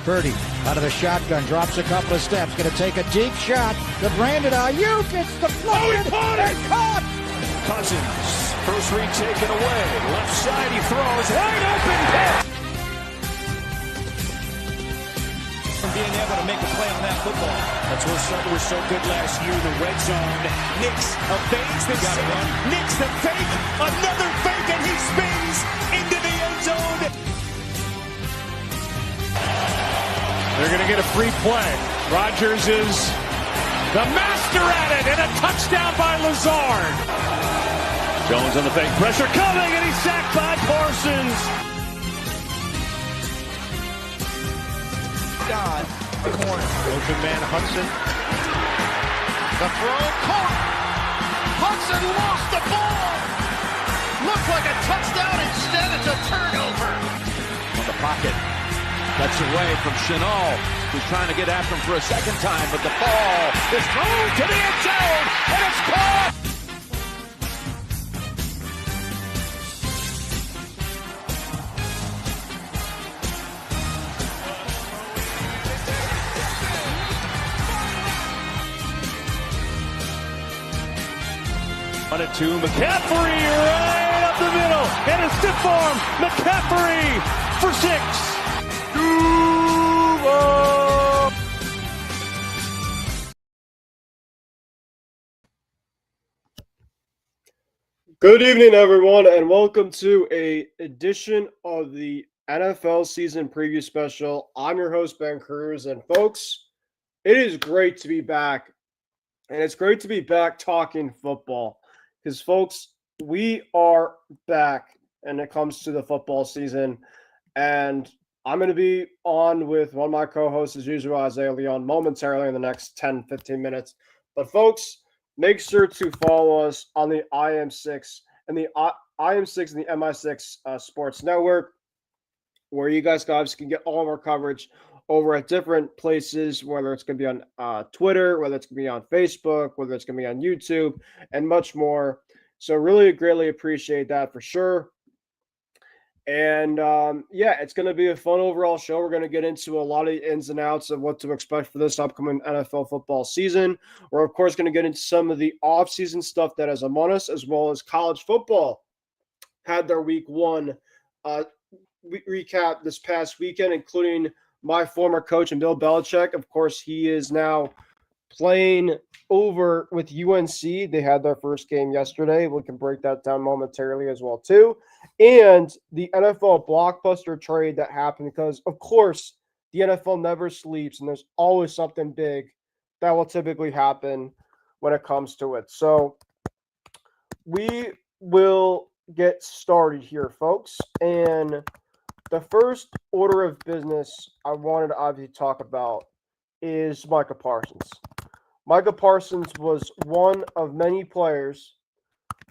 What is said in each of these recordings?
Purdy out of the shotgun, drops a couple of steps, going to take a deep shot to Brandon Ayuk. It's deflected and caught. Cousins, first read taken away. Left side, he throws. Wide open hit. Being able to make a play on that football. That's where Sutton was so good last year. The red zone. Nix evades the save. Nix the fake. Another fake, and he spins into the end zone. They're going to get a free play. Rodgers is the master at it, and a touchdown by Lazard. Jones on the fake. Pressure coming, and he's sacked by Parsons. God, corner. Open man Hudson. The throw caught. Hudson lost the ball. Looked like a touchdown. Instead, it's a turnover. On the pocket. That's away from Chenal, who's trying to get after him for a second time, but the ball is thrown to the end zone, and it's caught! On it to McCaffrey, right up the middle, and a stiff arm. McCaffrey for 6. Good evening, everyone, and welcome to a edition of the NFL season preview special. I'm your host, Ben Cruz, and folks, it is great to be back, and it's great to be back talking football because, folks, we are back when it comes to the football season, and I'm going to be on with one of my co-hosts, as usual, Isaiah Leon, momentarily in the next 10, 15 minutes. But, folks, make sure to follow us on the IM6 and the IM6 and the MI6 Sports Network, where you guys can get all of our coverage over at different places, whether it's going to be on Twitter, whether it's going to be on Facebook, whether it's going to be on YouTube, and much more. So really greatly appreciate that for sure. And it's going to be a fun overall show. We're going to get into a lot of the ins and outs of what to expect for this upcoming NFL football season. We're, of course, going to get into some of the off-season stuff that is among us, as well as college football had their week one recap this past weekend, including my former coach and Bill Belichick. Of course, he is now playing over with UNC. They had their first game yesterday. We can break that down momentarily as well, too. And the NFL blockbuster trade that happened because, of course, the NFL never sleeps, and there's always something big that will typically happen when it comes to it. So we will get started here, folks. And the first order of business I wanted to obviously talk about is Micah Parsons. Micah Parsons was one of many players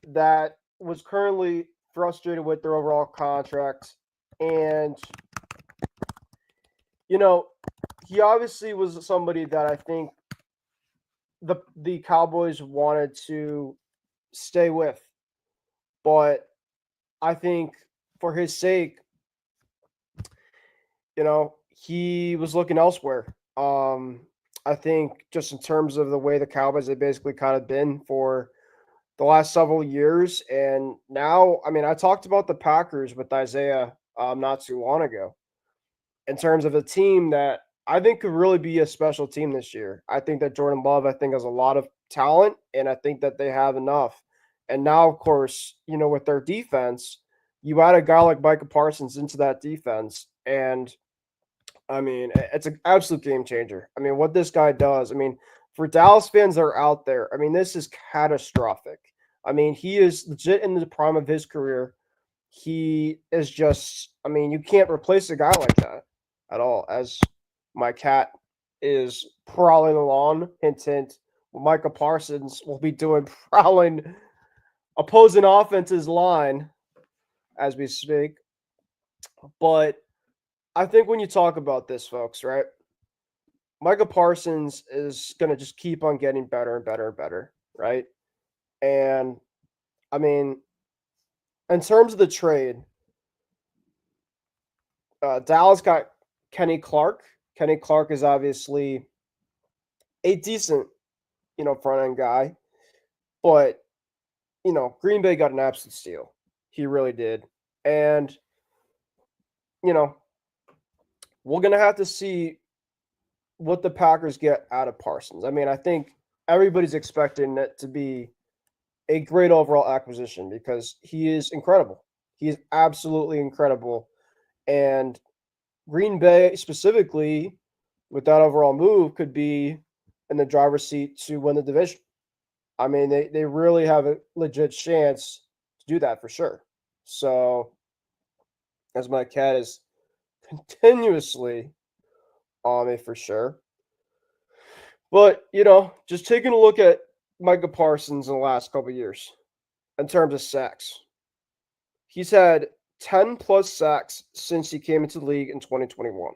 that was currently frustrated with their overall contract. And, he obviously was somebody that I think the Cowboys wanted to stay with. But I think for his sake, he was looking elsewhere. I think just in terms of the way the Cowboys have basically kind of been for the last several years. And now, I talked about the Packers with Isaiah not too long ago in terms of a team that I think could really be a special team this year. I think that Jordan Love, has a lot of talent, and I think that they have enough. And now, of course, with their defense, you add a guy like Micah Parsons into that defense, and it's an absolute game changer. What this guy does, for Dallas fans that are out there, this is catastrophic. He is legit in the prime of his career. He is just, you can't replace a guy like that at all. As my cat is prowling along, hint, hint, Micah Parsons will be doing prowling opposing offense's line as we speak. But I think when you talk about this, folks, right, Micah Parsons is going to just keep on getting better and better and better, right? And, in terms of the trade, Dallas got Kenny Clark Kenny Clark is obviously a decent, front end guy, but Green Bay got an absolute steal. He really did. And, we're going to have to see what the Packers get out of Parsons. I mean, I think everybody's expecting it to be a great overall acquisition because he is incredible. He is absolutely incredible. And Green Bay, specifically, with that overall move, could be in the driver's seat to win the division. I mean, they really have a legit chance to do that for sure. So, as my cat is continuously on me for sure. But, just taking a look at Micah Parsons in the last couple of years in terms of sacks. He's had 10 plus sacks since he came into the league in 2021.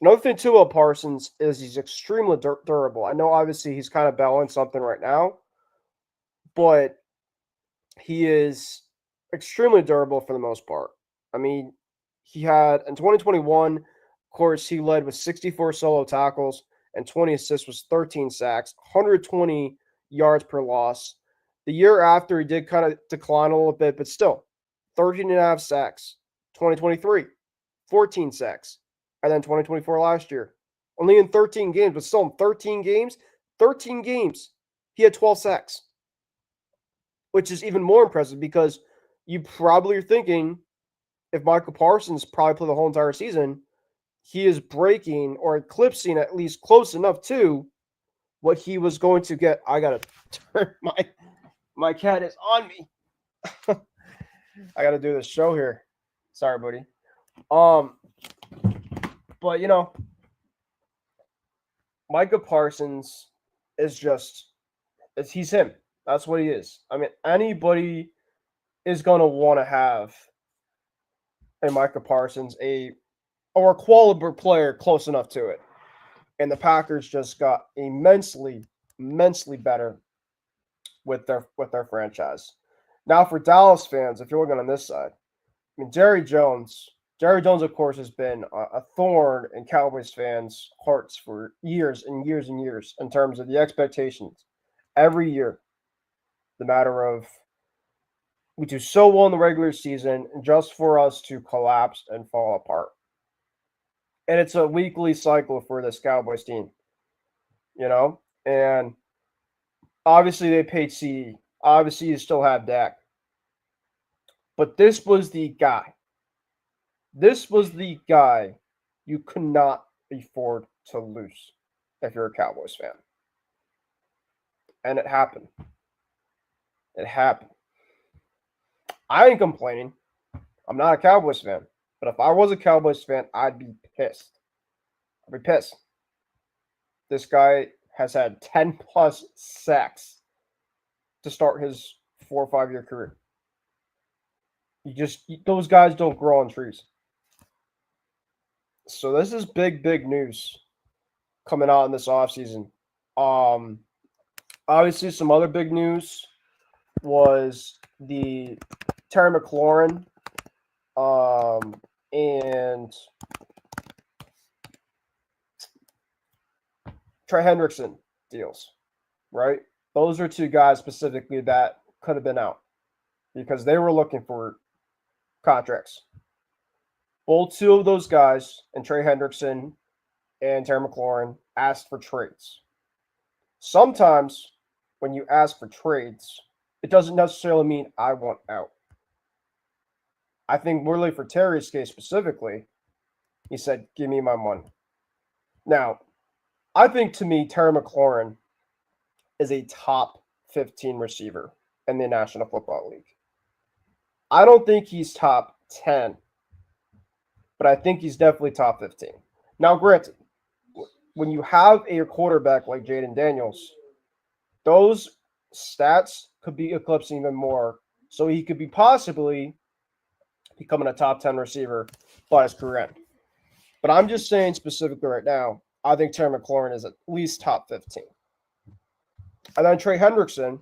Another thing, too, about Parsons is he's extremely durable. I know, obviously, he's kind of battling something right now, but he is extremely durable for the most part. I mean, he had, in 2021, of course, he led with 64 solo tackles and 20 assists, was 13 sacks, 120 yards per loss. The year after, he did kind of decline a little bit, but still, 13 and a half sacks. 2023, 14 sacks. And then 2024 last year, only in 13 games, but still in 13 games, he had 12 sacks, which is even more impressive because you probably are thinking if Michael Parsons probably played the whole entire season, he is breaking or eclipsing at least close enough to what he was going to get. I got to turn my cat is on me. I got to do this show here. Sorry, buddy. But, Micah Parsons is he's him. That's what he is. I mean, anybody is going to want to have a Micah Parsons, or a quality player close enough to it. And the Packers just got immensely better with their franchise. Now, for Dallas fans, if you're looking on this side, I mean, Jerry Jones, of course, has been a thorn in Cowboys fans' hearts for years and years and years in terms of the expectations. Every year, the matter of we do so well in the regular season just for us to collapse and fall apart. And it's a weekly cycle for this Cowboys team, and obviously they paid CE. Obviously, you still have Dak. But this was the guy. This was the guy you could not afford to lose if you're a Cowboys fan. And it happened. I ain't complaining. I'm not a Cowboys fan. But if I was a Cowboys fan, I'd be pissed. This guy has had 10 plus sacks to start his 4 or 5 year career. Those guys don't grow on trees. So this is big news coming out in this offseason. Obviously, some other big news was the Terry McLaurin and Trey Hendrickson deals, right? Those are two guys specifically that could have been out because they were looking for contracts. Both two of those guys, and Trey Hendrickson and Terry McLaurin, asked for trades. Sometimes when you ask for trades, it doesn't necessarily mean I want out. I think really for Terry's case specifically, he said, give me my money. Now, I think to me, Terry McLaurin is a top 15 receiver in the National Football League. I don't think he's top 10, but I think he's definitely top 15. Now, granted, when you have a quarterback like Jaden Daniels, those stats could be eclipsing even more. So he could be possibly becoming a top 10 receiver by his career end. But I'm just saying specifically right now, I think Terry McLaurin is at least top 15. And then Trey Hendrickson,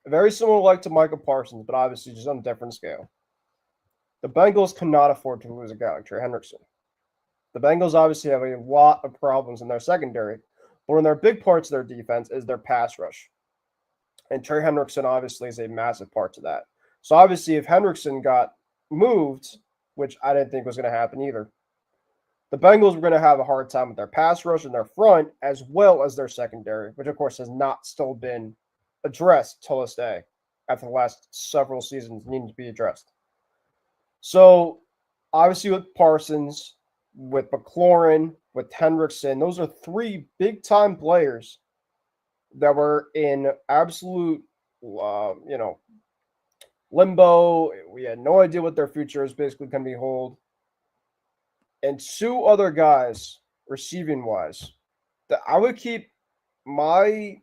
very similar like to Micah Parsons, but obviously just on a different scale. The Bengals cannot afford to lose a guy like Trey Hendrickson. The Bengals obviously have a lot of problems in their secondary, but one of their big parts of their defense is their pass rush. And Trey Hendrickson obviously is a massive part to that. So obviously if Hendrickson got moved, which I didn't think was going to happen either, the Bengals were going to have a hard time with their pass rush and their front as well as their secondary, which of course has not still been addressed till this day after the last several seasons needing to be addressed. So obviously with Parsons, with McLaurin, with Hendrickson, those are three big-time players that were in absolute, limbo. We had no idea what their future is basically going to be hold. And two other guys, receiving-wise, that I would keep my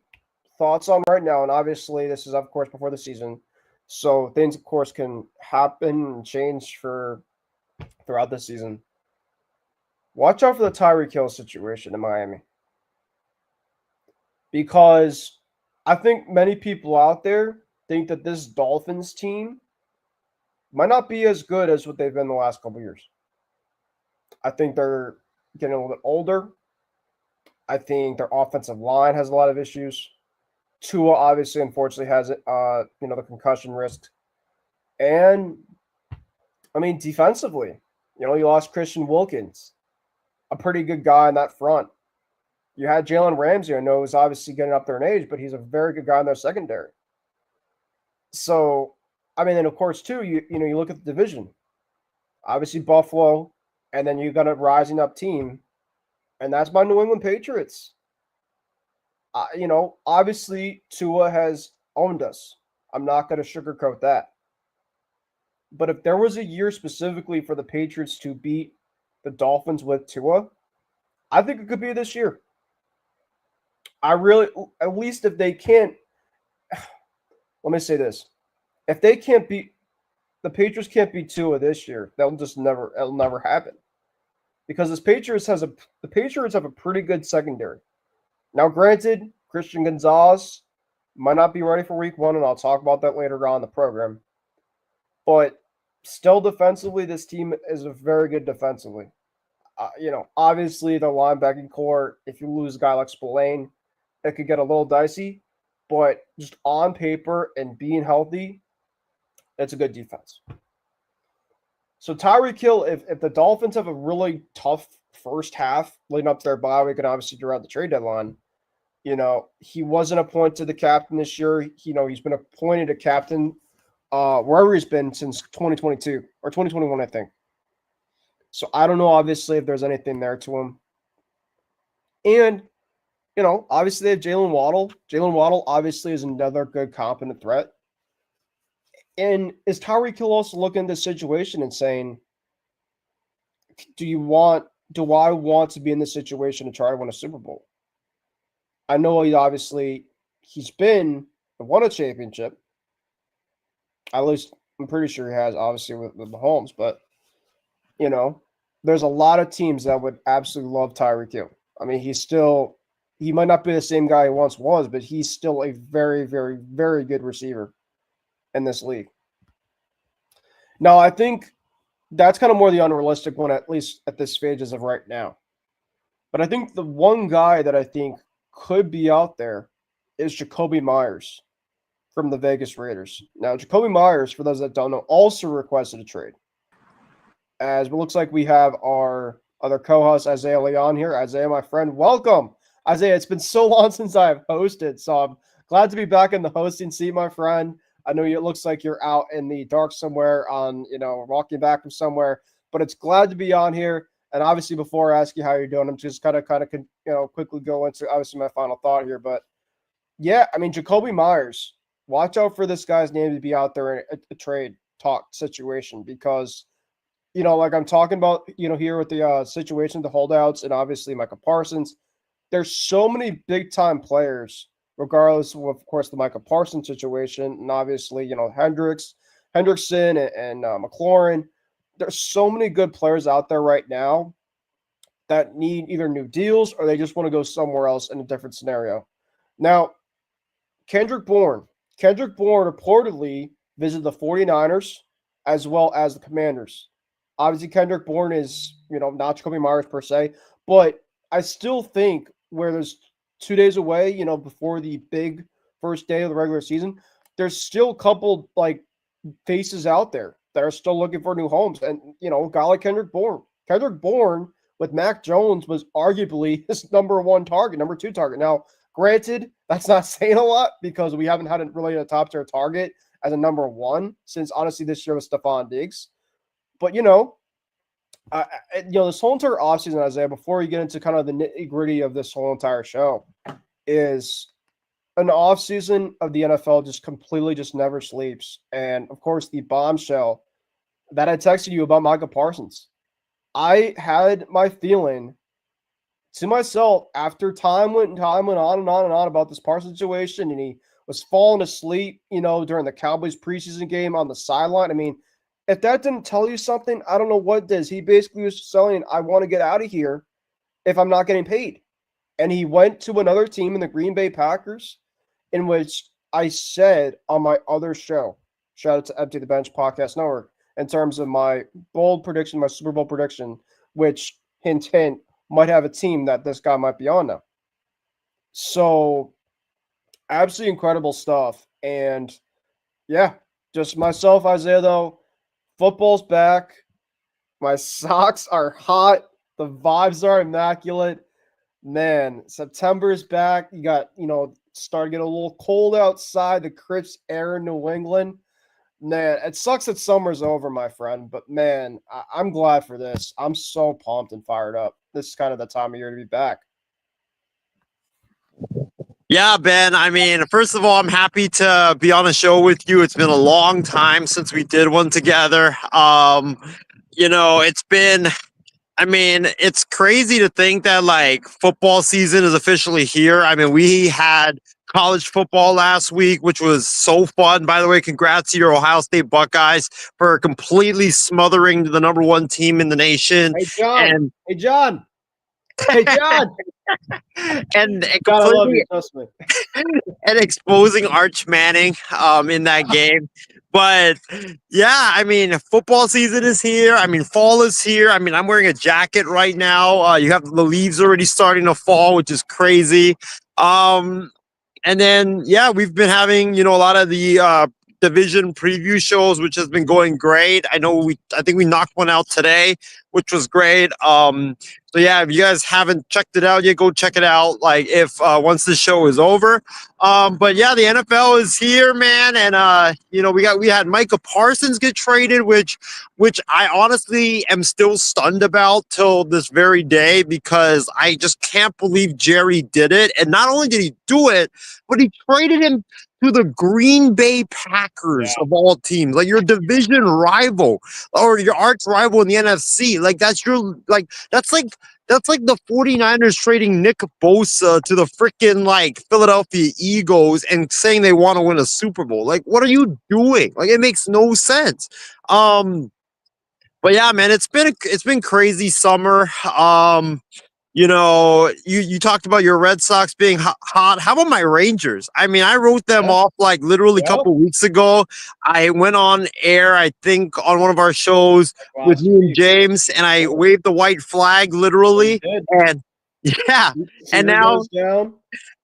thoughts on right now, and obviously this is, of course, before the season, so things, of course, can happen and change throughout the season. Watch out for the Tyreek Hill situation in Miami. Because I think many people out there think that this Dolphins team might not be as good as what they've been the last couple of years. I think they're getting a little bit older. I think their offensive line has a lot of issues. Tua obviously, unfortunately, has the concussion risk. And, defensively, you lost Christian Wilkins, a pretty good guy in that front. You had Jalen Ramsey, I know, is obviously getting up there in age, but he's a very good guy in their secondary. So, and of course, too, you look at the division. Obviously, Buffalo, and then you got a rising up team, and that's my New England Patriots. Obviously, Tua has owned us. I'm not going to sugarcoat that. But if there was a year specifically for the Patriots to beat the Dolphins with Tua, I think it could be this year. At least if they can't, let me say this. If they can't beat, the Patriots can't beat Tua this year, it'll never happen. Because the Patriots have a pretty good secondary. Now, granted, Christian Gonzalez might not be ready for week 1, and I'll talk about that later on in the program. But still defensively, this team is very good defensively. Obviously the linebacking core, if you lose a guy like Spillane, it could get a little dicey. But just on paper and being healthy, it's a good defense. So Tyreek Hill, if the Dolphins have a really tough first half leading up to their bye week and obviously throughout the trade deadline, he wasn't appointed the captain this year. He's been appointed a captain wherever he's been since 2022 or 2021, I think. So I don't know, obviously, if there's anything there to him. And, obviously they have Jalen Waddle. Jalen Waddle obviously is another good, competent threat. And is Tyreek Hill also looking at this situation and saying, do I want to be in this situation to try to win a Super Bowl? I know he's won a championship. At least I'm pretty sure he has, obviously, with Mahomes. But, there's a lot of teams that would absolutely love Tyreek Hill. He might not be the same guy he once was, but he's still a very, very, very good receiver in this league. Now, I think that's kind of more the unrealistic one, at least at this stage as of right now. But I think the one guy that I think could be out there is Jakobi Meyers from the Vegas Raiders. Now, Jakobi Meyers, for those that don't know, also requested a trade. As it looks like we have our other co-host, Isaiah Leon, here. Isaiah, my friend, welcome. Isaiah, it's been so long since I've hosted, so I'm glad to be back in the hosting seat, my friend. I know it looks like you're out in the dark somewhere walking back from somewhere, but it's glad to be on here. And obviously, before I ask you how you're doing, I'm just kind of quickly go into obviously my final thought here. But yeah, Jakobi Meyers, watch out for this guy's name to be out there in a trade talk situation because, like I'm talking about, here with the situation, the holdouts, and obviously Micah Parsons, there's so many big time players, regardless of course, the Micah Parsons situation, and obviously, Hendrickson and McLaurin. There's so many good players out there right now that need either new deals or they just want to go somewhere else in a different scenario. Now, Kendrick Bourne reportedly visited the 49ers as well as the Commanders. Obviously, Kendrick Bourne is, not Jacoby Myers per se, but I still think where there's 2 days away, before the big first day of the regular season, there's still a couple like faces out there that are still looking for new homes. And, a guy like Kendrick Bourne. Kendrick Bourne with Mac Jones was arguably his number 2 target. Now, granted, that's not saying a lot because we haven't had really a top tier target as a number 1 since honestly this year was Stephon Diggs. But, this whole entire offseason, Isaiah, before we get into kind of the nitty-gritty of this whole entire show, is an offseason of the NFL just completely just never sleeps. And, of course, the bombshell that I texted you about Micah Parsons. I had my feeling to myself after time went on and on and on about this Parsons situation, and he was falling asleep, during the Cowboys preseason game on the sideline. I mean, if that didn't tell you something, I don't know what does. He basically was saying, I want to get out of here if I'm not getting paid. And he went to another team in the Green Bay Packers, in which I said on my other show, shout out to Empty the Bench Podcast Network, in terms of my bold prediction, my Super Bowl prediction, which, hint, hint, might have a team that this guy might be on now. So, absolutely incredible stuff. And, yeah, just myself, Isaiah, though. Football's back. My socks are hot. The vibes are immaculate. Man, September's back. You got, starting to get a little cold outside. The crisp air in New England. Man, it sucks that summer's over, my friend. But, man, I'm glad for this. I'm so pumped and fired up. This is kind of the time of year to be back. Yeah, Ben. I mean, first of all, I'm happy to be on a show with you. It's been a long time since we did one together. It's crazy to think that like football season is officially here. I mean, we had college football last week, which was so fun. By the way, congrats to your Ohio State Buckeyes for completely smothering the number 1 team in the nation. Hey, John. And God, I love you, trust me. and exposing Arch Manning in that game. But yeah, I mean, football season is here. I mean, fall is here. I mean, I'm wearing a jacket right now. You have the leaves already starting to fall, which is crazy. And then, yeah, we've been having, a lot of the division preview shows, which has been going great. I think we knocked one out today, which was great. So yeah, if you guys haven't checked it out yet, go check it out. Like if once the show is over. But yeah, the NFL is here, man, and we had Micah Parsons get traded, which I honestly am still stunned about till this very day because I just can't believe Jerry did it. And not only did he do it, but he traded him to the Green Bay Packers of all teams, like your division rival or your arch rival in the NFC. Like that's like the 49ers trading Nick Bosa to the freaking like Philadelphia Eagles and saying they want to win a Super Bowl. Like, what are you doing? Like, it makes no sense. But yeah, man, it's been crazy summer. You talked about your Red Sox being hot. How about my Rangers? I mean, I wrote them off like literally a couple weeks ago. I went on air, I think, on one of our shows with you and James, and I waved the white flag literally. And yeah, and now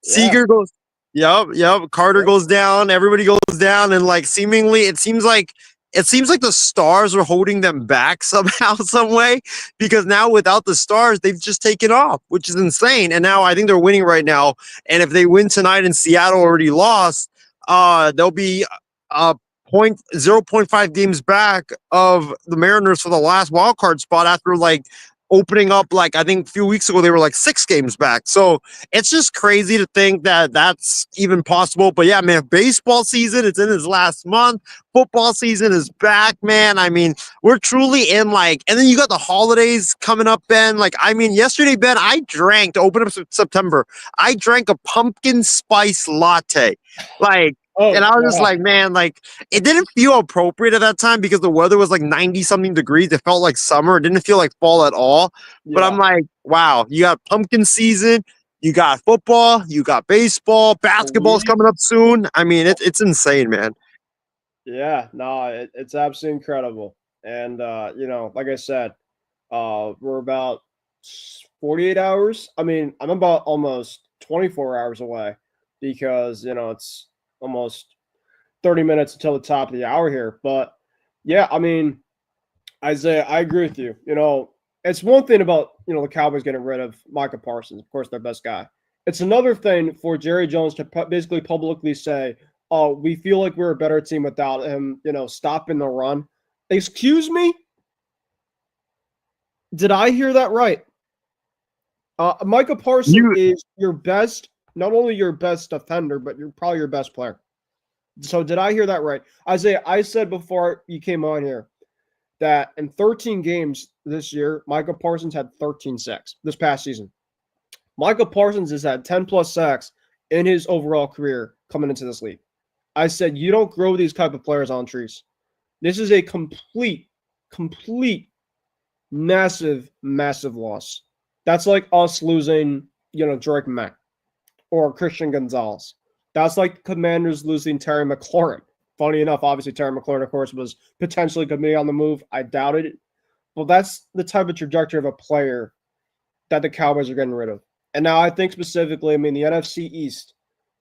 Seager goes. Yep. Carter goes down. Everybody goes down, and like seemingly, it seems like the Stars are holding them back somehow, some way, because now without the Stars, they've just taken off, which is insane. And now I think they're winning right now. And if they win tonight and Seattle already lost, they'll be 0.5 games back of the Mariners for the last wild card spot after like opening up, like I think a few weeks ago they were like 6 games back. So it's just crazy to think that that's even possible. But yeah, man, baseball season, it's in its last month. Football season is back, man. I mean, we're truly in like, and then you got the holidays coming up, Ben. Like, I mean, yesterday, Ben, I drank to open up September. I drank a pumpkin spice latte. Like, and I was just like, man, like it didn't feel appropriate at that time because the weather was like 90 something degrees. It felt like summer. It didn't feel like fall at all. Yeah. But I'm like, wow, you got pumpkin season, you got football, you got baseball, basketball's coming up soon. I mean, it's insane, man. Yeah, no, it's absolutely incredible. And, like I said, we're about 48 hours. I mean, I'm about almost 24 hours away because, it's almost 30 minutes until the top of the hour here. But yeah, I mean, Isaiah, I agree with you. It's one thing about, the Cowboys getting rid of Micah Parsons, of course, their best guy. It's another thing for Jerry Jones to basically publicly say, oh, we feel like we're a better team without him, stopping the run. Excuse me? Did I hear that right? Micah Parsons is your best, not only your best defender, but you're probably your best player. So did I hear that right? Isaiah, I said before you came on here that in 13 games this year, Micah Parsons had 13 sacks this past season. Micah Parsons has had 10 plus sacks in his overall career coming into this league. I said, you don't grow these type of players on trees. This is a complete, massive loss. That's like us losing, Drake May or Christian Gonzalez. That's like Commanders losing Terry McLaurin. Funny enough, obviously Terry McLaurin, of course, was potentially going to be on the move. I doubted it. Well, that's the type of trajectory of a player that the Cowboys are getting rid of. And now I think specifically, the NFC East,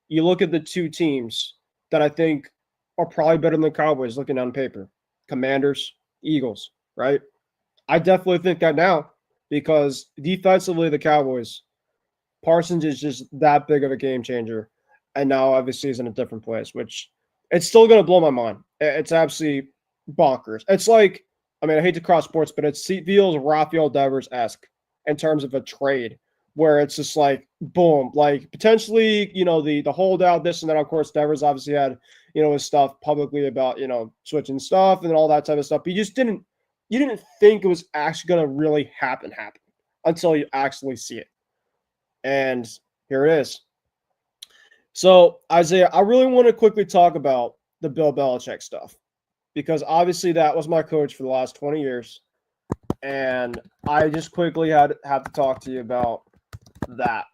you look at the two teams that I think are probably better than the Cowboys looking on paper. Commanders, Eagles, right? I definitely think that now because defensively, the Cowboys, Parsons is just that big of a game changer. And now obviously he's in a different place, which it's still going to blow my mind. It's absolutely bonkers. It's like, I hate to cross sports, but it feels Rafael Devers-esque in terms of a trade where it's just like, boom, like potentially, the holdout, this and that. Of course, Devers obviously had, his stuff publicly about, switching stuff and all that type of stuff. But you didn't think it was actually going to really happen until you actually see it. And here it is. So, Isaiah, I really want to quickly talk about the Bill Belichick stuff because obviously that was my coach for the last 20 years. And I just quickly have to talk to you about that.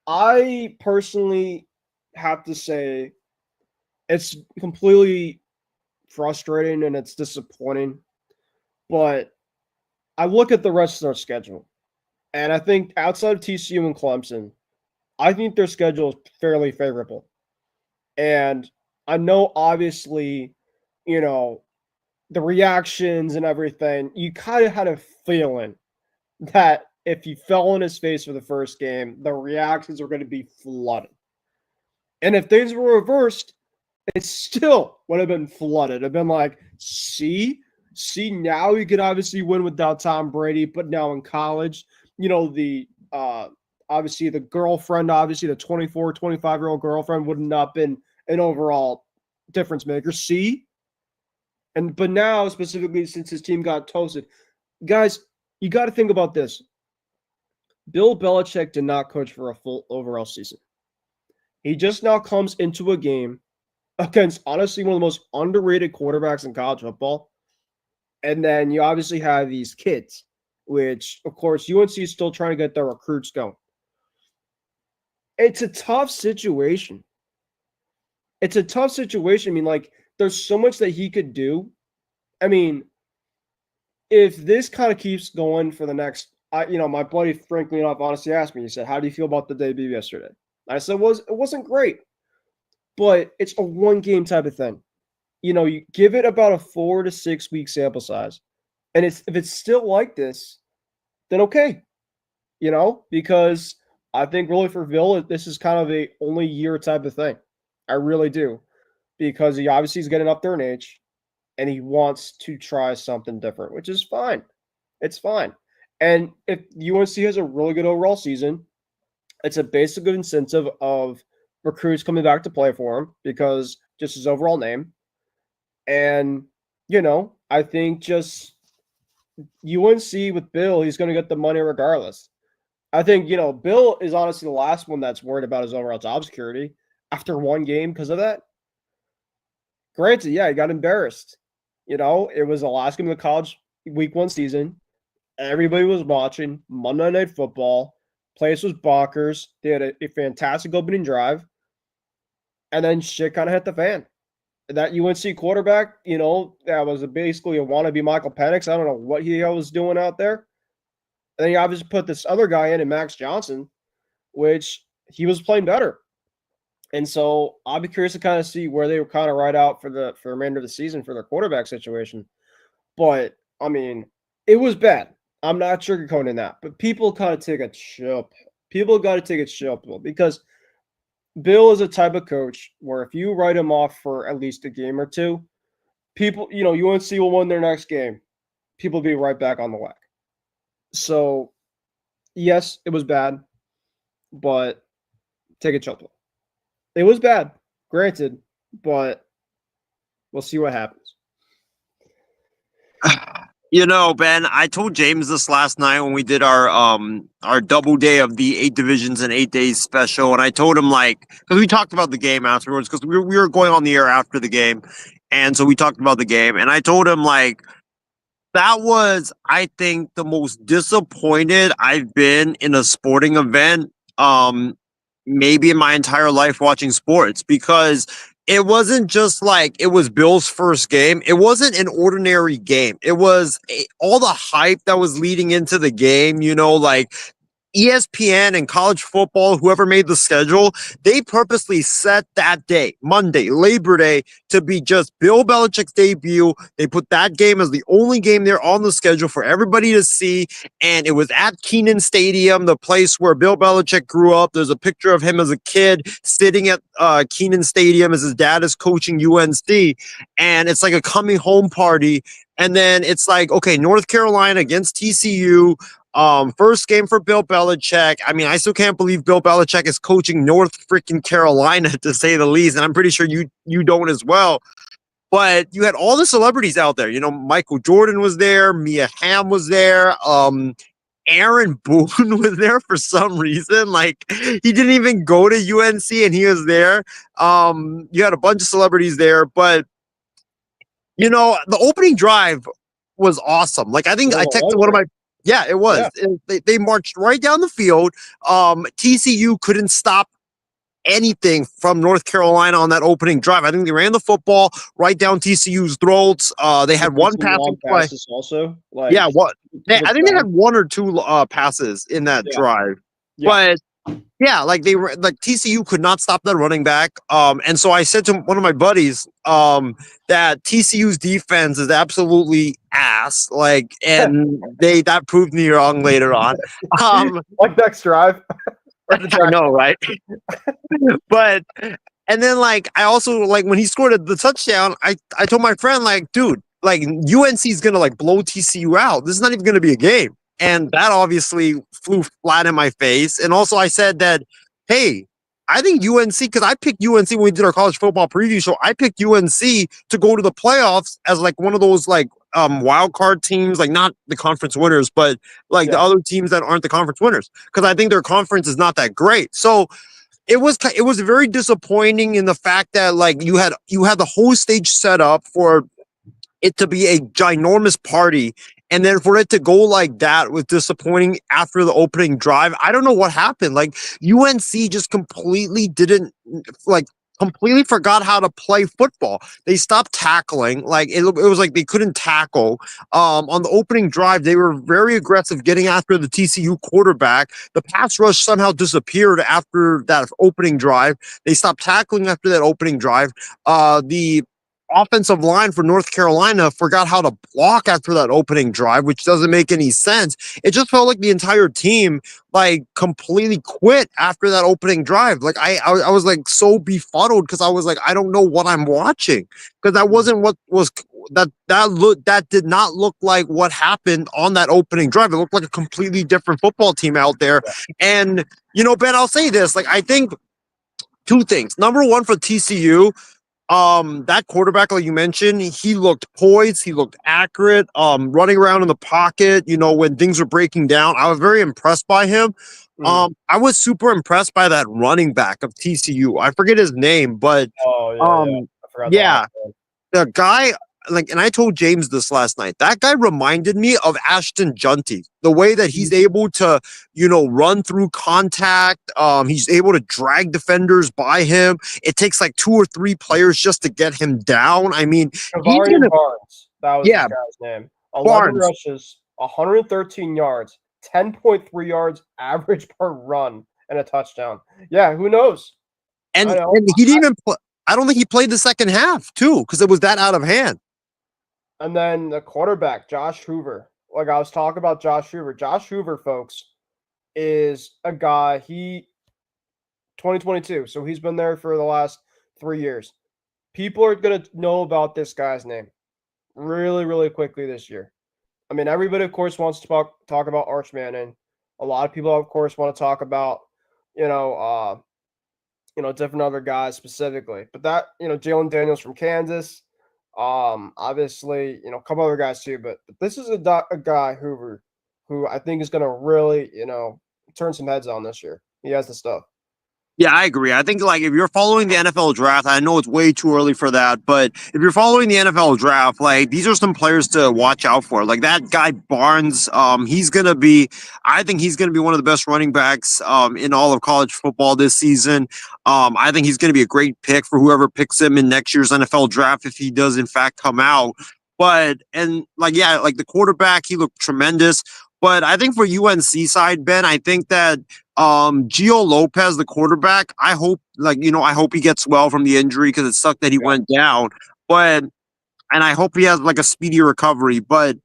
I personally have to say it's completely frustrating and it's disappointing. But I look at the rest of their schedule, and I think outside of TCU and Clemson, I think their schedule is fairly favorable. And I know, obviously, the reactions and everything, you kind of had a feeling that if you fell on his face for the first game, the reactions were going to be flooded. And if things were reversed, it still would have been flooded. It'd been like, see, now you could obviously win without Tom Brady, but now in college, obviously the girlfriend, the 24, 25-year-old girlfriend would not have been an overall difference maker. See? But now, specifically since his team got toasted, guys, you got to think about this. Bill Belichick did not coach for a full overall season. He just now comes into a game against, honestly, one of the most underrated quarterbacks in college football. And then you obviously have these kids, which, of course, UNC is still trying to get their recruits going. It's a tough situation. It's a tough situation. There's so much that he could do. If this kind of keeps going for the next, my buddy frankly enough honestly asked me, he said, how do you feel about the debut yesterday? I said, it wasn't great, but it's a one-game type of thing. You give it about a 4 to 6 week sample size, and if it's still like this, then okay, because I think really for Bill, this is kind of a only year type of thing. I really do, because he obviously is getting up there in age, and he wants to try something different, which is fine. It's fine. And if UNC has a really good overall season, it's a basic incentive of recruits coming back to play for him because just his overall name. And, I think just UNC with Bill, he's going to get the money regardless. I think, Bill is honestly the last one that's worried about his overall job security after one game because of that. Granted, yeah, he got embarrassed. It was the last game of the college week 1 season. Everybody was watching Monday Night Football. Place was bonkers. They had a fantastic opening drive. And then shit kind of hit the fan. that UNC quarterback, that was basically a wannabe Michael Penix. I don't know what he was doing out there. And then he obviously put this other guy in Max Johnson, which he was playing better. And so I'll be curious to kind of see where they were kind of ride out for the remainder of the season for their quarterback situation. But I mean, it was bad. I'm not sugarcoating that, but people kind of take a chill. People got to take a chill pill because Bill is a type of coach where if you write him off for at least a game or two, people, UNC will win their next game. People will be right back on the whack. So, yes, it was bad, but take a chill pill. It was bad, granted, but we'll see what happens. Ben, I told James this last night when we did our double day of the 8 divisions and 8 days special, and I told him because we talked about the game afterwards because we were going on the air after the game, and so we talked about the game, and I told him that was, I think, the most disappointed I've been in a sporting event, maybe in my entire life watching sports, because it wasn't just it was Bill's first game. It wasn't an ordinary game. It was all the hype that was leading into the game, ESPN and college football, whoever made the schedule, they purposely set that day, Monday, Labor Day, to be just Bill Belichick's debut. They put that game as the only game there on the schedule for everybody to see. And it was at Kenan Stadium, the place where Bill Belichick grew up. There's a picture of him as a kid sitting at Kenan Stadium as his dad is coaching UNC. And it's like a coming home party. And then it's okay, North Carolina against TCU. First game for Bill Belichick. I mean, I still can't believe Bill Belichick is coaching North freaking Carolina, to say the least, and I'm pretty sure you don't as well. But you had all the celebrities out there. Michael Jordan was there, Mia Hamm was there, Aaron Boone was there for some reason. He didn't even go to UNC and he was there. You had a bunch of celebrities there, but the opening drive was awesome. I think I texted one of my. Yeah, it was. Yeah. They marched right down the field. TCU couldn't stop anything from North Carolina on that opening drive. I think they ran the football right down TCU's throats. They had one passing play. Also, what? I think they had 1 or 2 passes in that drive. Yeah. But they were TCU could not stop that running back. And so I said to one of my buddies that TCU's defense is absolutely ass. And that proved me wrong later on. Next drive. I know, right? But and then I also when he scored the touchdown, I told my friend dude, UNC is gonna blow TCU out. This is not even gonna be a game. And that obviously flew flat in my face. And also I said that, hey, I think UNC, because I picked UNC when we did our college football preview show, I picked UNC to go to the playoffs as one of those wild card teams, not the conference winners, but the other teams that aren't the conference winners, because I think their conference is not that great. So it was very disappointing in the fact that you had the whole stage set up for it to be a ginormous party. And then for it to go like that was disappointing after the opening drive. I don't know what happened. UNC just completely completely forgot how to play football. They stopped tackling. It was they couldn't tackle. On the opening drive, they were very aggressive getting after the TCU quarterback. The pass rush somehow disappeared after that opening drive. They stopped tackling after that opening drive. The offensive line for North Carolina forgot how to block after that opening drive, which doesn't make any sense. It just felt like the entire team completely quit after that opening drive. I was so befuddled because I was I don't know what I'm watching, because that wasn't what was that did not look like what happened on that opening drive. It looked like a completely different football team out there. And Ben, I'll say this, I think 2 things. Number one, for TCU, that quarterback, like you mentioned, he looked poised, he looked accurate, running around in the pocket, when things were breaking down. I was very impressed by him. I was super impressed by that running back of TCU. I forget his name, but I forgot the guy, and I told James this last night, that guy reminded me of Ashton Junty. The way that he's able to, run through contact. He's able to drag defenders by him. It takes like 2 or 3 players just to get him down. I mean, Kavarian Barnes. That was yeah, the guy's name. 11 Barnes. rushes, 113 yards, 10.3 yards average per run, and a touchdown. Yeah, who knows? And he didn't even play. I don't think he played the second half, too, because it was that out of hand. And then the quarterback, Josh Hoover. Like I was talking about Josh Hoover. Josh Hoover, folks, is a guy, 2022, so he's been there for the last 3 years. People are going to know about this guy's name really, really quickly this year. I mean, everybody, of course, wants to talk about Arch Manning. A lot of people, of course, want to talk about, different other guys specifically. But that, Jalen Daniels from Kansas, obviously, a couple other guys too. But this is a guy, Hoover, who I think is going to really, turn some heads on this year. He has the stuff. Yeah, I agree. I think like if you're following the NFL draft, I know it's way too early for that, but if you're following the NFL draft, like these are some players to watch out for. Like that guy Barnes, I think he's gonna be one of the best running backs in all of college football this season. I think he's gonna be a great pick for whoever picks him in next year's NFL draft if he does in fact come out. Like the quarterback, he looked tremendous. But I think for UNC side, Ben, I think that Gio Lopez, the quarterback, I hope he gets well from the injury because it sucked that he went down. And I hope he has like a speedy recovery. But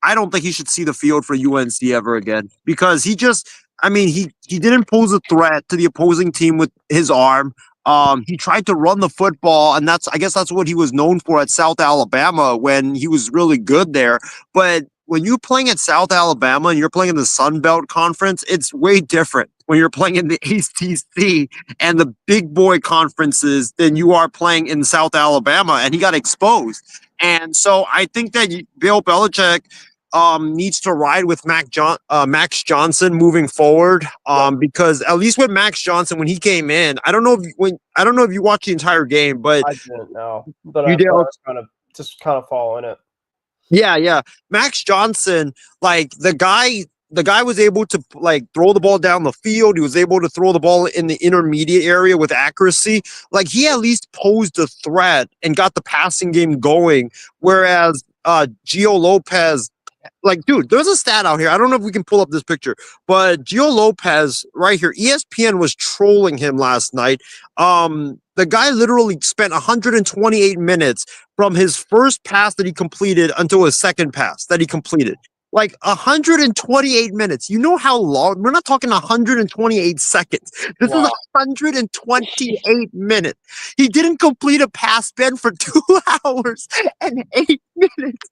I don't think he should see the field for UNC ever again because he didn't pose a threat to the opposing team with his arm. He tried to run the football, and I guess that's what he was known for at South Alabama when he was really good there. But when you're playing at South Alabama and you're playing in the Sun Belt Conference, it's way different when you're playing in the ACC and the big boy conferences than you are playing in South Alabama, and he got exposed. And so I think that Bill Belichick needs to ride with Max Johnson moving forward because at least with Max Johnson when he came in, I don't know if you watched the entire game, but I didn't know. But you did. I was kind of following it. Yeah. Max Johnson, like the guy was able to like throw the ball down the field. He was able to throw the ball in the intermediate area with accuracy. Like he at least posed a threat and got the passing game going. Whereas Gio Lopez, like, dude, there's a stat out here. I don't know if we can pull up this picture, but Gio Lopez right here, ESPN was trolling him last night. The guy literally spent 128 minutes from his first pass that he completed until his second pass that he completed. Like 128 minutes. You know how long? We're not talking 128 seconds. This is 128 minutes. He didn't complete a pass, Ben, for 2 hours and 8 minutes.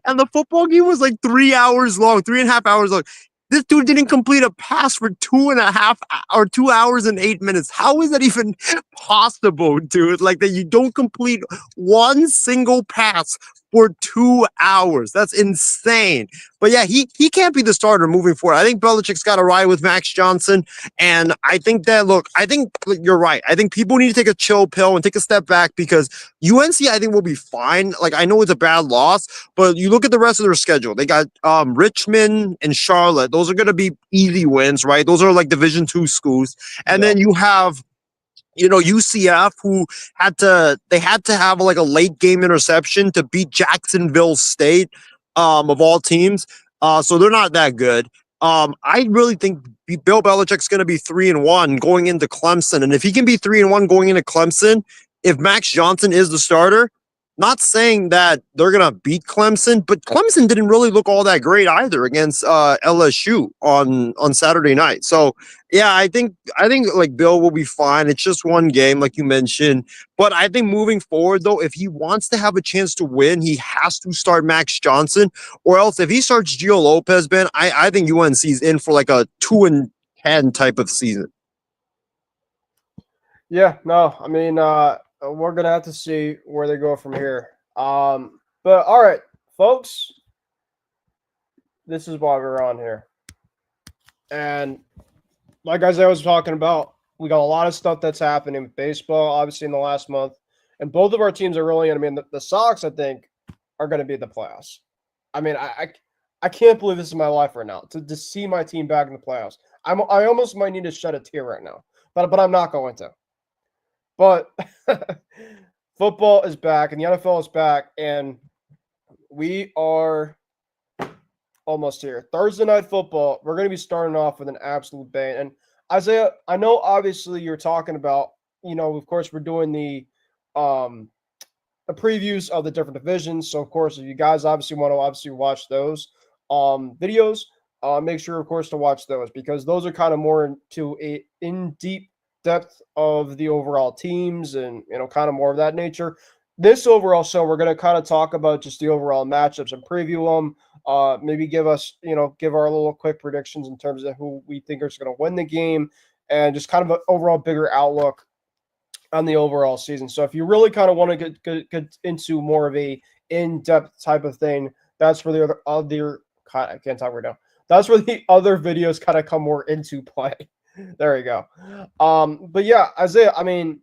And the football game was like 3 hours long, 3.5 hours long. This dude didn't complete a pass for 2.5 or 2 hours and 8 minutes. How is that even possible, dude? Like that you don't complete one single pass for 2 hours. That's insane. But yeah, he can't be the starter moving forward. I think Belichick's got to ride with Max Johnson. And I think you're right. I think people need to take a chill pill and take a step back because UNC, I think, will be fine. Like, I know it's a bad loss, but you look at the rest of their schedule. They got Richmond and Charlotte. Those are going to be easy wins, right? Those are like Division II schools. And then you have UCF, who had to have like a late game interception to beat Jacksonville State, of all teams. So they're not that good. I really think Bill Belichick's going to be 3-1 going into Clemson. And if he can be 3-1 going into Clemson, if Max Johnson is the starter, not saying that they're going to beat Clemson, but Clemson didn't really look all that great either against LSU on Saturday night. So, yeah, I think like Bill will be fine. It's just one game, like you mentioned. But I think moving forward, though, if he wants to have a chance to win, he has to start Max Johnson. Or else if he starts Gio Lopez, Ben, I think UNC's in for like a 2-10 type of season. Yeah, no, I mean, we're going to have to see where they go from here. But all right, folks, this is why we're on here. And like I was talking about, we got a lot of stuff that's happening with baseball, obviously, in the last month, And both of our teams are really, I mean, the Sox, I think, are going to be in the playoffs. I mean, I can't believe this is my life right now to see my team back in the playoffs. I almost might need to shed a tear right now, but I'm not going to. But football is back and the NFL is back, and we are almost here. Thursday night football, we're going to be starting off with an absolute bang. And Isaiah, I know obviously you're talking about, of course we're doing the previews of the different divisions. So of course, if you guys obviously want to watch those videos, make sure of course to watch those, because those are kind of more into in deep depth of the overall teams and kind of more of that nature. This overall show, we're going to kind of talk about just the overall matchups and preview them. Maybe give our little quick predictions in terms of who we think is going to win the game, and just kind of an overall bigger outlook on the overall season. So if you really kind of want to get into more of a in-depth type of thing, that's where the other I can't talk right now. That's where the other videos kind of come more into play. There you go. But yeah, Isaiah, I mean,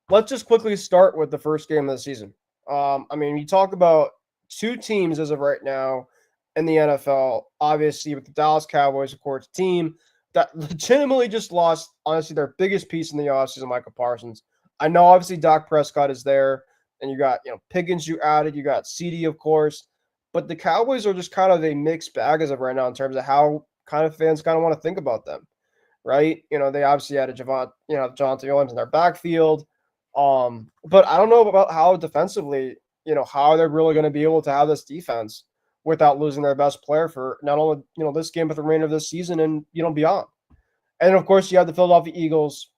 let's just quickly start with the first game of the season. I mean, you talk about two teams as of right now in the NFL, obviously with the Dallas Cowboys, of course, team that legitimately just lost, honestly, their biggest piece in the offseason, Michael Parsons. I know, obviously, Dak Prescott is there, and you got, Pickens you added, you got CD, of course, but the Cowboys are just kind of a mixed bag as of right now in terms of how kind of fans kind of want to think about them, right? They obviously added Javonte Williams in their backfield, but I don't know about how defensively, how they're really going to be able to have this defense without losing their best player for not only, this game, but the remainder of this season and, beyond. And of course, you have the Philadelphia Eagles,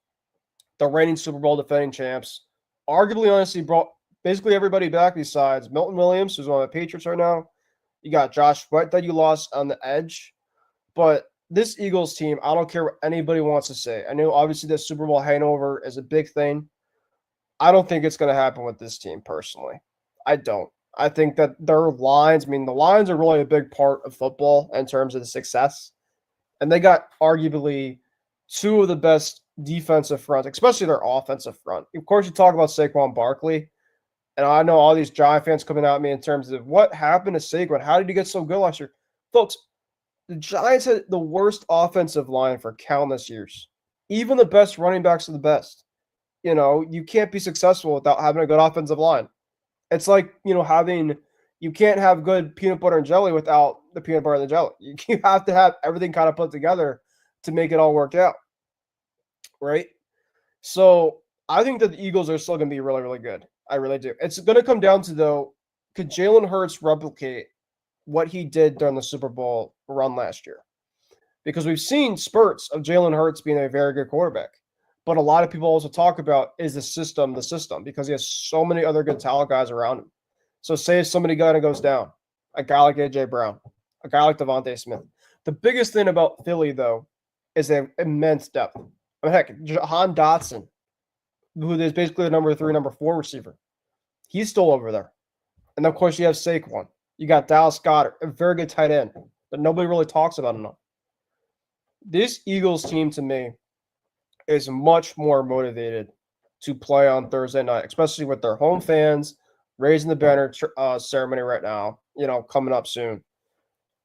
the reigning Super Bowl defending champs, arguably, honestly, brought basically everybody back besides Milton Williams, who's on the Patriots right now. You got Josh Sweat that you lost on the edge. But this Eagles team, I don't care what anybody wants to say. I know, obviously, the Super Bowl hangover is a big thing. I don't think it's going to happen with this team, personally. I don't. I think that their lines, the lines are really a big part of football in terms of the success. And they got arguably two of the best defensive fronts, especially their offensive front. Of course, you talk about Saquon Barkley. And I know all these Giant fans coming at me in terms of what happened to Saquon. How did he get so good last year? Folks, the Giants had the worst offensive line for countless years. Even the best running backs are the best. You can't be successful without having a good offensive line. It's like, you can't have good peanut butter and jelly without the peanut butter and the jelly. You have to have everything kind of put together to make it all work out, right? So I think that the Eagles are still going to be really, really good. I really do. It's going to come down to, though, could Jalen Hurts replicate what he did during the Super Bowl run last year? Because we've seen spurts of Jalen Hurts being a very good quarterback. But a lot of people also talk about, is the system, because he has so many other good talent guys around him. So say if somebody kind of goes down, a guy like A.J. Brown, a guy like Devontae Smith. The biggest thing about Philly, though, is they have immense depth. I mean, heck, Jahan Dotson, who is basically the number 3, number 4 receiver. He's still over there. And, of course, you have Saquon. You got Dallas Goedert, a very good tight end that nobody really talks about enough. This Eagles team, to me, is much more motivated to play on Thursday night, especially with their home fans, raising the banner ceremony right now, coming up soon.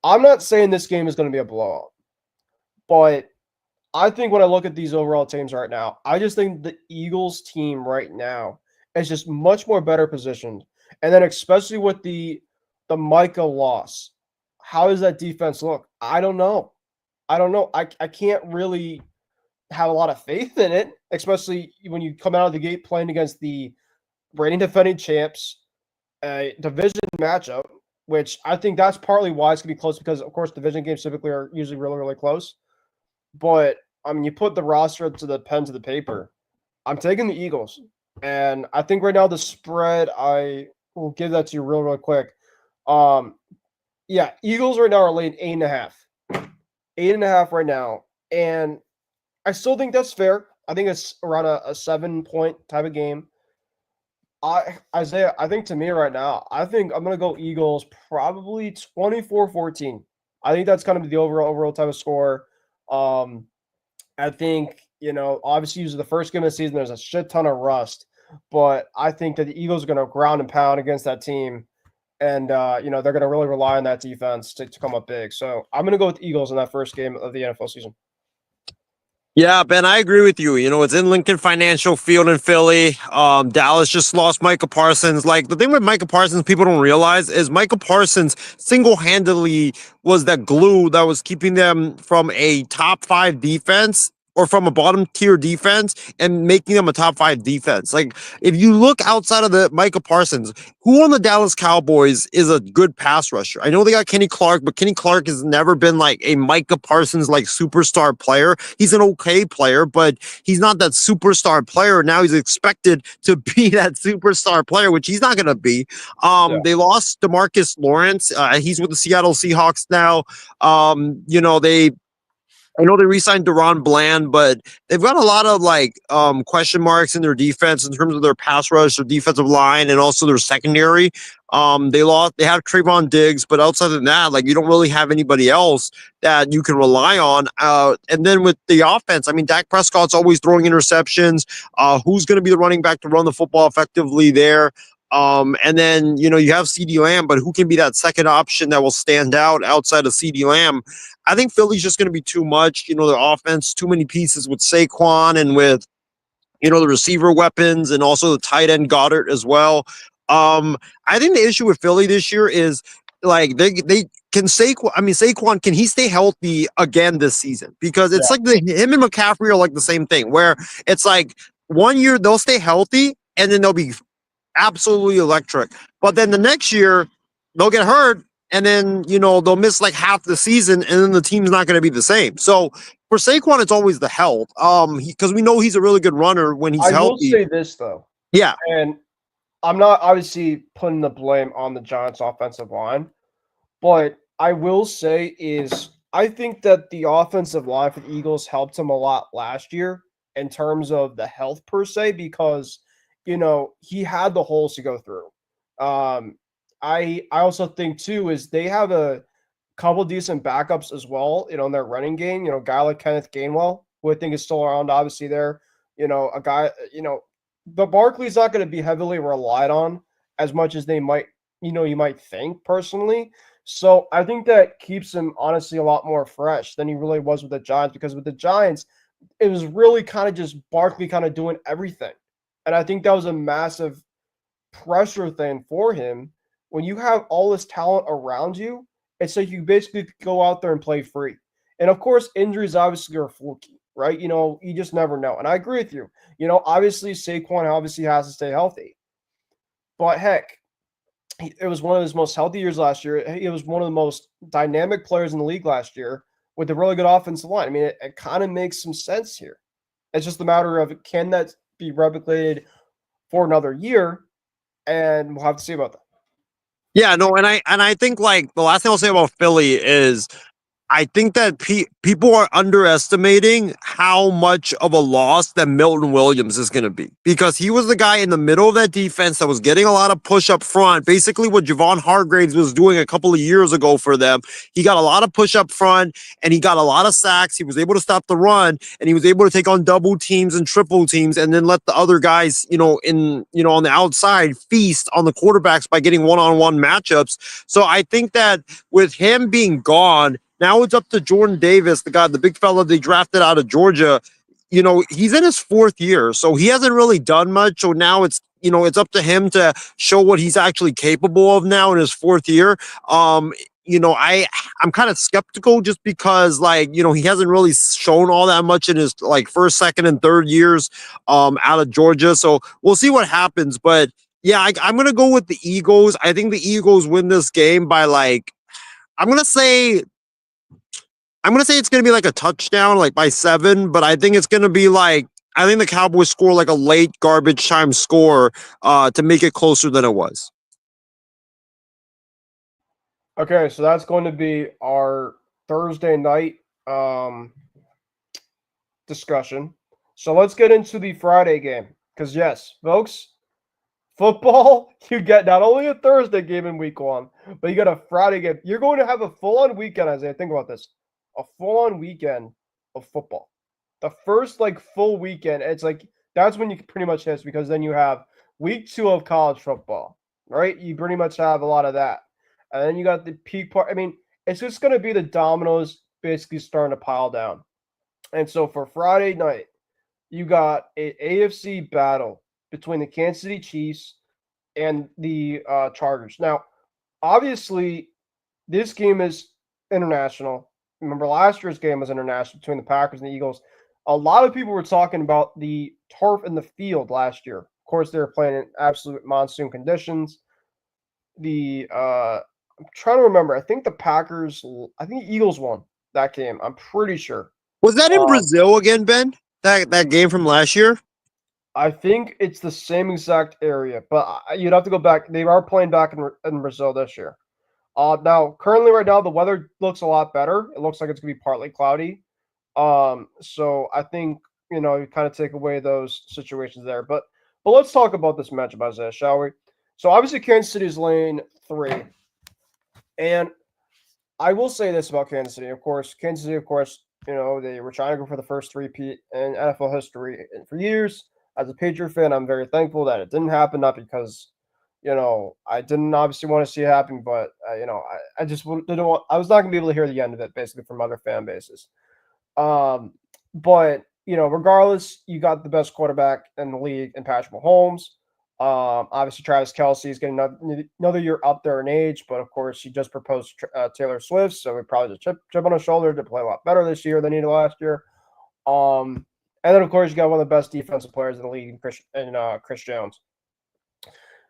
I'm not saying this game is going to be a blowout, but I think when I look at these overall teams right now, I just think the Eagles team right now is just much more better positioned. And then especially with the Micah loss, how does that defense look? I don't know. I can't really have a lot of faith in it, especially when you come out of the gate playing against the reigning defending champs, a division matchup, which I think that's partly why it's going to be close, because, of course, division games typically are usually really, really close. But, you put the roster to the pen to the paper. I'm taking the Eagles. And I think right now the spread, I will give that to you real, real quick. Yeah, Eagles right now are laying 8.5. 8.5 right now. And I still think that's fair. I think it's around a 7-point type of game. Isaiah, I think to me right now, I think I'm going to go Eagles probably 24-14. I think that's kind of the overall type of score. I think, obviously, using the first game of the season, there's a shit ton of rust. but I think that the Eagles are going to ground and pound against that team. And, they're going to really rely on that defense to come up big. So I'm going to go with the Eagles in that first game of the NFL season. Yeah, Ben, I agree with you. It's in Lincoln Financial Field in Philly. Dallas just lost Micah Parsons. Like, the thing with Micah Parsons, people don't realize is Micah Parsons single-handedly was that glue that was keeping them from a top 5 defense or from a bottom tier defense and making them a top 5 defense. Like, if you look outside of the Micah Parsons, who on the Dallas Cowboys is a good pass rusher? I know they got Kenny Clark, but Kenny Clark has never been like a Micah Parsons like superstar player. He's an okay player, but he's not that superstar player. Now he's expected to be that superstar player, which he's not going to be. They lost DeMarcus Lawrence. He's with the Seattle Seahawks now. I know they re-signed Deron Bland, but they've got a lot of question marks in their defense in terms of their pass rush, their defensive line, and also their secondary. They have Trayvon Diggs, but outside of that, you don't really have anybody else that you can rely on. And then with the offense, I mean, Dak Prescott's always throwing interceptions. Who's going to be the running back to run the football effectively there? And then, you have CeeDee Lamb, but who can be that second option that will stand out outside of CeeDee Lamb? I think Philly's just going to be too much. Their offense, too many pieces with Saquon and with, the receiver weapons and also the tight end Goddard as well. I think the issue with Philly this year is they can Saquon, can he stay healthy again this season? Because it's him and McCaffrey are like the same thing where it's like 1 year they'll stay healthy and then they'll be absolutely electric. But then the next year they'll get hurt and then, they'll miss like half the season and then the team's not going to be the same. So for Saquon, it's always the health. Because we know he's a really good runner when he's healthy. I will say this though. Yeah. And I'm not obviously putting the blame on the Giants offensive line, but I will say is I think that the offensive line for the Eagles helped him a lot last year in terms of the health per se, because he had the holes to go through. I also think too is they have a couple decent backups as well, in their running game. A guy like Kenneth Gainwell, who I think is still around, obviously there. A guy, the Barkley's not going to be heavily relied on as much as they might, you might think personally. So I think that keeps him honestly a lot more fresh than he really was with the Giants, because with the Giants, it was really kind of just Barkley kind of doing everything. And I think that was a massive pressure thing for him. When you have all this talent around you, it's like you basically go out there and play free. And of course, injuries obviously are fluky, right? You just never know. And I agree with you. Obviously Saquon obviously has to stay healthy. But heck, it was one of his most healthy years last year. He was one of the most dynamic players in the league last year with a really good offensive line. I mean, it kind of makes some sense here. It's just a matter of, can that be replicated for another year? And we'll have to see about that. Yeah, no, and I think the last thing I'll say about Philly is I think that people are underestimating how much of a loss that Milton Williams is going to be, because he was the guy in the middle of that defense that was getting a lot of push up front, basically what Javon Hargraves was doing a couple of years ago for them. He got a lot of push up front and he got a lot of sacks. He was able to stop the run and he was able to take on double teams and triple teams and then let the other guys, on the outside feast on the quarterbacks by getting one-on-one matchups. So I think that with him being gone, now it's up to Jordan Davis, the big fella they drafted out of Georgia. He's in his 4th year, so he hasn't really done much. So now it's up to him to show what he's actually capable of now in his 4th year. I'm kind of skeptical just because he hasn't really shown all that much in his 1st, 2nd, and 3rd years out of Georgia. So we'll see what happens. But yeah, I'm gonna go with the Eagles. I think the Eagles win this game by I'm gonna say it's going to be a touchdown, by 7, but I think it's going to be I think the Cowboys score a late garbage time score to make it closer than it was. Okay, so that's going to be our Thursday night discussion. So let's get into the Friday game, because yes, folks, football, you get not only a Thursday game in week 1, but you got a Friday game. You're going to have a full-on weekend, Isaiah. Think about this. A full-on weekend of football. The first full weekend, it's that's when you pretty much hit, because then you have week 2 of college football, right? You pretty much have a lot of that. And then you got the peak part. I mean, it's just going to be the dominoes basically starting to pile down. And so for Friday night, you got a AFC battle between the Kansas City Chiefs and the Chargers. Now, obviously, this game is international. Remember, last year's game was international between the Packers and the Eagles. A lot of people were talking about the turf in the field last year. Of course, they were playing in absolute monsoon conditions. I'm trying to remember. I think the Eagles won that game. I'm pretty sure. Was that in Brazil again, Ben? That game from last year? I think it's the same exact area, but you'd have to go back. They are playing back in Brazil this year. Now, currently, right now, the weather looks a lot better. It looks like it's going to be partly cloudy. So I think, you kind of take away those situations there. But let's talk about this matchup, Isaiah, shall we? So obviously, Kansas City is lane 3. And I will say this about Kansas City. Of course, Kansas City, they were trying to go for the first three-peat in NFL history for years. As a Patriot fan, I'm very thankful that it didn't happen, not because, I didn't obviously want to see it happen, but, I just didn't want – I was not going to be able to hear the end of it, basically, from other fan bases. But, regardless, you got the best quarterback in the league in Patrick Mahomes. Obviously, Travis Kelce is getting another year up there in age, but of course, he just proposed Taylor Swift, so we probably just chip on his shoulder to play a lot better this year than he did last year. And then, of course, you got one of the best defensive players in the league, Chris Jones.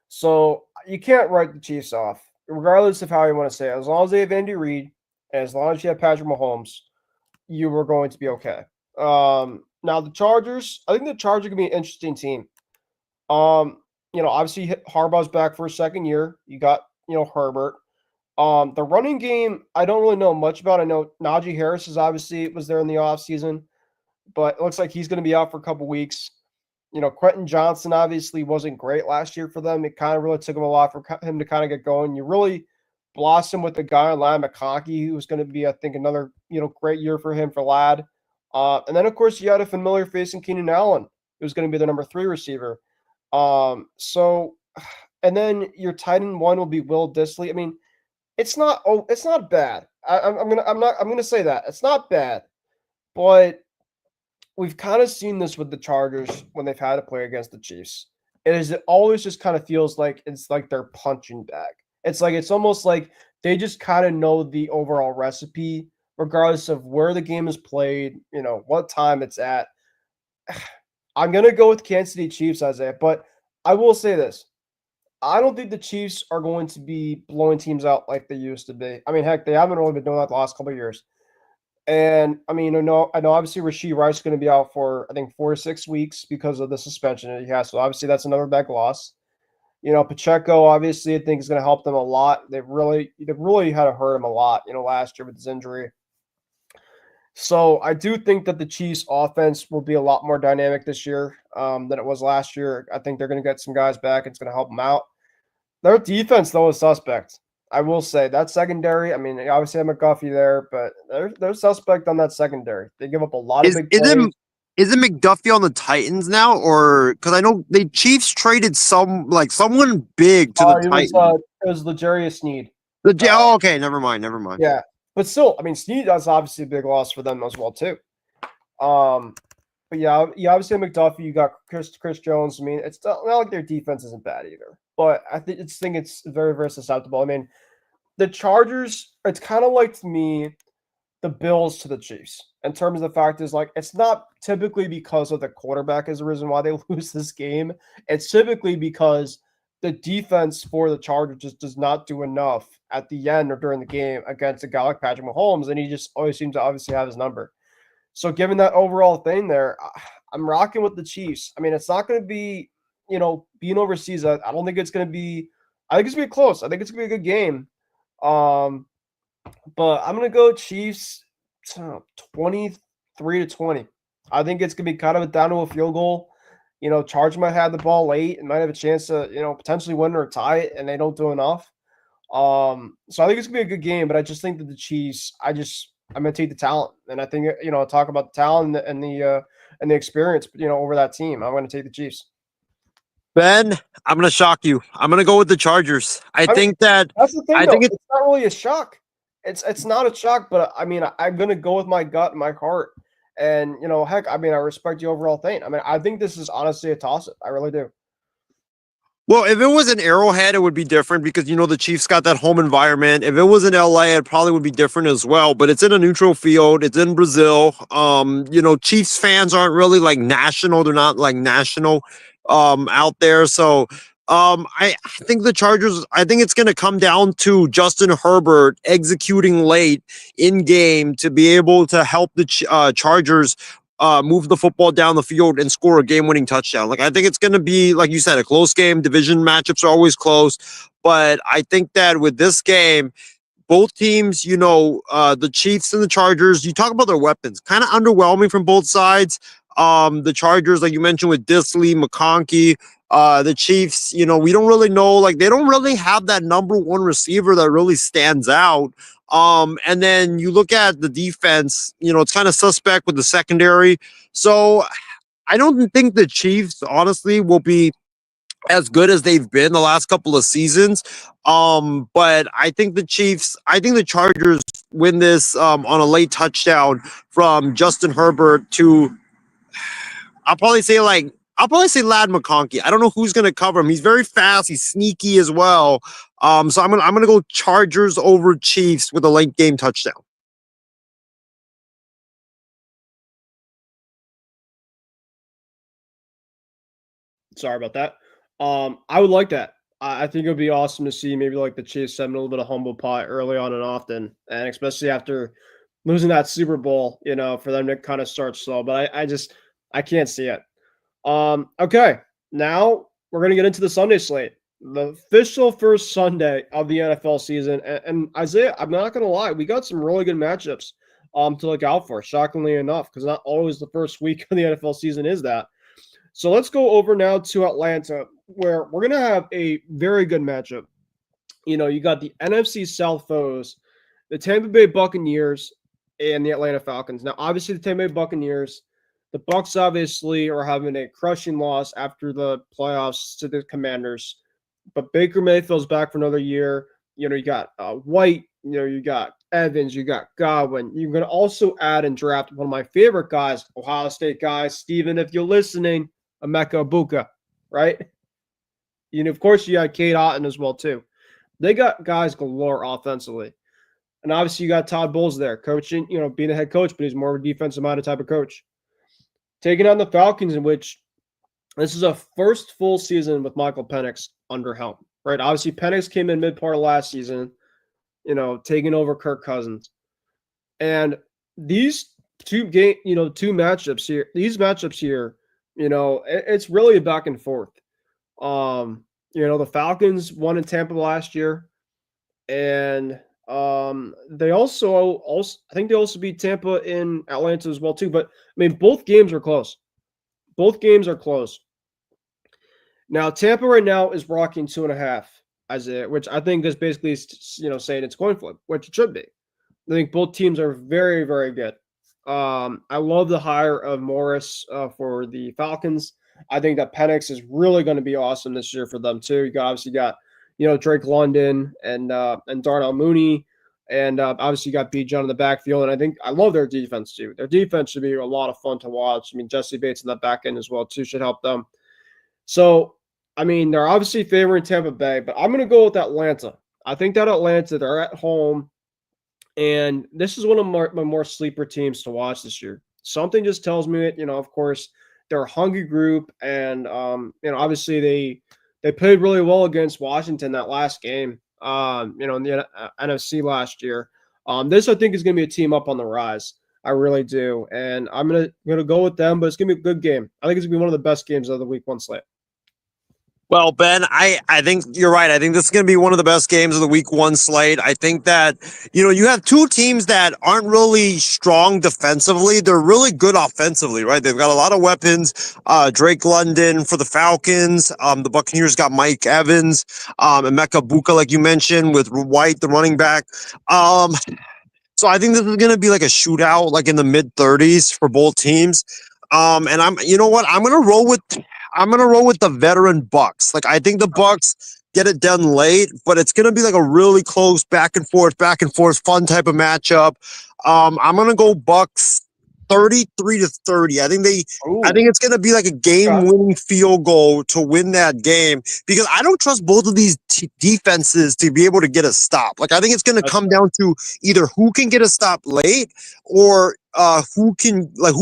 So you can't write the Chiefs off, regardless of how you want to say it. As long as they have Andy Reid, and as long as you have Patrick Mahomes, you were going to be okay. Now the Chargers, I think the Chargers are going to be an interesting team. Obviously Harbaugh's back for a second year. You got, Herbert. The running game, I don't really know much about. I know Najee Harris was there in the offseason, but it looks like he's going to be out for a couple weeks. Quentin Johnson obviously wasn't great last year for them. It kind of really took him a lot for him to kind of get going. You really blossom with the guy, Ladd McConkey, who was going to be, I think, another, great year for him for Ladd. And then, of course, you had a familiar face in Keenan Allen, who's going to be the number 3 receiver. And then your tight end 1 will be Will Dissly. I mean, it's not bad. I'm gonna say that it's not bad, but we've kind of seen this with the Chargers when they've had to play against the Chiefs. It always just kind of feels like it's like their punching bag. It's almost like they just kind of know the overall recipe, regardless of where the game is played, what time it's at. I'm going to go with Kansas City Chiefs, Isaiah, but I will say this. I don't think the Chiefs are going to be blowing teams out like they used to be. I mean, heck, they haven't really been doing that the last couple of years. And, I mean, I know obviously Rashee Rice is going to be out for, I think, 4 to 6 weeks because of the suspension that he has. So, obviously, that's another big loss. Pacheco, obviously, I think is going to help them a lot. They've really had to hurt him a lot, last year with his injury. So I do think that the Chiefs offense will be a lot more dynamic this year than it was last year. I think they're going to get some guys back. It's going to help them out. Their defense, though, is suspect. I will say that secondary. I mean, they obviously have McGuffey there, but they're suspect on that secondary. They give up a lot of big plays. Is it McDuffie on the Titans now, or because I know the Chiefs traded someone big to the Titans? It was L'Jarius Sneed. Okay, never mind. Yeah, but still, I mean, Sneed is obviously a big loss for them as well too. But yeah, you obviously have McDuffie. You got Chris Jones. I mean, it's not like their defense isn't bad either, but I think it's very, very susceptible. I mean, the Chargers, it's kind of like, to me, the Bills to the Chiefs in terms of the fact is, like, it's not typically because of the quarterback is the reason why they lose this game. It's typically because the defense for the Chargers just does not do enough at the end or during the game against a guy like Patrick Mahomes, and he just always seems to obviously have his number. So given that overall thing there, I'm rocking with the Chiefs. I mean, it's not going to be, being overseas. I don't think it's going to be – I think it's going to be close. I think it's going to be a good game. But I'm going to go Chiefs 23-20. I think it's going to be kind of a down to a field goal. Chargers might have the ball late and might have a chance to, potentially win or tie it, and they don't do enough. So I think it's going to be a good game, but I just think that the Chiefs, I'm going to take the talent. And I think, talk about the talent and the and the experience, over that team. I'm going to take the Chiefs. Ben, I'm going to shock you. I'm going to go with the Chargers. I think that that's the thing. I though. think It's not really a shock. It's not a shock, but I mean, I'm going to go with my gut and my heart. And heck, I mean, I respect the overall thing. I mean, I think this is honestly a toss-up. I really do. Well, if it was an Arrowhead, it would be different because, the Chiefs got that home environment. If it was in LA, it probably would be different as well. But it's in a neutral field. It's in Brazil. Chiefs fans aren't really like national. They're not like national out there. So I think the Chargers, I think it's going to come down to Justin Herbert executing late in game to be able to help the Chargers move the football down the field and score a game-winning touchdown. Like, I think it's going to be, like you said, a close game. Division matchups are always close. But I think that with this game, both teams, the Chiefs and the Chargers, you talk about their weapons, kind of underwhelming from both sides. The Chargers, like you mentioned with Disley, McConkey, the Chiefs, we don't really know, like they don't really have that number one receiver that really stands out. And then you look at the defense, it's kind of suspect with the secondary. So I don't think the Chiefs, honestly, will be as good as they've been the last couple of seasons. But I think the Chargers win this on a late touchdown from Justin Herbert to, I'll probably say Ladd McConkey. I don't know who's going to cover him. He's very fast. He's sneaky as well. So I'm gonna go Chargers over Chiefs with a late game touchdown. Sorry about that. I would like that. I think it would be awesome to see maybe like the Chiefs having a little bit of humble pie early on and often, and especially after losing that Super Bowl, for them to kind of start slow. But I can't see it. Okay, now we're gonna get into the Sunday slate. The official first Sunday of the NFL season. And Isaiah, I'm not going to lie, we got some really good matchups to look out for, shockingly enough, because not always the first week of the NFL season is that. So let's go over now to Atlanta, where we're going to have a very good matchup. You got the NFC South foes, the Tampa Bay Buccaneers and the Atlanta Falcons. Now, obviously, the Tampa Bay Buccaneers, the Bucs obviously are having a crushing loss after the playoffs to the Commanders. But Baker Mayfield's back for another year. You got White, you got Evans, you got Godwin. You're going to also add and draft one of my favorite guys, Ohio State guys, Steven, if you're listening, Emeka Egbuka, right? Of course, you got Cade Otton as well, too. They got guys galore offensively. And obviously, you got Todd Bowles there, coaching, being a head coach, but he's more of a defensive-minded type of coach. Taking on the Falcons, in which this is a first full season with Michael Penix under helm, right? Obviously, Penix came in mid-part of last season, taking over Kirk Cousins. And these two matchups here, it's really a back and forth. The Falcons won in Tampa last year, and they also I think they also beat Tampa in Atlanta as well too. But I mean, both games are close. Both games are close. Now, Tampa right now is rocking 2.5, which I think is basically, saying it's coin flip, which it should be. I think both teams are very, very good. I love the hire of Morris for the Falcons. I think that Penix is really going to be awesome this year for them too. You obviously got, Drake London and Darnell Mooney, and obviously you got Bijan in the backfield. And I love their defense too. Their defense should be a lot of fun to watch. I mean, Jesse Bates in that back end as well too should help them. So, I mean, they're obviously favoring Tampa Bay, but I'm going to go with Atlanta. I think that Atlanta, they're at home, and this is one of my more sleeper teams to watch this year. Something just tells me it, of course, they're a hungry group, and, obviously they played really well against Washington that last game, in the NFC last year. This, I think, is going to be a team up on the rise. I really do, and I'm gonna go with them, but it's going to be a good game. I think it's going to be one of the best games of the Week 1 slate. Well, Ben, I think you're right. I think this is going to be one of the best games of the Week 1 slate. I think that, you have two teams that aren't really strong defensively. They're really good offensively, right? They've got a lot of weapons. Drake London for the Falcons. The Buccaneers got Mike Evans, Emeka Egbuka, like you mentioned, with White, the running back. So I think this is going to be like a shootout, like in the mid-30s for both teams. And you know what? I'm gonna roll with the veteran Bucks. Like I think the Bucks get it done late, but it's gonna be like a really close back and forth, fun type of matchup. I'm gonna go Bucks 33-30. I think it's gonna be like a game-winning field goal to win that game because I don't trust both of these defenses to be able to get a stop. Like I think it's gonna come down to either who can get a stop late or who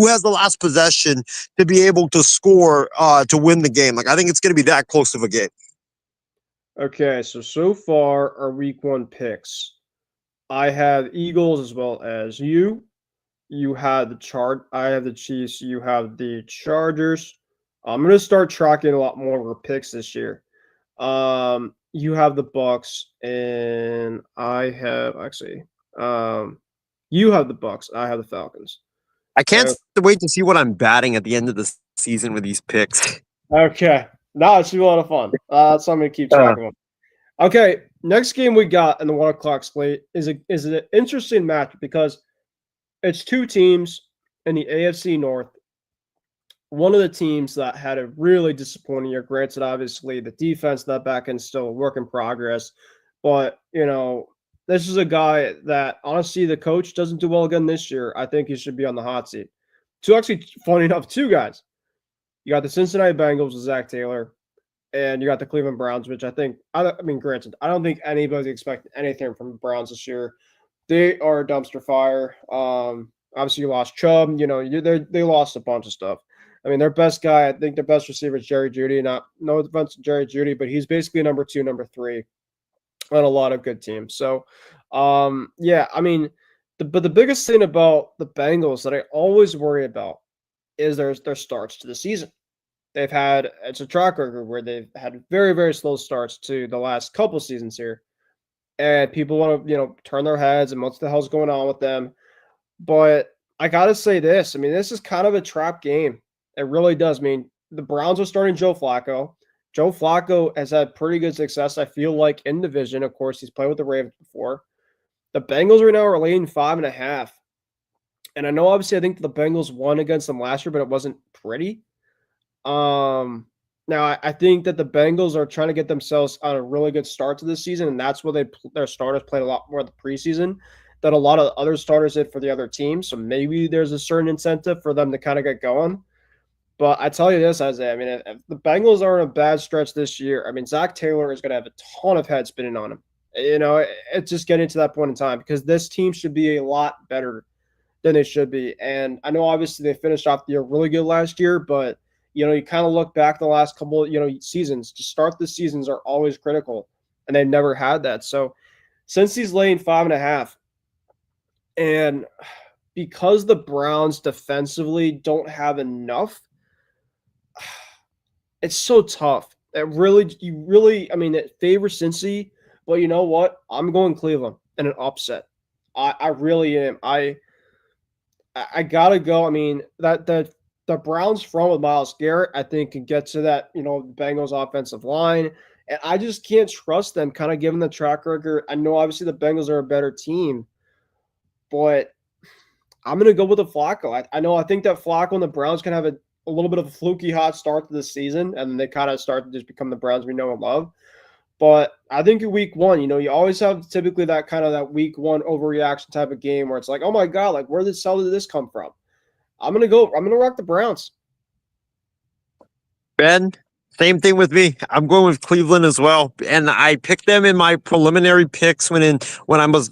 has the last possession to be able to score to win the game. Like I think it's gonna be that close of a game. Okay, so far our week 1 picks. I have Eagles as well as you. You have I have the Chiefs. You have the Chargers. I'm gonna start tracking a lot more of our picks this year. You have the Bucks, and I have you have the Bucks. I have the Falcons. I can't wait to see what I'm batting at the end of the season with these picks. Okay, no, it should be a lot of fun. So I'm gonna keep track of them. Okay, next game we got in the 1 o'clock slate is an interesting match because it's 2 teams in the AFC North. One of the teams that had a really disappointing year. Granted, obviously, the defense, that back end, still a work in progress. But, this is a guy that, honestly, the coach doesn't do well again this year. I think he should be on the hot seat. Funny enough, 2 guys. You got the Cincinnati Bengals with Zach Taylor, and you got the Cleveland Browns, which granted, I don't think anybody's expecting anything from the Browns this year. They are a dumpster fire. Obviously, you lost Chubb. They lost a bunch of stuff. I mean, their best guy, I think their best receiver is Jerry Jeudy. No offense to Jerry Jeudy, but he's basically number 2, number 3 on a lot of good teams. So, yeah, I mean, but the biggest thing about the Bengals that I always worry about is their starts to the season. It's a track record where they've had very, very slow starts to the last couple seasons here. And people want to, turn their heads and what the hell's going on with them. But I got to say this. I mean, this is kind of a trap game. It really does. I mean, the Browns are starting Joe Flacco. Joe Flacco has had pretty good success, I feel like, in division. Of course, he's played with the Ravens before. The Bengals right now are laying 5.5. And I know, obviously, I think the Bengals won against them last year, but it wasn't pretty. Now, I think that the Bengals are trying to get themselves on a really good start to this season, and that's where their starters played a lot more of the preseason than a lot of other starters did for the other teams. So maybe there's a certain incentive for them to kind of get going. But I tell you this, Isaiah, I mean, if the Bengals are in a bad stretch this year, I mean, Zach Taylor is going to have a ton of head spinning on him. It's just getting to that point in time because this team should be a lot better than they should be. And I know, obviously, they finished off the year really good last year, but you kind of look back the last couple, seasons. To start the seasons are always critical, and they've never had that. So since he's laying 5.5, and because the Browns defensively don't have enough, it's so tough. It favors Cincy, but you know what? I'm going Cleveland in an upset. I really am. I gotta go. I mean, the Browns front with Myles Garrett, I think, can get to that, Bengals offensive line. And I just can't trust them kind of given the track record. I know, obviously, the Bengals are a better team, but I'm going to go with the Flacco. I think that Flacco and the Browns can have a little bit of a fluky hot start to the season, and they kind of start to just become the Browns we know and love. But I think in week 1, you always have typically that kind of that week 1 overreaction type of game where it's like, oh, my God, like, where the hell did this come from? I'm going to rock the Browns. Ben, same thing with me. I'm going with Cleveland as well. And I picked them in my preliminary picks when I was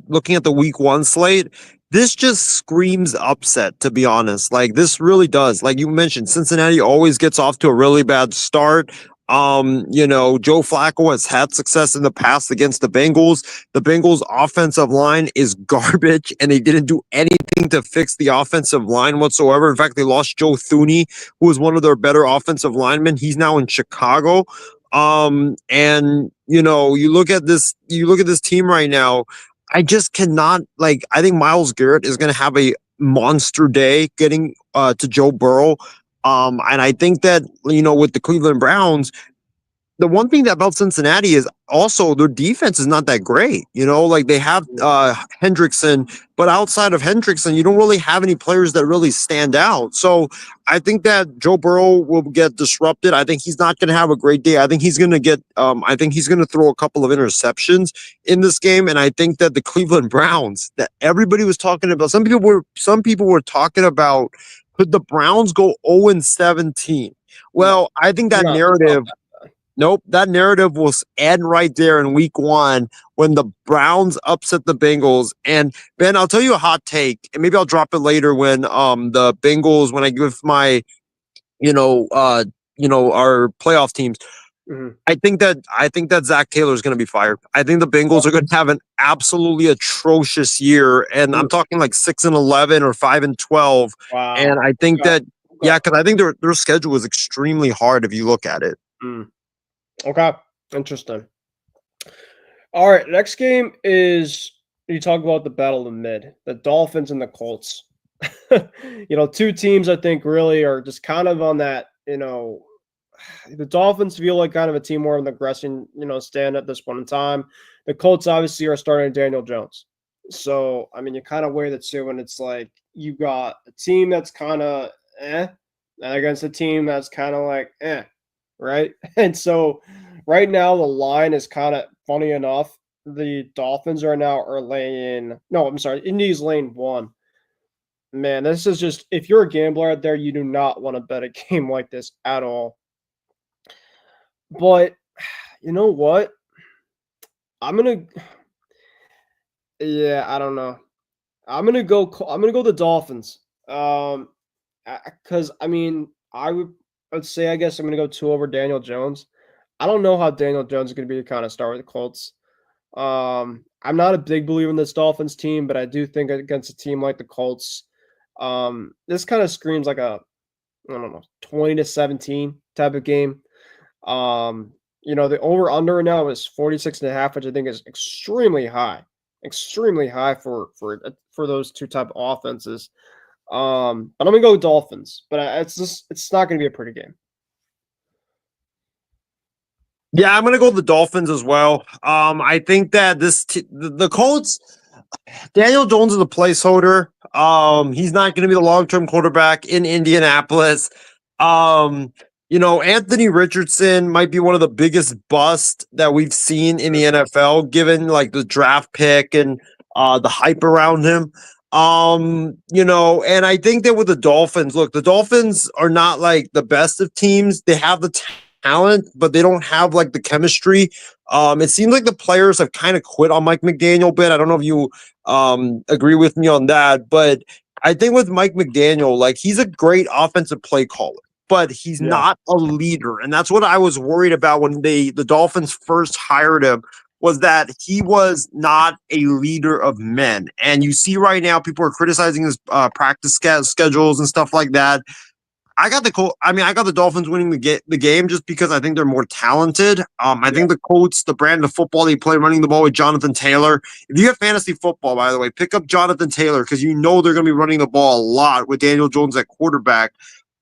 looking at the week 1 slate. This just screams upset, to be honest. Like, this really does. Like you mentioned, Cincinnati always gets off to a really bad start. Joe Flacco has had success in the past against the Bengals. The Bengals offensive line is garbage, and they didn't do anything to fix the offensive line whatsoever. In fact, they lost Joe Thuney, who was one of their better offensive linemen. He's now in Chicago. You look at this team right now. I just cannot, I think Myles Garrett is going to have a monster day getting to Joe Burrow. And I think that, with the Cleveland Browns, the one thing about Cincinnati is also their defense is not that great. You know, like they have Hendrickson, but outside of Hendrickson, you don't really have any players that really stand out. So I think that Joe Burrow will get disrupted. I think he's not going to have a great day. I think he's going to get. I think he's going to throw a couple of interceptions in this game, and I think that the Cleveland Browns that everybody was talking about. Some people were talking about, could the Browns go 0-17? Well, I think that narrative. Nope, that narrative was end right there in week 1 when the Browns upset the Bengals. And Ben, I'll tell you a hot take, and maybe I'll drop it later when the Bengals, when I give my our playoff teams. Mm-hmm. I think that Zach Taylor is going to be fired. I think the Bengals are going to have an absolutely atrocious year, and I'm talking like 6-11 or 5-12. Wow. And I think because I think their schedule is extremely hard if you look at it. Okay, interesting. All right, next game is you talk about the battle of the mid, the Dolphins and the Colts. Two teams I think really are just kind of on that. The Dolphins feel like kind of a team more of an aggressive, stand at this point in time. The Colts obviously are starting Daniel Jones. So, I mean, you kind of weigh the two, and it's like you got a team that's kind of and against a team that's kind of like right? And so right now the line is kind of funny enough. The Dolphins are laying Indy's laying 1. Man, this is just, if you're a gambler out there, you do not want to bet a game like this at all. But you know what? I don't know. I'm gonna go the Dolphins. Because I mean, I would say I guess I'm gonna go 2 over Daniel Jones. I don't know how Daniel Jones is gonna be the kind of star with the Colts. I'm not a big believer in this Dolphins team, but I do think against a team like the Colts, this kind of screams like a 20-17 type of game. The over under now is 46.5, which I think is extremely high for those two type of offenses. But I'm gonna go Dolphins, but it's not gonna be a pretty game. Yeah, I'm gonna go with the Dolphins as well. I think that the Colts, Daniel Jones is a placeholder. He's not gonna be the long-term quarterback in Indianapolis. Anthony Richardson might be one of the biggest busts that we've seen in the NFL, given like the draft pick and the hype around him. And I think that with the Dolphins, look, the Dolphins are not like the best of teams. They have the talent, but they don't have like the chemistry. It seems like the players have kind of quit on Mike McDaniel a bit. I don't know if you agree with me on that, but I think with Mike McDaniel, like he's a great offensive play caller, but he's not a leader. And that's what I was worried about when the Dolphins first hired him, was that he was not a leader of men. And you see right now, people are criticizing his practice schedules and stuff like that. I got the Dolphins winning the game just because I think they're more talented. I think the Colts, the brand of football they play running the ball with Jonathan Taylor. If you have fantasy football, by the way, pick up Jonathan Taylor because they're going to be running the ball a lot with Daniel Jones at quarterback.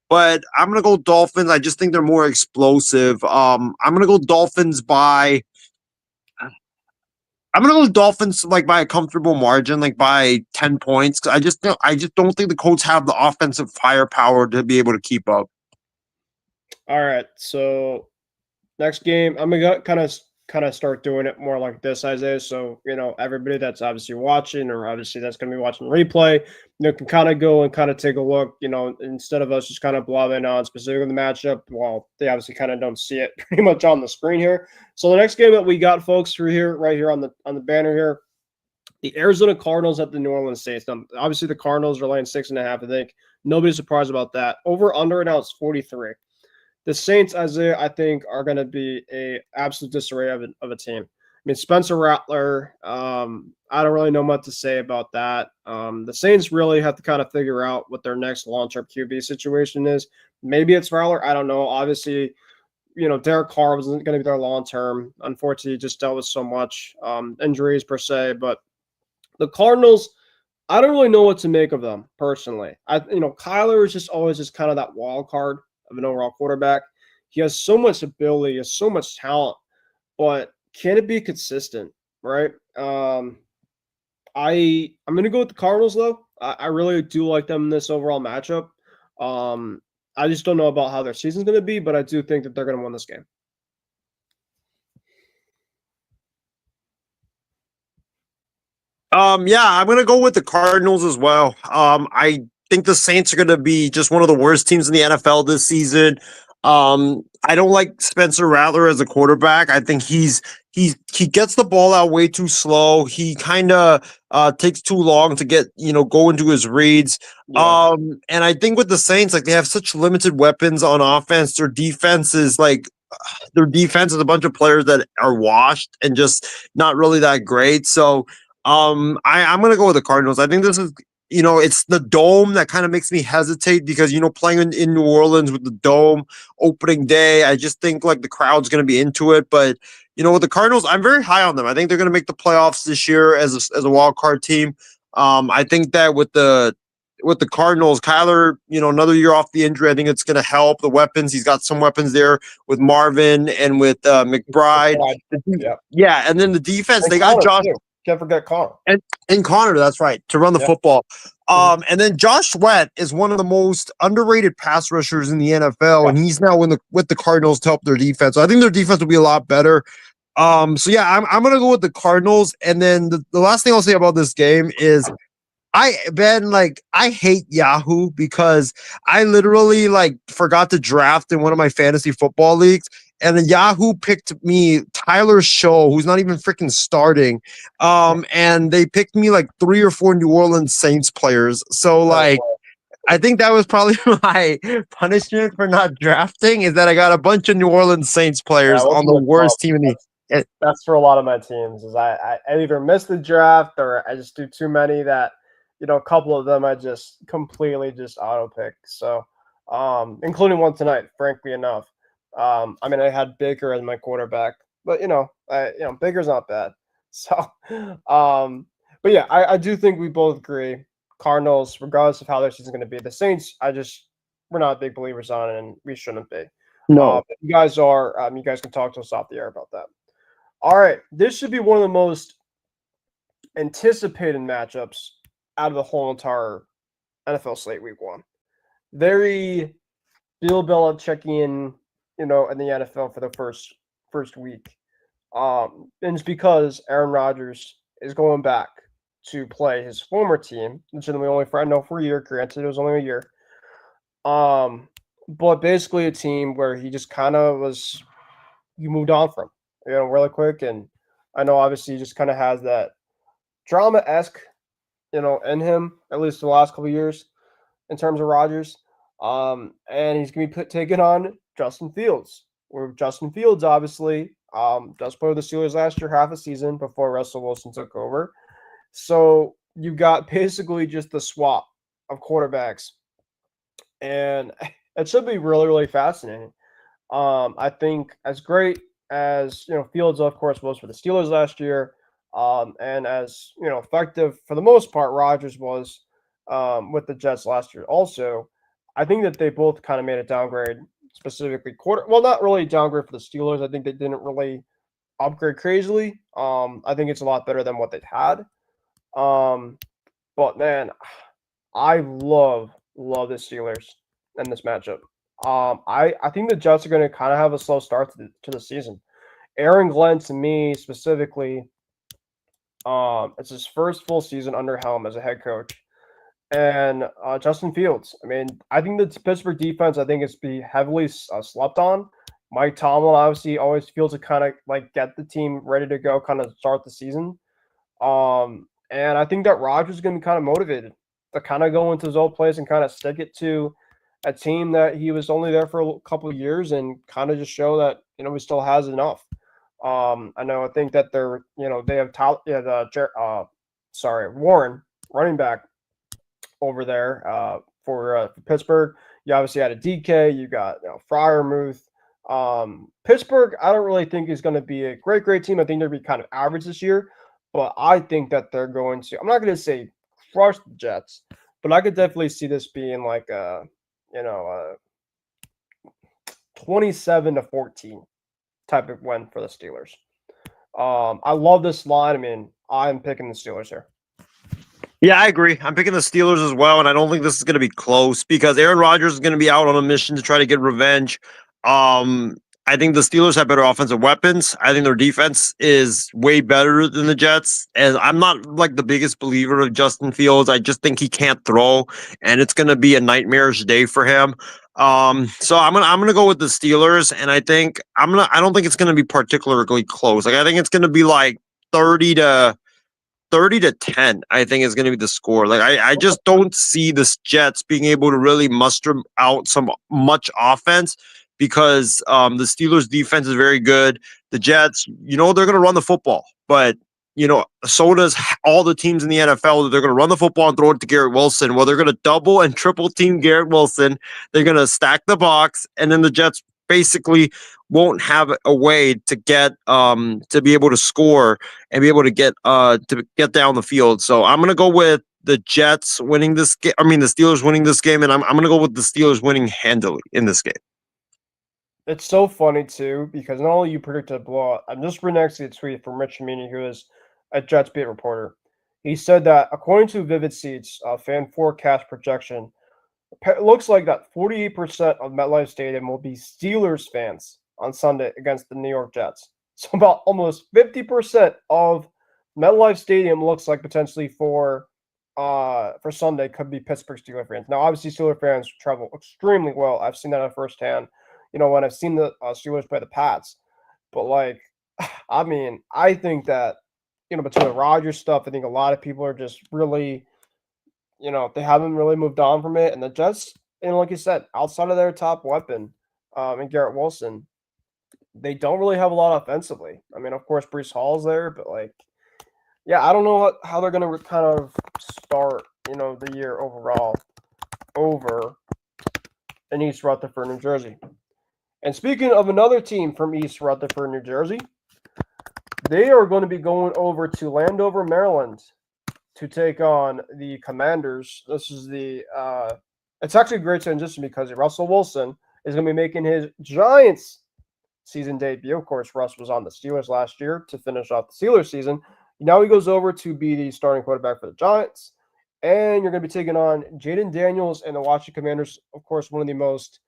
But I'm going to go Dolphins. I just think they're more explosive. I'm going to go Dolphins by like by a comfortable margin, like by 10 points. I just don't think the Colts have the offensive firepower to be able to keep up. All right, so next game, I'm gonna kind of start doing it more like this, Isaiah. So everybody that's obviously watching, or obviously that's gonna be watching replay, can kind of go and kind of take a look. Instead of us just kind of blabbing on specifically the matchup, well, they obviously kind of don't see it pretty much on the screen here. So the next game that we got, folks, right here on the banner here, the Arizona Cardinals at the New Orleans Saints. Now, obviously the Cardinals are laying 6.5. I think nobody's surprised about that. Over under now it's 43. The Saints, Isaiah, I think, are going to be a absolute disarray of a team. I mean, Spencer Rattler, I don't really know what to say about that. The Saints really have to kind of figure out what their next long-term QB situation is. Maybe it's Rattler. I don't know. Obviously, Derek Carr wasn't going to be there long-term. Unfortunately, he just dealt with so much injuries per se. But the Cardinals, I don't really know what to make of them personally. Kyler is just always just kind of that wild card of an overall quarterback. He has so much ability, he has so much talent, but can it be consistent, right? I'm gonna go with the Cardinals though. I really do like them in this overall matchup. I just don't know about how their season's gonna be, but I do think that they're gonna win this game. Yeah, I'm gonna go with the Cardinals as well. I think the Saints are gonna be just one of the worst teams in the NFL this season. I don't like Spencer Rattler as a quarterback. I think he gets the ball out way too slow. He kind of takes too long to get go into his reads. Yeah. And I think with the Saints, like they have such limited weapons on offense. Their defense is a bunch of players that are washed and just not really that great. So I'm gonna go with the Cardinals. I think this is it's the dome that kind of makes me hesitate because playing in New Orleans with the dome opening day, I just think like the crowd's gonna be into it. But with the Cardinals, I'm very high on them. I think they're gonna make the playoffs this year as a wild card team. I think that with the Cardinals, Kyler, another year off the injury, I think it's going to help the weapons. He's got some weapons there with Marvin and with McBride. Yeah, and then the defense, And they got Connor, Josh. too. Can't forget Connor. And Connor, that's right, to run the football. And then Josh Sweat is one of the most underrated pass rushers in the NFL, and he's now with the Cardinals to help their defense. So I think their defense will be a lot better. So yeah, I'm gonna go with the Cardinals. And then the last thing I'll say about this game is I hate Yahoo because I literally forgot to draft in one of my fantasy football leagues. And then Yahoo picked me Tyler Show, who's not even freaking starting. And they picked me like 3 or 4 New Orleans Saints players. So I think that was probably my punishment for not drafting is that I got a bunch of New Orleans Saints players on the worst team in the. That's for a lot of my teams. Is I either miss the draft or I just do too many that a couple of them I just completely just auto pick. So, including one tonight, frankly enough. I mean, I had Baker as my quarterback, but Baker's not bad. So, but yeah, I do think we both agree. Cardinals, regardless of how their season's going to be, the Saints, we're not big believers on it, and we shouldn't be. No, you guys are. You guys can talk to us off the air about that. All right, this should be one of the most anticipated matchups out of the whole entire NFL slate week 1. Very Bill Belichickian, in the NFL for the first week. And it's because Aaron Rodgers is going back to play his former team, legitimately only for a year. Granted, it was only a year. But basically a team where he just kind of you moved on from, really quick. And I know obviously he just kind of has that drama-esque, in him, at least the last couple of years in terms of Rodgers. And he's going to be taking on Justin Fields, where Justin Fields obviously does play with the Steelers last year, half a season before Russell Wilson took over. So you got basically just the swap of quarterbacks. And it should be really, really fascinating. I think as great as, Fields, of course, was for the Steelers last year, and as, effective for the most part, Rodgers was with the Jets last year also, I think that they both kind of made a downgrade, specifically not really a downgrade for the Steelers. I think they didn't really upgrade crazily. I think it's a lot better than what they've had. But man, I love the Steelers in this matchup. I think the Jets are going to kind of have a slow start to the season. Aaron Glenn, to me specifically, it's his first full season under helm as a head coach. And Justin Fields, I mean, I think the Pittsburgh defense, I think it's be heavily slept on. Mike Tomlin obviously always feels to kind of get the team ready to go, kind of start the season. And I think that Rodgers is going to be kind of motivated to kind of go into his old place and kind of stick it to a team that he was only there for a couple of years and kind of just show that, he still has enough. I think that they're, they have Warren, running back over there for Pittsburgh. You obviously had a DK. You got Freiermuth. Pittsburgh, I don't really think is going to be a great team. I think they're going to be kind of average this year, but I think that they're going to. I'm not going to say crush the Jets, but I could definitely see this being like a 12 27-14 type of win for the Steelers. I love this line. I mean, I'm picking the Steelers here. Yeah, I agree. I'm picking the Steelers as well, and I don't think this is going to be close because Aaron Rodgers is going to be out on a mission to try to get revenge. I think the Steelers have better offensive weapons. I think their defense is way better than the Jets, and I'm not like the biggest believer of Justin Fields. I just think he can't throw, and it's going to be a nightmarish day for him. So I'm gonna go with the Steelers, and I don't think it's going to be particularly close. Like I think it's going to be like 30-10, I think is going to be the score. Like I just don't see the Jets being able to really muster out much offense because the Steelers defense is very good. The Jets, they're going to run the football, but so does all the teams in the NFL. They're going to run the football and throw it to Garrett Wilson. Well, they're going to double and triple team Garrett Wilson. They're going to stack the box, and then the Jets basically won't have a way to get to be able to score and be able to get down the field. So I'm gonna go with the Jets winning this game. I mean the Steelers winning this game, and I'm gonna go with the Steelers winning handily in this game. It's so funny too because not only you predicted a blowout. I'm just reading actually a tweet from Rich Meany, who is a Jets beat reporter. He said that according to Vivid Seats fan forecast projection, it looks like that 48% of MetLife Stadium will be Steelers fans on Sunday against the New York Jets. So about almost 50% of MetLife Stadium looks like potentially for Sunday could be Pittsburgh Steelers fans. Now, obviously, Steelers fans travel extremely well. I've seen that at firsthand. When I've seen the Steelers play the Pats. But I mean, I think that between the Rodgers stuff, I think a lot of people are just really, they haven't really moved on from it. And the Jets, like you said, outside of their top weapon, and Garrett Wilson, they don't really have a lot offensively. I mean, of course, Breece Hall's there, but I don't know how they're going to kind of start, the year overall over in East Rutherford, New Jersey. And speaking of another team from East Rutherford, New Jersey, they are going to be going over to Landover, Maryland to take on the Commanders. This is it's actually a great transition because Russell Wilson is going to be making his Giants season debut. Of course, Russ was on the Steelers last year to finish off the Steelers season. Now he goes over to be the starting quarterback for the Giants. And you're going to be taking on Jaden Daniels and the Washington Commanders, of course, one of the most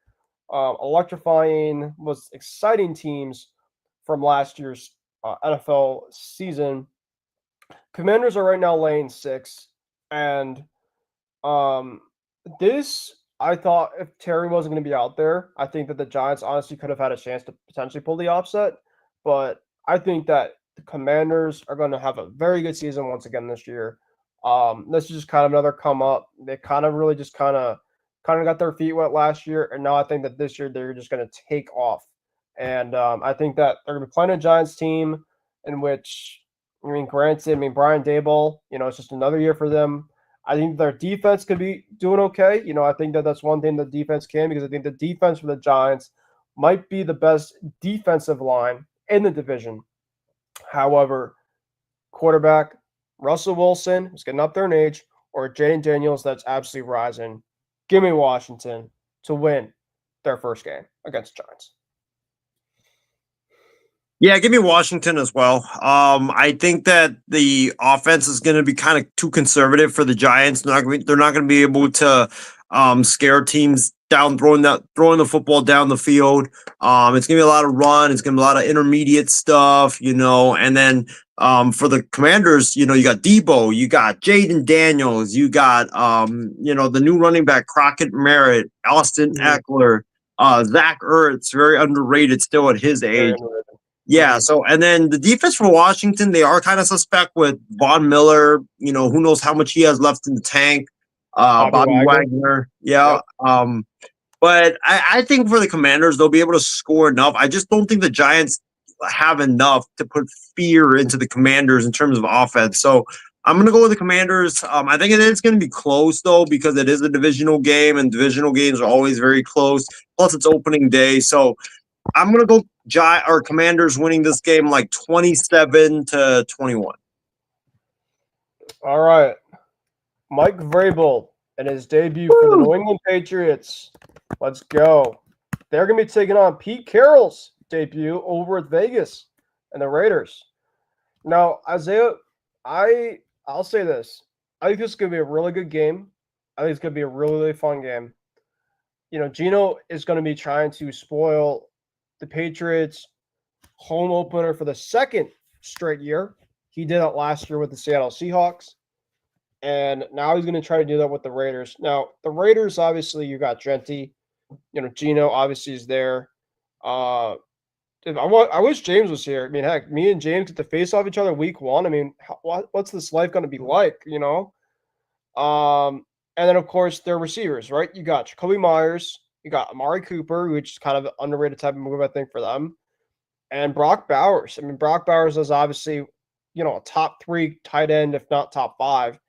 electrifying, most exciting teams from last year's NFL season. Commanders are right now laying 6. And this, I thought if Terry wasn't going to be out there, I think that the Giants honestly could have had a chance to potentially pull the upset. But I think that the Commanders are going to have a very good season once again this year. This is just kind of another come up. They kind of really just kind of got their feet wet last year, and now I think that this year they're just going to take off. And I think that they're going to be playing a Giants team in which, granted, Brian Daboll, it's just another year for them. I think their defense could be doing okay. I think that that's one thing the defense can, because I think the defense for the Giants might be the best defensive line in the division. However, quarterback Russell Wilson, who's getting up there in age, or Jaden Daniels, that's absolutely rising. Give me Washington to win their first game against the Giants. Yeah, give me Washington as well. I think that the offense is going to be kind of too conservative for the Giants. They're not going to be able to scare teams down, throwing the football down the field. It's going to be a lot of run. It's going to be a lot of intermediate stuff, and then for the Commanders, you got Debo, you got Jaden Daniels, you got the new running back Crockett Merritt, Austin Eckler, Zach Ertz, very underrated still at his age. Yeah, so and then the defense for Washington, they are kind of suspect with Von Miller. Who knows how much he has left in the tank. Bobby Wagner. Yeah. Yep. But I think for the Commanders, they'll be able to score enough. I just don't think the Giants have enough to put fear into the Commanders in terms of offense. So I'm going to go with the Commanders. I think it is going to be close, though, because it is a divisional game, and divisional games are always very close. Plus, it's opening day. So I'm going to go Commanders winning this game like 27-21. All right. Mike Vrabel in his debut for the New England Patriots. Let's go. they're going to be taking on Pete Carroll's debut over at Vegas and the Raiders. Now, Isaiah, I'll say this. I think this is going to be a really good game. I think it's going to be a really, really fun game. Gino is going to be trying to spoil the Patriots' home opener for the second straight year. He did that last year with the Seattle Seahawks. And now he's going to try to do that with the Raiders. Now, the Raiders, obviously, you got Genti. Gino obviously is there. I wish James was here. I mean, heck, me and James get to face off each other week 1. I mean, what's this life going to be like, And then, of course, their receivers, right? You got Jacoby Myers. You got Amari Cooper, which is kind of an underrated type of move, I think, for them. And Brock Bowers. I mean, Brock Bowers is obviously, a top 3 tight end, if not top 5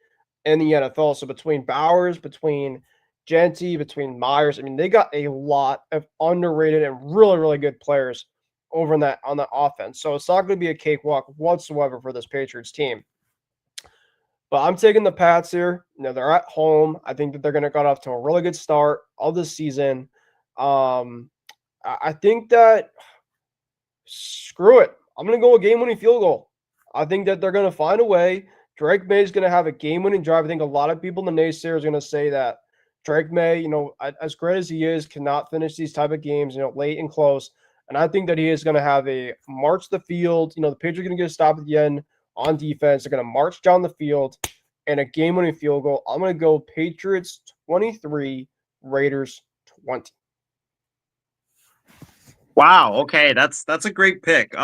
in the NFL. So between Bowers, between Genti, between Myers, I mean, they got a lot of underrated and really, really good players over on that offense. So it's not going to be a cakewalk whatsoever for this Patriots team. But I'm taking the Pats here. They're at home. I think that they're going to get off to a really good start of the season. I think that screw it. I'm going to go a game-winning field goal. I think that they're going to find a way. Drake May is going to have a game-winning drive. I think a lot of people in the naysayers are going to say that Drake May, as great as he is, cannot finish these type of games, late and close. And I think that he is going to have a march the field. The Patriots are going to get a stop at the end on defense. They're going to march down the field and a game-winning field goal. I'm going to go Patriots 23, Raiders 20. Wow. Okay, that's a great pick.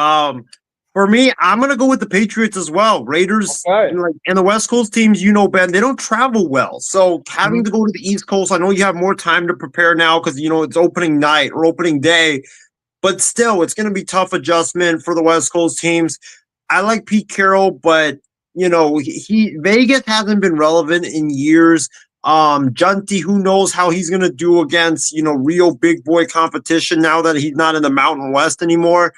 For me, I'm gonna go with the Patriots as well. Raiders and the West Coast teams, Ben, they don't travel well. So having to go to the East Coast, I know you have more time to prepare now because it's opening night or opening day, but still, it's gonna be tough adjustment for the West Coast teams. I like Pete Carroll, but Vegas hasn't been relevant in years. Genti, who knows how he's going to do against, real big boy competition now that he's not in the Mountain West anymore.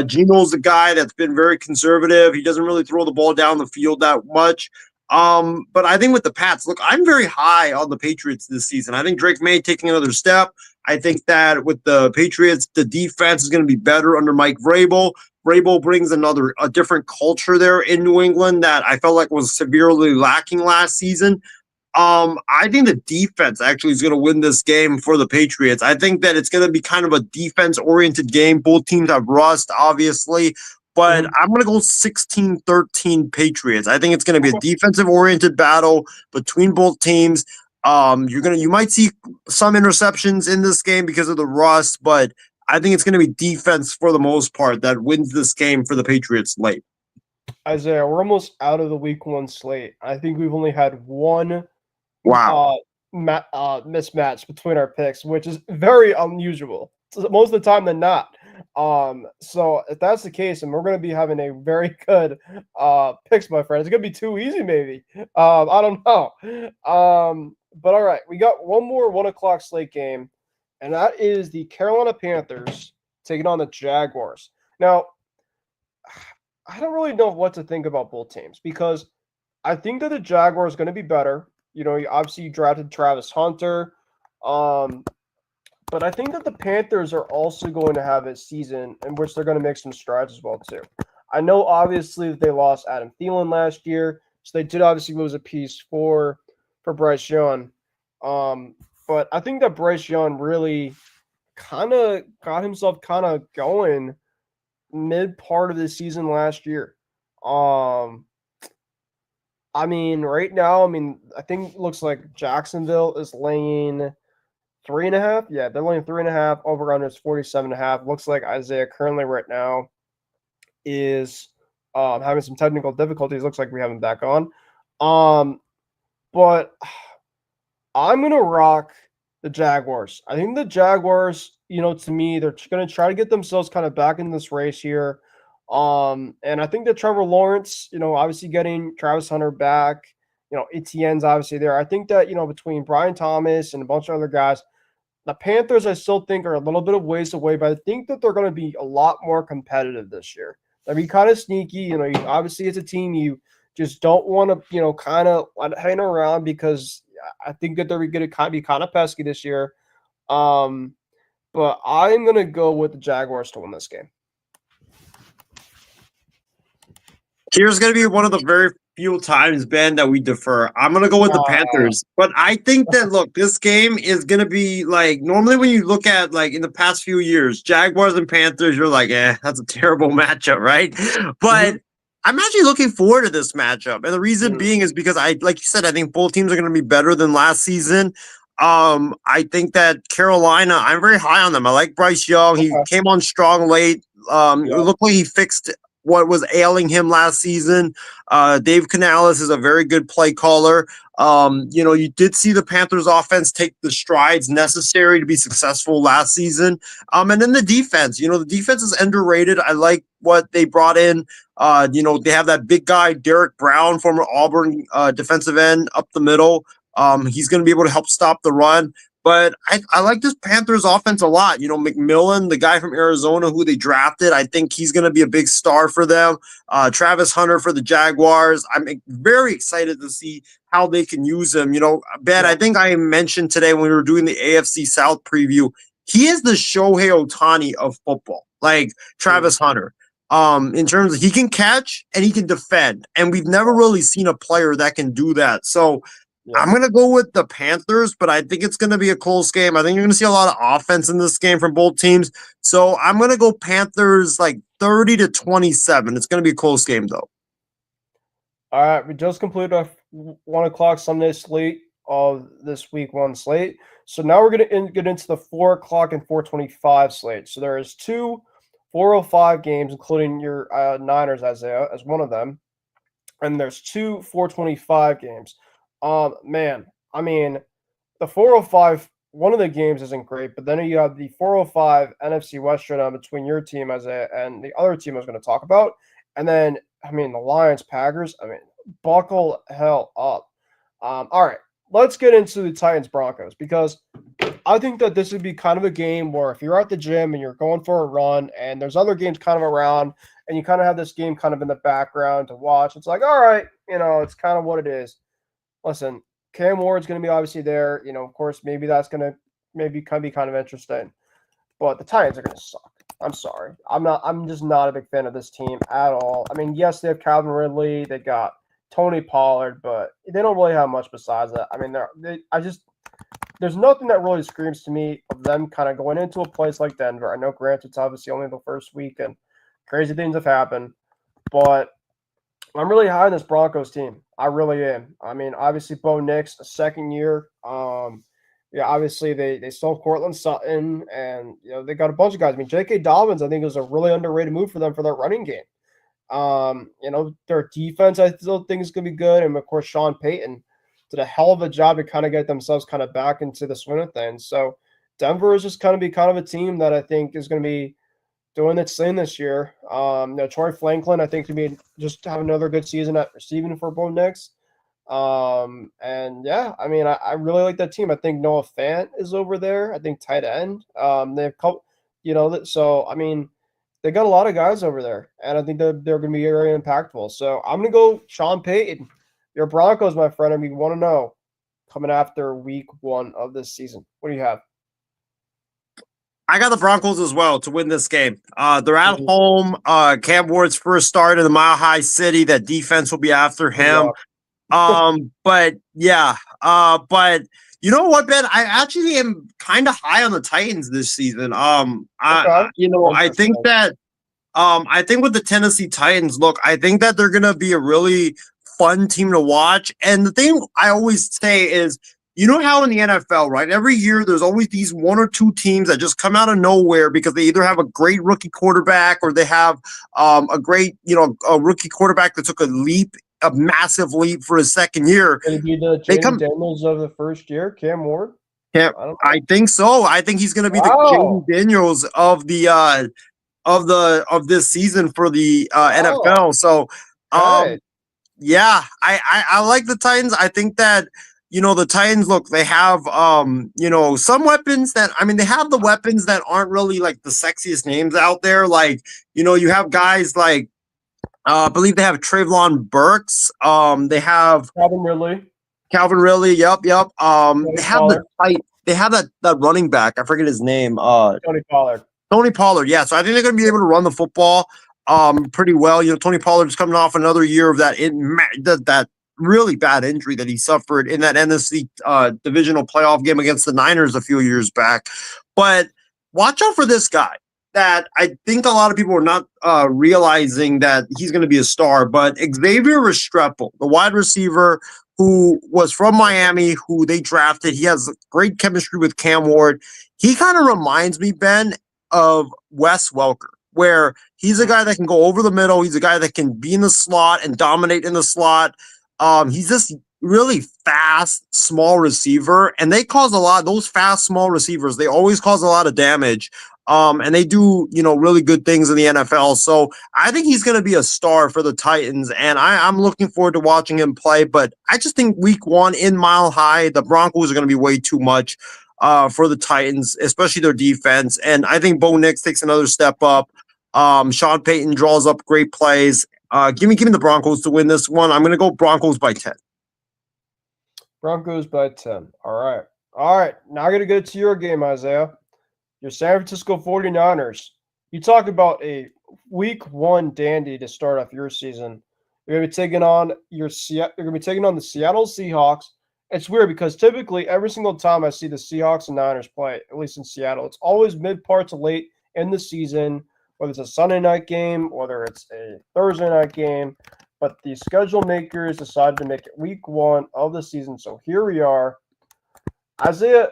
Gino's the guy that's been very conservative. He doesn't really throw the ball down the field that much. But I think with the Pats, look, I'm very high on the Patriots this season. I think Drake May taking another step. I think that with the Patriots, the defense is going to be better under Mike Vrabel. Vrabel brings a different culture there in New England that I felt like was severely lacking last season. I think the defense actually is going to win this game for the Patriots. I think that it's going to be kind of a defense-oriented game. Both teams have rust, obviously, but I'm going to go 16-13 Patriots. I think it's going to be a defensive-oriented battle between both teams. You might see some interceptions in this game because of the rust, but I think it's going to be defense for the most part that wins this game for the Patriots late. Isaiah, we're almost out of the week 1 slate. I think we've only had one mismatch between our picks, which is very unusual. Most of the time than not. So if that's the case, and we're going to be having a very good picks, my friend. It's going to be too easy, maybe. I don't know. But all right, we got one more 1 o'clock slate game, and that is the Carolina Panthers taking on the Jaguars. Now, I don't really know what to think about both teams because I think that the Jaguars are going to be better. Obviously you drafted Travis Hunter. But I think that the Panthers are also going to have a season in which they're going to make some strides as well, too. I know, obviously, that they lost Adam Thielen last year, so they did obviously lose a piece for Bryce Young. But I think that Bryce Young really kind of got himself kind of going mid part of the season last year. Right now, I think it looks like Jacksonville is laying 3.5. Yeah, they're laying 3.5. Over under is 47.5. Looks like Isaiah currently right now is having some technical difficulties. Looks like we have him back on. But I'm gonna rock the Jaguars. I think the Jaguars, to me, they're going to try to get themselves kind of back in this race here. And I think that Trevor Lawrence, obviously getting Travis Hunter back, Etienne's obviously there. I think that, between Brian Thomas and a bunch of other guys, the Panthers, I still think, are a little bit of ways away, but I think that they're going to be a lot more competitive this year. They'll be kind of sneaky. Obviously, it's a team you just don't want to, kind of hang around because I think that they're going to be kind of pesky this year. but I'm gonna go with the Jaguars to win this game. Here's going to be one of the very few times, Ben, that we defer. I'm going to go with the Panthers. But I think that, look, this game is going to be like, normally when you look at, like, in the past few years, Jaguars and Panthers, you're like, that's a terrible matchup, right? But I'm actually looking forward to this matchup. And the reason being is because, like you said, I think both teams are going to be better than last season. I think that Carolina, I'm very high on them. I like Bryce Young. He came on strong late. It looked like he fixed what was ailing him last season. Dave Canales is a very good play caller. You did see the Panthers offense take the strides necessary to be successful last season. And then the defense, the defense is underrated. I like what they brought in. They have that big guy, Derek Brown, former Auburn defensive end up the middle. He's going to be able to help stop the run. But I like this Panthers offense a lot. McMillan, the guy from Arizona who they drafted, I think he's going to be a big star for them. Travis Hunter for the Jaguars. I'm very excited to see how they can use him. Ben, I think I mentioned today when we were doing the AFC South preview, he is the Shohei Ohtani of football, like Travis Hunter. In terms of he can catch and he can defend. And we've never really seen a player that can do that. So I'm going to go with the Panthers, but I think it's going to be a close game. I think you're going to see a lot of offense in this game from both teams. So I'm going to go Panthers like 30-27. It's going to be a close game, though. All right. We just completed our 1 o'clock Sunday slate of this week 1 slate. So now we're going to get into the 4 o'clock and 4:25 slate. So there is 2 4:05 games, including your Niners, Isaiah, as one of them. And there's 2 4:25 games. Man, I mean, the 4:05, one of the games isn't great, but then you have the 4:05 NFC Western between your team and the other team I was going to talk about. And then, I mean, the Lions, Packers, buckle hell up. All right, let's get into the Titans, Broncos, because I think that this would be kind of a game where if you're at the gym and you're going for a run and there's other games kind of around and you kind of have this game kind of in the background to watch, it's like, all right, it's kind of what it is. Listen, Cam Ward's going to be obviously there. Of course, maybe that's going to be kind of interesting. But the Titans are going to suck. I'm sorry. I'm just not a big fan of this team at all. I mean, yes, they have Calvin Ridley. They got Tony Pollard, but they don't really have much besides that. I mean, there's nothing that really screams to me of them kind of going into a place like Denver. I know, granted, it's obviously only the first week and crazy things have happened, but I'm really high on this Broncos team. I really am. I mean, obviously, Bo Nix, a second year. Obviously, they stole Cortland Sutton, and they got a bunch of guys. I mean, J.K. Dobbins, I think, was a really underrated move for them for their running game. Their defense, I still think, is going to be good, and of course, Sean Payton did a hell of a job to kind of get themselves kind of back into the swing of things. So Denver is just kind of a team that I think is going to be doing its thing this year. Troy Franklin, I think, to be just have another good season at receiving for Bo Nix. I really like that team. I think Noah Fant is over there. I think tight end. They have couple, so I mean, they got a lot of guys over there, and I think they're going to be very impactful. So I'm going to go Sean Payton. Your Broncos, my friend. I mean, want to know coming after week 1 of this season. What do you have? I got the Broncos as well to win this game. They're at home. Cam Ward's first start in the Mile High City. That defense will be after him. But you know what, Ben? I actually am kind of high on the Titans this season. I think that I think with the Tennessee Titans, look, I think that they're gonna be a really fun team to watch. And the thing I always say is, you know how in the NFL, right? Every year there's always these 1 or 2 teams that just come out of nowhere because they either have a great rookie quarterback or they have a great, a rookie quarterback that took a massive leap for his second year. Going to be the Jaden Daniels of the first year, Cam Ward? Yeah, I think so. I think he's going to be the Jaden Daniels of the of this season for the NFL. So, I like the Titans. I think that the Titans, look, they have some weapons that they have the weapons that aren't really like the sexiest names out there. Like you have guys like I believe they have Treylon Burks. They have Calvin Ridley. Yep. They have the tight. they have that running back. I forget his name. Tony Pollard. Tony Pollard. Yeah, so I think they're going to be able to run the football pretty well. You know, Tony Pollard's coming off another year of that really bad injury that he suffered in that NFC divisional playoff game against the Niners a few years back. But watch out for this guy that I think a lot of people are not realizing that he's going to be a star. But Xavier Restrepo, the wide receiver who was from Miami, who they drafted, he has great chemistry with Cam Ward. He kind of reminds me, Ben, of Wes Welker, where he's a guy that can go over the middle. He's a guy that can be in the slot and dominate in the slot. He's this really fast, small receiver, and they cause a lot. Those fast, small receivers, they always cause a lot of damage. And they do, really good things in the NFL. So I think he's going to be a star for the Titans, and I'm looking forward to watching him play. But I just think week 1 in Mile High, the Broncos are going to be way too much for the Titans, especially their defense. And I think Bo Nix takes another step up. Sean Payton draws up great plays. Give me the Broncos to win this one. I'm going to go Broncos by 10. Broncos by 10. All right. Now I'm going to go to your game, Isaiah. Your San Francisco 49ers. You talk about a week 1 dandy to start off your season. You're going to be taking on the Seattle Seahawks. It's weird because typically every single time I see the Seahawks and Niners play, at least in Seattle, it's always mid part to late in the season, whether it's a Sunday night game, whether it's a Thursday night game. But the schedule makers decided to make it week 1 of the season. So here we are. Isaiah,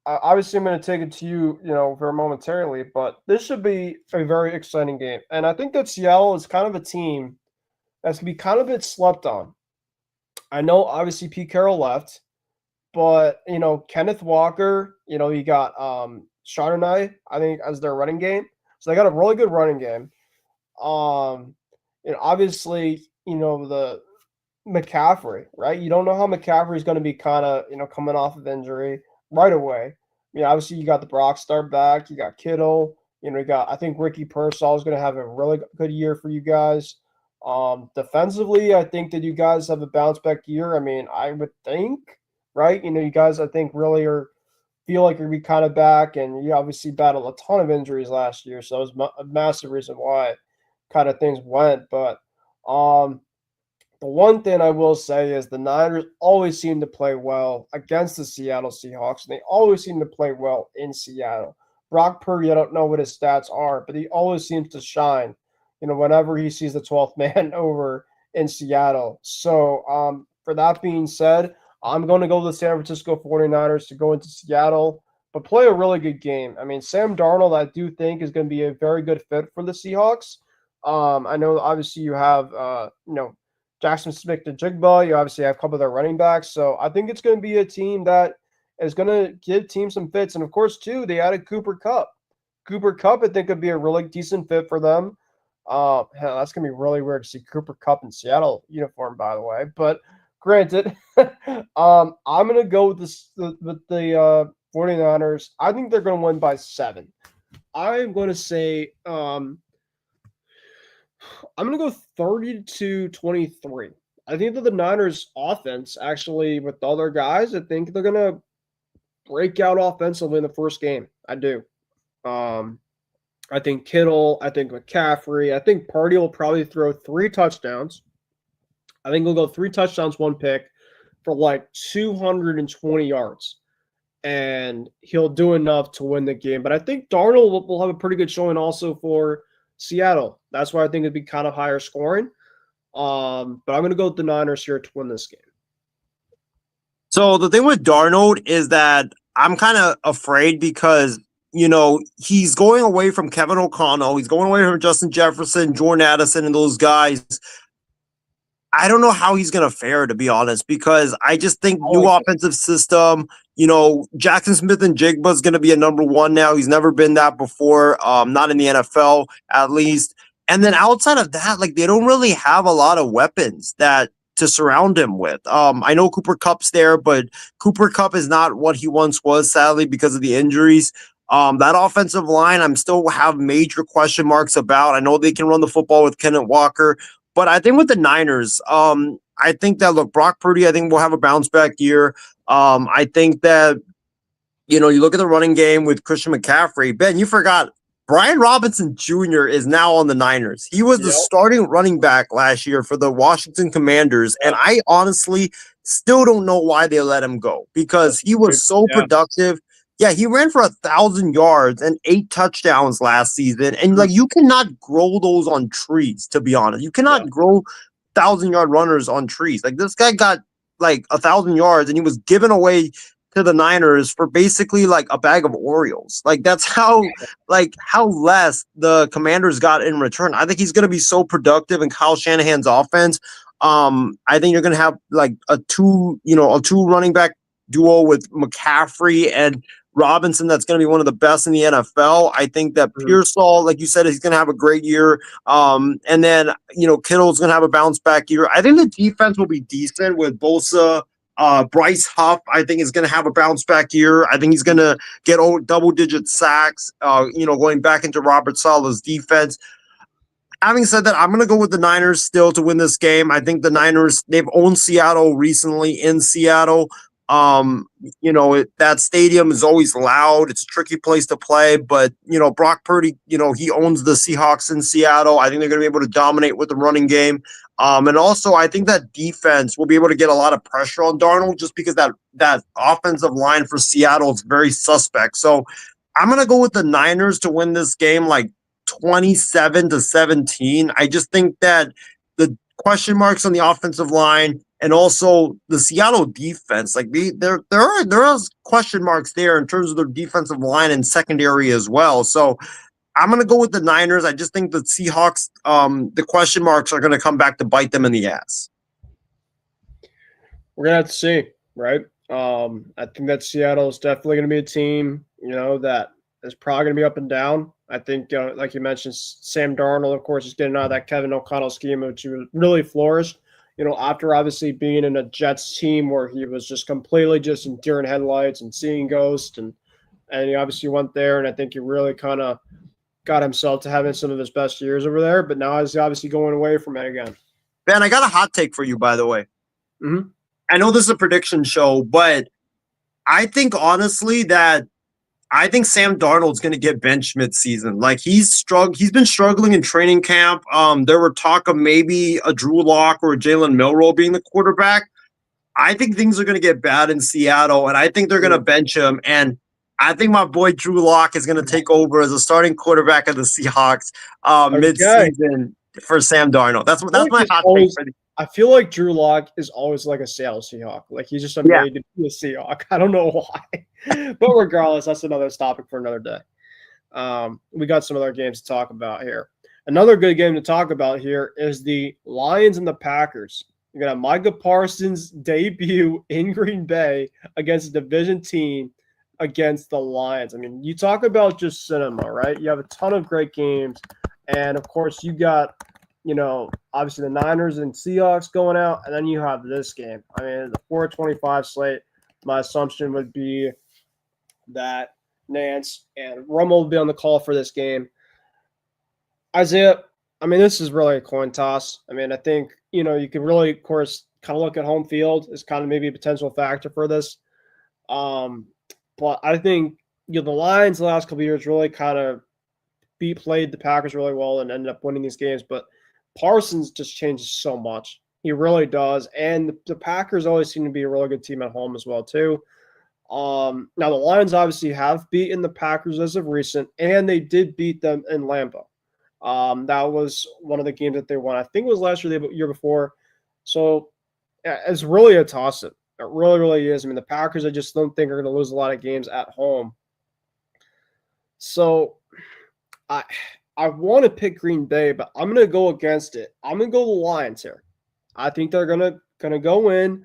obviously I'm going to take it to you, very momentarily, but this should be a very exciting game. And I think that Seattle is kind of a team that's going to be kind of a bit slept on. I know obviously Pete Carroll left, but, Kenneth Walker, you got Chardonnay, I think, as their running game. So they got a really good running game. Obviously, the McCaffrey, right? You don't know how McCaffrey is going to be kind of, coming off of injury right away. Obviously you got the Brock start back. You got Kittle. I think Ricky Pearsall is going to have a really good year for you guys. Defensively, I think that you guys have a bounce back year. I would think, right? You guys, I think, really feel like you're going to be kind of back, and you obviously battled a ton of injuries last year. So that was a massive reason why kind of things went. But the one thing I will say is the Niners always seem to play well against the Seattle Seahawks, and they always seem to play well in Seattle. Brock Purdy, I don't know what his stats are, but he always seems to shine, whenever he sees the 12th man over in Seattle. So for that being said, I'm going to go with the San Francisco 49ers to go into Seattle, but play a really good game. Sam Darnold, I do think, is going to be a very good fit for the Seahawks. I know obviously you have, Jackson Smith-Njigba. You obviously have a couple of their running backs. So I think it's going to be a team that is going to give teams some fits. And, of course, too, they added Cooper Kupp. Cooper Kupp, I think, would be a really decent fit for them. That's going to be really weird to see Cooper Kupp in Seattle uniform, by the way. But granted, I'm going to go with the 49ers. I think they're going to win by 7. I'm going to say I'm going to go 30-23. I think that the Niners offense, actually, with all their guys, I think they're going to break out offensively in the first game. I do. I think Kittle, I think McCaffrey, I think Purdy will probably throw 3 touchdowns. I think he'll go 3 touchdowns, 1 pick for like 220 yards. And he'll do enough to win the game. But I think Darnold will have a pretty good showing also for Seattle. That's why I think it'd be kind of higher scoring. But I'm going to go with the Niners here to win this game. So the thing with Darnold is that I'm kind of afraid because, he's going away from Kevin O'Connell. He's going away from Justin Jefferson, Jordan Addison, and those guys. I don't know how he's going to fare, to be honest, because I just think new offensive system, Jackson Smith-Njigba is going to be a number 1 now. He's never been that before, not in the NFL, at least. And then outside of that, they don't really have a lot of weapons to surround him with. I know Cooper Kupp's there, but Cooper Kupp is not what he once was, sadly, because of the injuries. That offensive line, I'm still have major question marks about. I know they can run the football with Kenneth Walker, but I think with the Niners, I think that, Brock Purdy, I think will have a bounce back year. I think that you look at the running game with Christian McCaffrey. Ben, you forgot Brian Robinson Jr. is now on the Niners. He was the starting running back last year for the Washington Commanders, and I honestly still don't know why they let him go because he was so productive. Yeah, he ran for 1,000 yards and 8 touchdowns last season, and like you cannot grow those on trees. To be honest, you cannot grow 1,000-yard runners on trees. Like this guy got like 1,000 yards, and he was given away to the Niners for basically like a bag of Oreos. Like that's how less the Commanders got in return. I think he's going to be so productive in Kyle Shanahan's offense. I think you're going to have like a two running back duo with McCaffrey and Robinson. That's going to be one of the best in the NFL. I think that Pearsall, like you said, he's going to have a great year. And then, Kittle's going to have a bounce back year. I think the defense will be decent with Bosa. Bryce Huff, I think, is going to have a bounce back year. I think he's going to get double-digit sacks, going back into Robert Saleh's defense. Having said that, I'm going to go with the Niners still to win this game. I think the Niners, they've owned Seattle recently in Seattle. That stadium is always loud. It's a tricky place to play, but, Brock Purdy, he owns the Seahawks in Seattle. I think they're going to be able to dominate with the running game. And also, I think that defense will be able to get a lot of pressure on Darnold just because that offensive line for Seattle is very suspect. So I'm going to go with the Niners to win this game like 27-17. I just think that the question marks on the offensive line and also the Seattle defense, like there are question marks there in terms of their defensive line and secondary as well. So I'm going to go with the Niners. I just think the Seahawks, the question marks are going to come back to bite them in the ass. We're going to have to see, right? I think that Seattle is definitely going to be a team, that is probably going to be up and down. I think, like you mentioned, Sam Darnold, of course, is getting out of that Kevin O'Connell scheme, which really flourished, after obviously being in a Jets team where he was just completely just in deer in headlights and seeing ghosts. And he obviously went there, and I think he really kind of got himself to having some of his best years over there, but now he's obviously going away from it again. Ben, I got a hot take for you, by the way. Mm-hmm. I know this is a prediction show, but I think honestly that Sam Darnold's going to get benched mid-season. Like he's been struggling in training camp. There were talk of maybe a Drew Lock or a Jalen Milroe being the quarterback. I think things are going to get bad in Seattle, and I think they're going to bench him. And I think my boy Drew Lock is going to take over as a starting quarterback of the Seahawks mid-season for Sam Darnold. That's my hot take for the. I feel like Drew Lock is always like a Seattle Seahawk. Like he's just made to be a Seahawk. I don't know why. But regardless, that's another topic for another day. We got some other games to talk about here. Another good game to talk about here is the Lions and the Packers. You're going to have Micah Parsons' debut in Green Bay against a division team against the Lions. I mean, you talk about just cinema, right? You have a ton of great games. And, of course, you got, obviously the Niners and Seahawks going out. And then you have this game. I mean, the 4:25 slate, my assumption would be that Nance and Rummel will be on the call for this game. Isaiah, I mean, this is really a coin toss. I mean, I think, you can really, of course, kind of look at home field as kind of maybe a potential factor for this. But I think, the Lions the last couple of years really kind of played the Packers really well and ended up winning these games. But Parsons just changes so much. He really does. And the Packers always seem to be a really good team at home as well, too. Now, the Lions obviously have beaten the Packers as of recent, and they did beat them in Lambeau. That was one of the games that they won. I think it was last year, the year before. So it's really a toss-up. It really, really is. I mean, the Packers, I just don't think are going to lose a lot of games at home. So I want to pick Green Bay, but I'm going to go against it. I'm going to go the Lions here. I think they're going to go in.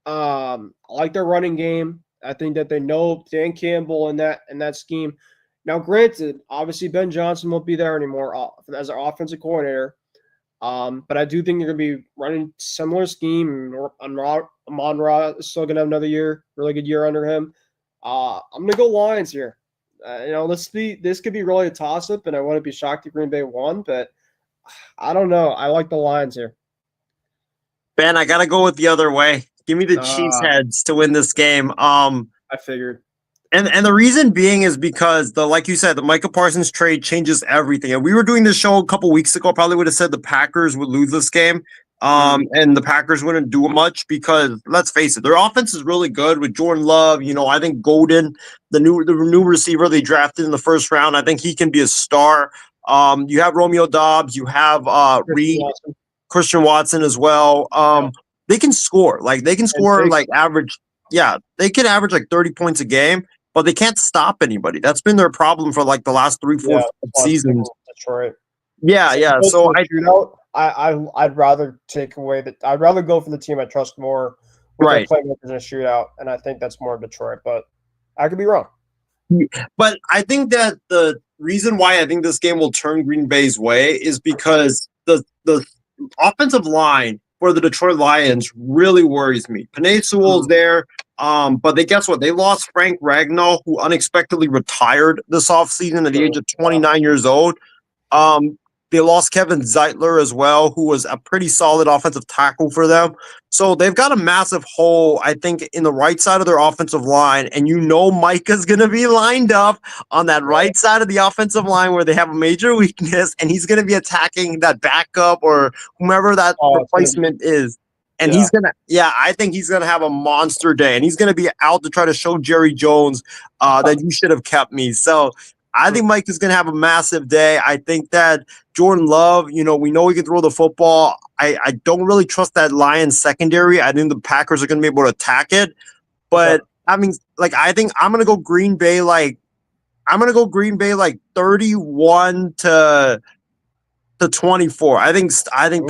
I like their running game. I think that they know Dan Campbell in that scheme. Now, granted, obviously Ben Johnson won't be there anymore as our offensive coordinator. But I do think they're going to be running similar scheme. Amon-Ra is still going to have another year, really good year under him. I'm going to go Lions here. This could be really a toss-up, and I wouldn't be shocked if Green Bay won, but I don't know. I like the Lions here. Ben, I got to go with the other way. Give me the Cheeseheads to win this game. I figured. And the reason being is because like you said, the Micah Parsons trade changes everything. And we were doing this show a couple weeks ago, probably would have said the Packers would lose this game. And the Packers wouldn't do much because let's face it, their offense is really good with Jordan Love. I think Golden, the new receiver they drafted in the first round, I think he can be a star. You have Romeo Doubs, you have Christian Watson as well. They can score. They can score average. Yeah, they can average 30 points a game, but they can't stop anybody. That's been their problem for the last 3-4 seasons. Detroit. Yeah. So I'd rather take away that. I'd rather go for the team I trust more. Right. Playing in a shootout, and I think that's more Detroit, but I could be wrong. But I think that the reason why I think this game will turn Green Bay's way is because the offensive line for the Detroit Lions really worries me. Penei Sewell's there, but guess what? They lost Frank Ragnow, who unexpectedly retired this offseason at the age of 29 years old. They lost Kevin Zeitler as well, who was a pretty solid offensive tackle for them. So they've got a massive hole, I think, in the right side of their offensive line. And Micah's going to be lined up on that right side of the offensive line where they have a major weakness, and he's going to be attacking that backup or whomever that replacement is. And I think he's going to have a monster day. And he's going to be out to try to show Jerry Jones that you should have kept me. So I think Mike is going to have a massive day. I think that Jordan Love, we know he can throw the football. I don't really trust that Lions secondary. I think the Packers are going to be able to attack it. But I think I'm going to go Green Bay 31 to 24. I think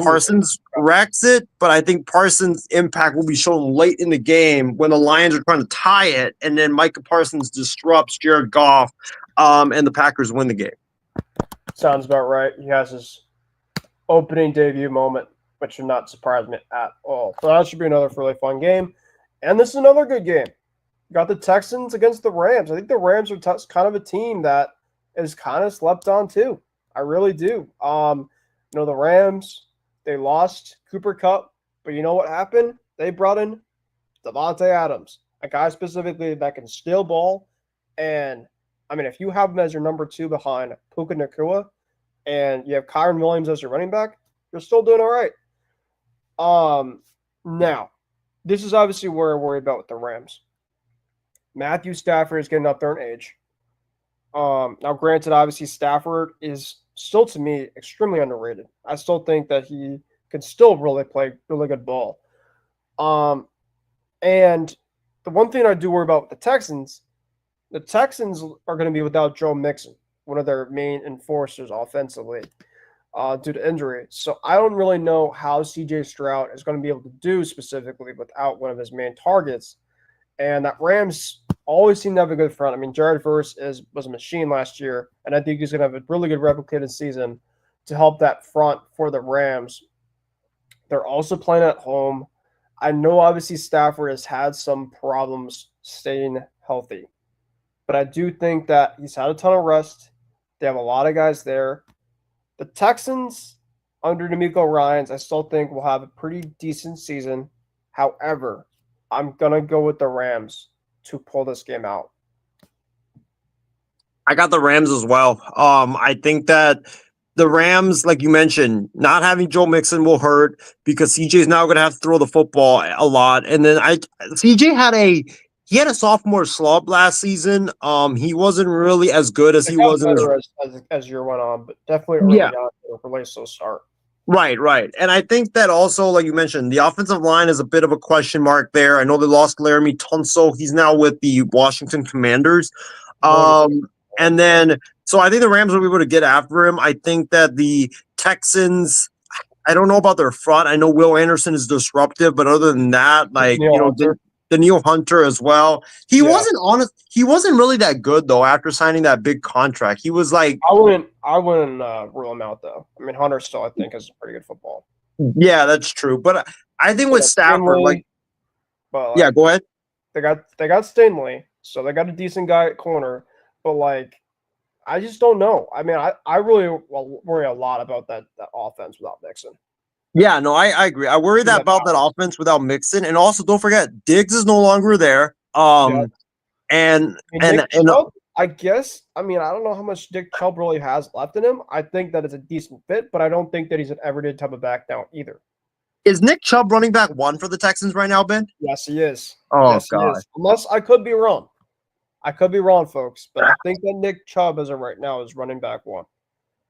Parsons wrecks it, but I think Parsons' impact will be shown late in the game when the Lions are trying to tie it, and then Micah Parsons disrupts Jared Goff, and the Packers win the game. Sounds about right. He has his opening debut moment, which should not surprise me at all. So that should be another really fun game. And this is another good game. You got the Texans against the Rams. I think the Rams are kind of a team that is kind of slept on too. I really do. The Rams, they lost Cooper Kupp, but you know what happened? They brought in Davante Adams, a guy specifically that can steal ball. And if you have him as your number 2 behind Puka Nacua, and you have Kyron Williams as your running back, you're still doing all right. Now, this is obviously where I worry about with the Rams. Matthew Stafford is getting up there in age. Now, granted, obviously Stafford is still, to me, extremely underrated. I still think that he can still really play really good ball. And the one thing I do worry about with the Texans are going to be without Joe Mixon, one of their main enforcers offensively, due to injury. So I don't really know how CJ Stroud is going to be able to do specifically without one of his main targets. And that Rams always seem to have a good front. Jared Verse was a machine last year, and I think he's going to have a really good replicated season to help that front for the Rams. They're also playing at home. I know obviously Stafford has had some problems staying healthy, but I do think that he's had a ton of rest. They have a lot of guys there. The Texans, under DeMeco Ryans, I still think will have a pretty decent season. However, I'm going to go with the Rams to pull this game out. I got the Rams as well. I think that the Rams, like you mentioned, not having Joe Mixon will hurt because CJ's now going to have to throw the football a lot. And then CJ had a sophomore slump last season. He wasn't really as good as he was as year went on, but definitely early on for really slow start. Right. And I think that also, like you mentioned, the offensive line is a bit of a question mark there. I know they lost Laramie Tunsil. He's now with the Washington Commanders. And then, so I think the Rams will be able to get after him. I think that the Texans, I don't know about their front. I know Will Anderson is disruptive, but other than that, Danielle Hunter as well. He wasn't really that good though after signing that big contract. He was like, I wouldn't rule him out though. Hunter still I think is pretty good football. Yeah, that's true. But I think with Stafford, go ahead. They got Stanley, so they got a decent guy at corner. But I just don't know. I really worry a lot about that offense without Mixon. Yeah, no, I agree. I worry about that offense without Mixon. And also, don't forget, Diggs is no longer there. And Nick Chubb, I guess. I mean, I don't know how much Nick Chubb really has left in him. I think that it's a decent fit, but I don't think that he's an everyday type of back now either. is Nick Chubb running back 1 for the Texans right now, Ben? Yes, he is. Oh, yes, God. He is. Unless I could be wrong. I could be wrong, folks, but I think that Nick Chubb, as of right now, is running back 1.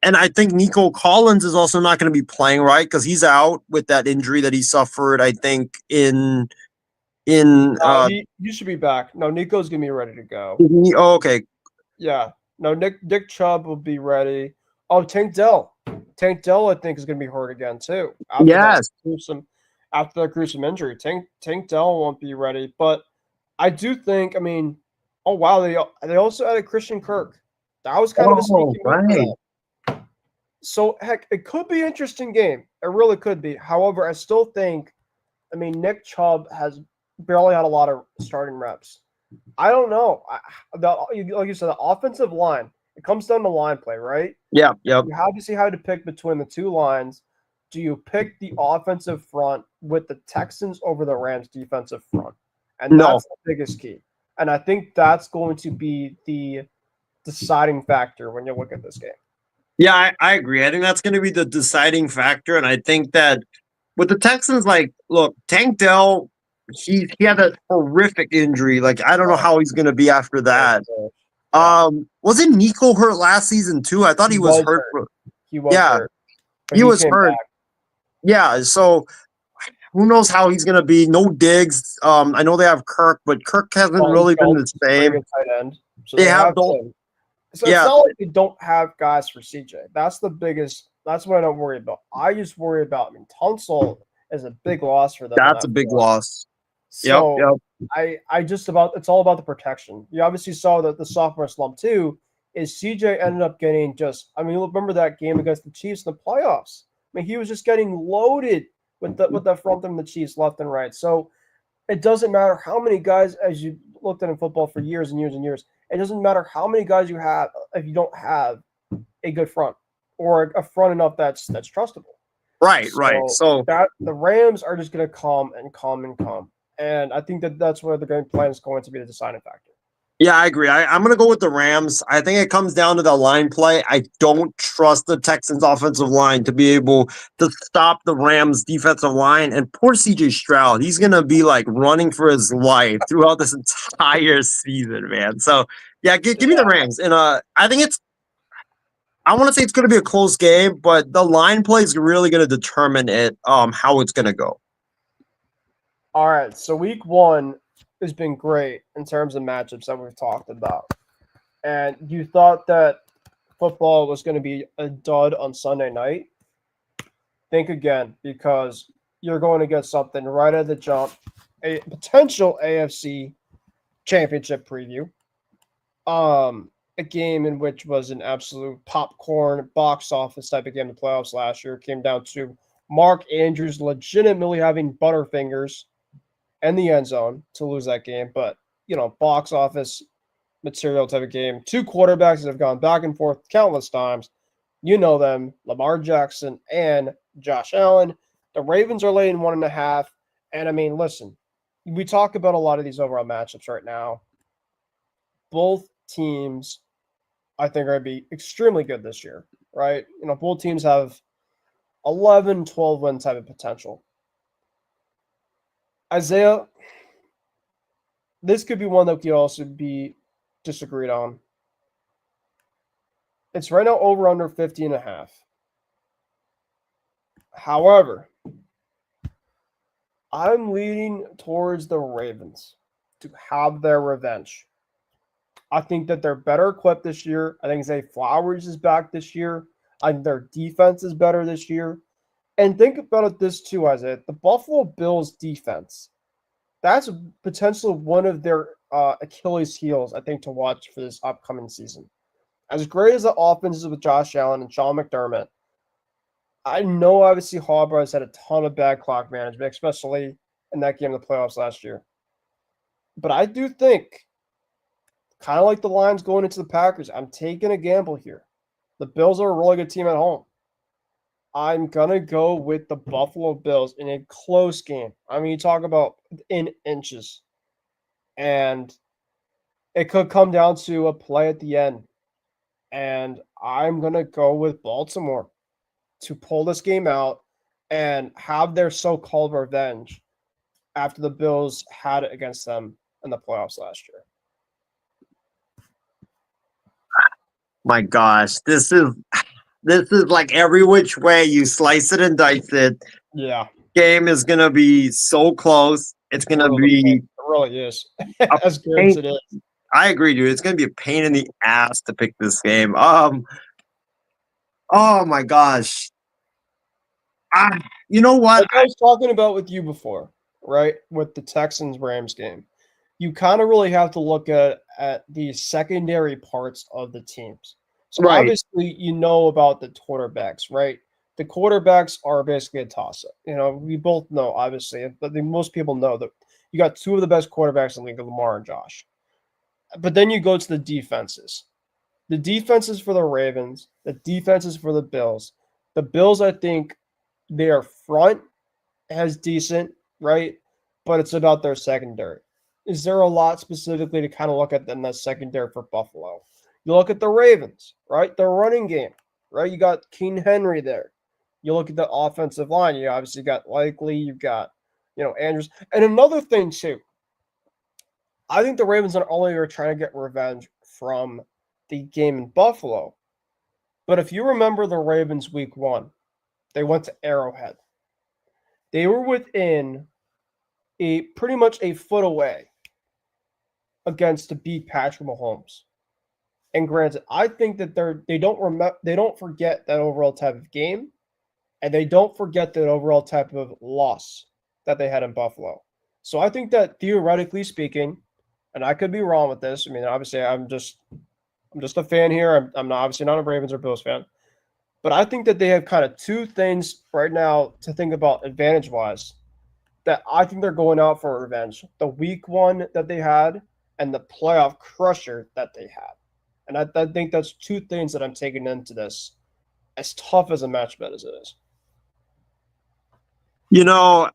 And I think Nico Collins is also not going to be playing, right? Because he's out with that injury that he suffered, I think, in he should be back. No, Nico's gonna be ready to go. Oh, okay. Yeah. No, Nick Chubb will be ready. Oh, Tank Dell, I think, is gonna be hurt again too. Yes. After the gruesome injury, Tank Dell won't be ready. But I do think. I mean, oh wow, they also added Christian Kirk. That was kind of a sneaky move for them. So heck, it could be an interesting game. It really could be. However, I still think. I mean, Nick Chubb has barely had a lot of starting reps. I don't know. Like you said, the offensive line, it comes down to line play, right? Yeah, yep. You obviously have to pick between the two lines. Do you pick the offensive front with the Texans over the Rams defensive front? And that's the biggest key. And I think that's going to be the deciding factor when you look at this game. Yeah, I agree. I think that's going to be the deciding factor. And I think that with the Texans, like, look, Tank Dell, he had a horrific injury. Like, I don't know how he's going to be after that. Wasn't Nico hurt last season too? I thought he was hurt. He was hurt. He was hurt. Back. Yeah, so who knows how he's going to be. No Diggs. I know they have Kirk, but Kirk hasn't really been the same. Tight end. So they have Dalton. So it's not like they don't have guys for CJ. That's the biggest. That's what I don't worry about. I just worry about. I mean, Tunsil is a big loss for them. That's a big loss. So I just about it's all about the protection. You obviously saw that the sophomore slump too. Is CJ ended up getting just. I mean, remember that game against the Chiefs in the playoffs? I mean, he was just getting loaded with the front and the Chiefs left and right. So it doesn't matter how many guys, as you looked at in football for years and years and years. It doesn't matter how many guys you have if you don't have a good front or a front enough that's trustable. Right. So that the Rams are just going to come. And I think that's where the game plan is going to be the deciding factor. Yeah, I agree. I'm going to go with the Rams. I think it comes down to the line play. I don't trust the Texans offensive line to be able to stop the Rams defensive line. And poor CJ Stroud, he's going to be like running for his life throughout this entire season, man. So, yeah, give me the Rams. And I think I want to say it's going to be a close game, but the line play is really going to determine how it's going to go. All right, so week 1 has been great in terms of matchups that we've talked about. And you thought that football was going to be a dud on Sunday night. Think again, because you're going to get something right at the jump, a potential AFC championship preview. A game in which was an absolute popcorn box office type of game in the playoffs last year. It came down to Mark Andrews legitimately having butterfingers in the end zone to lose that game. But, box office material type of game. 2 quarterbacks that have gone back and forth countless times. You know them, Lamar Jackson and Josh Allen. The Ravens are laying 1.5. And, I mean, listen, we talk about a lot of these overall matchups right now. Both teams, I think, are going to be extremely good this year, right? Both teams have 11, 12 win type of potential. Isaiah, this could be one that could also be disagreed on. It's right now over under 50.5. However, I'm leaning towards the Ravens to have their revenge. I think that they're better equipped this year. I think Zay Flowers is back this year. I think their defense is better this year. And think about it this too, Isaiah. The Buffalo Bills defense, that's potentially one of their Achilles heels, I think, to watch for this upcoming season. As great as the offense is with Josh Allen and Sean McDermott, I know obviously Harbaugh has had a ton of bad clock management, especially in that game in the playoffs last year. But I do think, kind of like the Lions going into the Packers, I'm taking a gamble here. The Bills are a really good team at home. I'm going to go with the Buffalo Bills in a close game. I mean, you talk about in inches. And it could come down to a play at the end. And I'm going to go with Baltimore to pull this game out and have their so-called revenge after the Bills had it against them in the playoffs last year. My gosh, this is like every which way you slice it and dice it. Yeah. Game is gonna be so close. It's gonna be It really is. As good as it is. I agree, dude. It's gonna be a pain in the ass to pick this game. Oh my gosh. You know what? Like I was talking about with you before, right? With the Texans-Rams game. You kind of really have to look at the secondary parts of the teams. So Right. obviously you know about the quarterbacks, right? The quarterbacks are basically a toss-up. You know, we both know, obviously, but most people know that you got two of the best quarterbacks in the league, Lamar and Josh. But then you go to the defenses. The defenses for the Ravens, the defenses for the Bills. The Bills, I think, their front has decent, right? But it's about their secondary. Is there a lot specifically to kind of look at in that secondary for Buffalo? You look at the Ravens, right? Their running game, right? You got King Henry there. You look at the offensive line. You obviously got Likely. You've got, Andrews. And another thing, too, I think the Ravens not only are trying to get revenge from the game in Buffalo, but if you remember the Ravens week 1, they went to Arrowhead. They were within pretty much a foot away against to beat Patrick Mahomes. And granted, I think that they don't forget that overall type of game, and they don't forget that overall type of loss that they had in Buffalo. So I think that theoretically speaking, and I could be wrong with this. I mean, obviously, I'm just a fan here. I'm not, obviously not a Ravens or Bills fan, but I think that they have kind of two things right now to think about advantage-wise that I think they're going out for revenge. The week 1 that they had and the playoff crusher that they had. And I think that's two things that I'm taking into this, as tough as a match bet as it is. You know,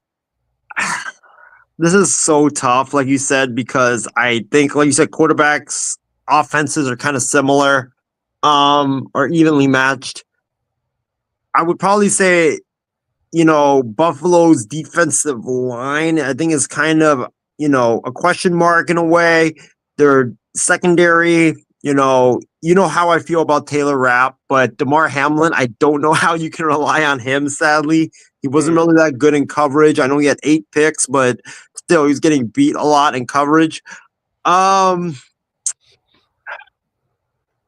this is so tough, like you said, because I think, like you said, quarterbacks' offenses are kind of similar, or evenly matched. I would probably say, Buffalo's defensive line, I think, is kind of, a question mark in a way. Their secondary, you know how I feel about Taylor Rapp, but DeMar Hamlin, I don't know how you can rely on him, sadly. He wasn't really that good in coverage. I know he had 8 picks, but still, he's getting beat a lot in coverage. The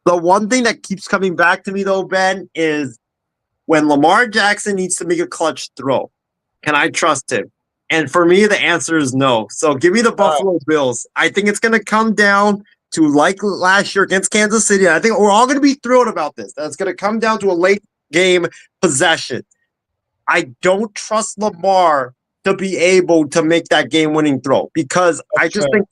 one thing that keeps coming back to me, though, Ben, is when Lamar Jackson needs to make a clutch throw, can I trust him? And for me, the answer is no. So give me the Buffalo Bills. I think it's going to come down to, like last year against Kansas City. I think we're all going to be thrilled about this. That's going to come down to a late game possession. I don't trust Lamar to be able to make that game-winning throw because I just think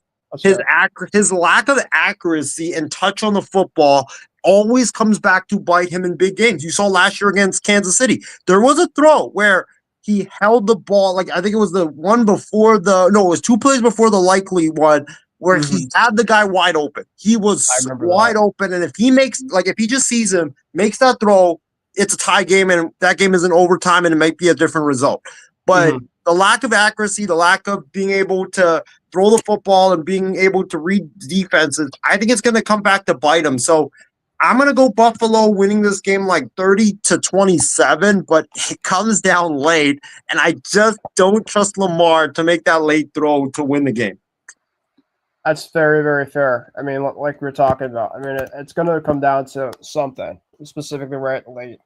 his lack of accuracy and touch on the football always comes back to bite him in big games. You saw last year against Kansas City. There was a throw where he held the ball, like I think it was the one before it was 2 plays before the Likely one, where he had the guy wide open. He was wide open, and if he just sees him, makes that throw, it's a tie game, and that game is in overtime, and it might be a different result. But the lack of accuracy, the lack of being able to throw the football and being able to read defenses, I think it's going to come back to bite him. So I'm going to go Buffalo winning this game like 30-27, but it comes down late, and I just don't trust Lamar to make that late throw to win the game. That's very, very fair. I mean, like we were talking about, I mean, it's going to come down to something, specifically right late.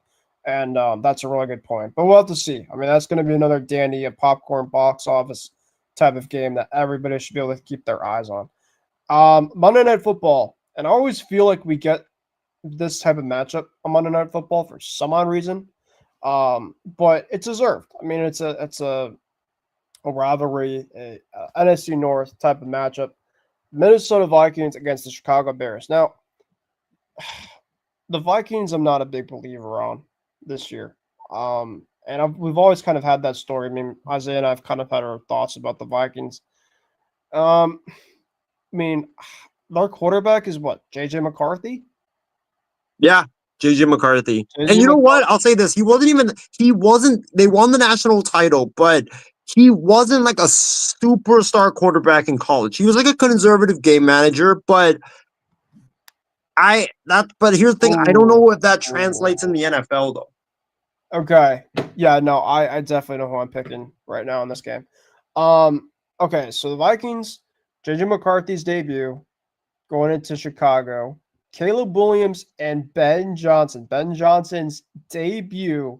And that's a really good point. But we'll have to see. I mean, that's going to be another dandy, a popcorn box office type of game that everybody should be able to keep their eyes on. Monday Night Football. And I always feel like we get this type of matchup on Monday Night Football for some odd reason. But it's deserved. I mean, it's a rivalry, a NFC North type of matchup. Minnesota Vikings against the Chicago Bears. Now, the Vikings I'm not a big believer on this year. And we've always kind of had that story. I mean, Isaiah and I have kind of had our thoughts about the Vikings. I mean, their quarterback is what? JJ McCarthy? Yeah, JJ McCarthy. JJ And you know what? McCarthy. I'll say this. They won the national title, but he wasn't like a superstar quarterback in college. He was like a conservative game manager, but here's the thing, I don't know if that translates in the NFL though. Okay. Yeah, no, I definitely know who I'm picking right now in this game. Okay, so the Vikings, JJ McCarthy's debut going into Chicago, Caleb Williams and Ben Johnson. Ben Johnson's debut,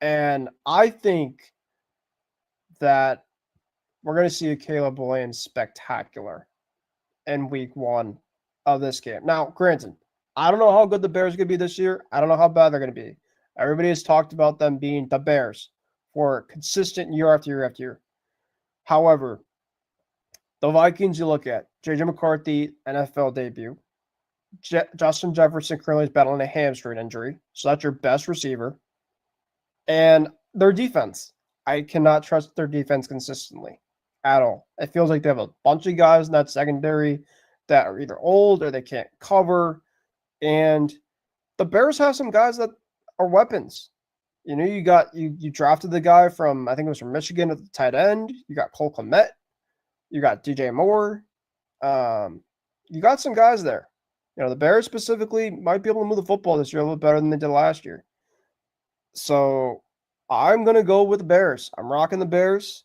and I think that we're going to see a Caleb Williams spectacular in week 1 of this game. Now, granted, I don't know how good the Bears are going to be this year. I don't know how bad they're going to be. Everybody has talked about them being the Bears for consistent year after year after year. However, the Vikings, you look at JJ McCarthy, NFL debut. Justin Jefferson currently is battling a hamstring injury, so that's your best receiver. And their defense, I cannot trust their defense consistently at all. It feels like they have a bunch of guys in that secondary that are either old or they can't cover. And the Bears have some guys that are weapons. You know, you drafted the guy from, I think it was from Michigan at the tight end. You got Cole Kmet. You got DJ Moore. You got some guys there. You know, the Bears specifically might be able to move the football this year a little better than they did last year. So I'm going to go with the Bears. I'm rocking the Bears.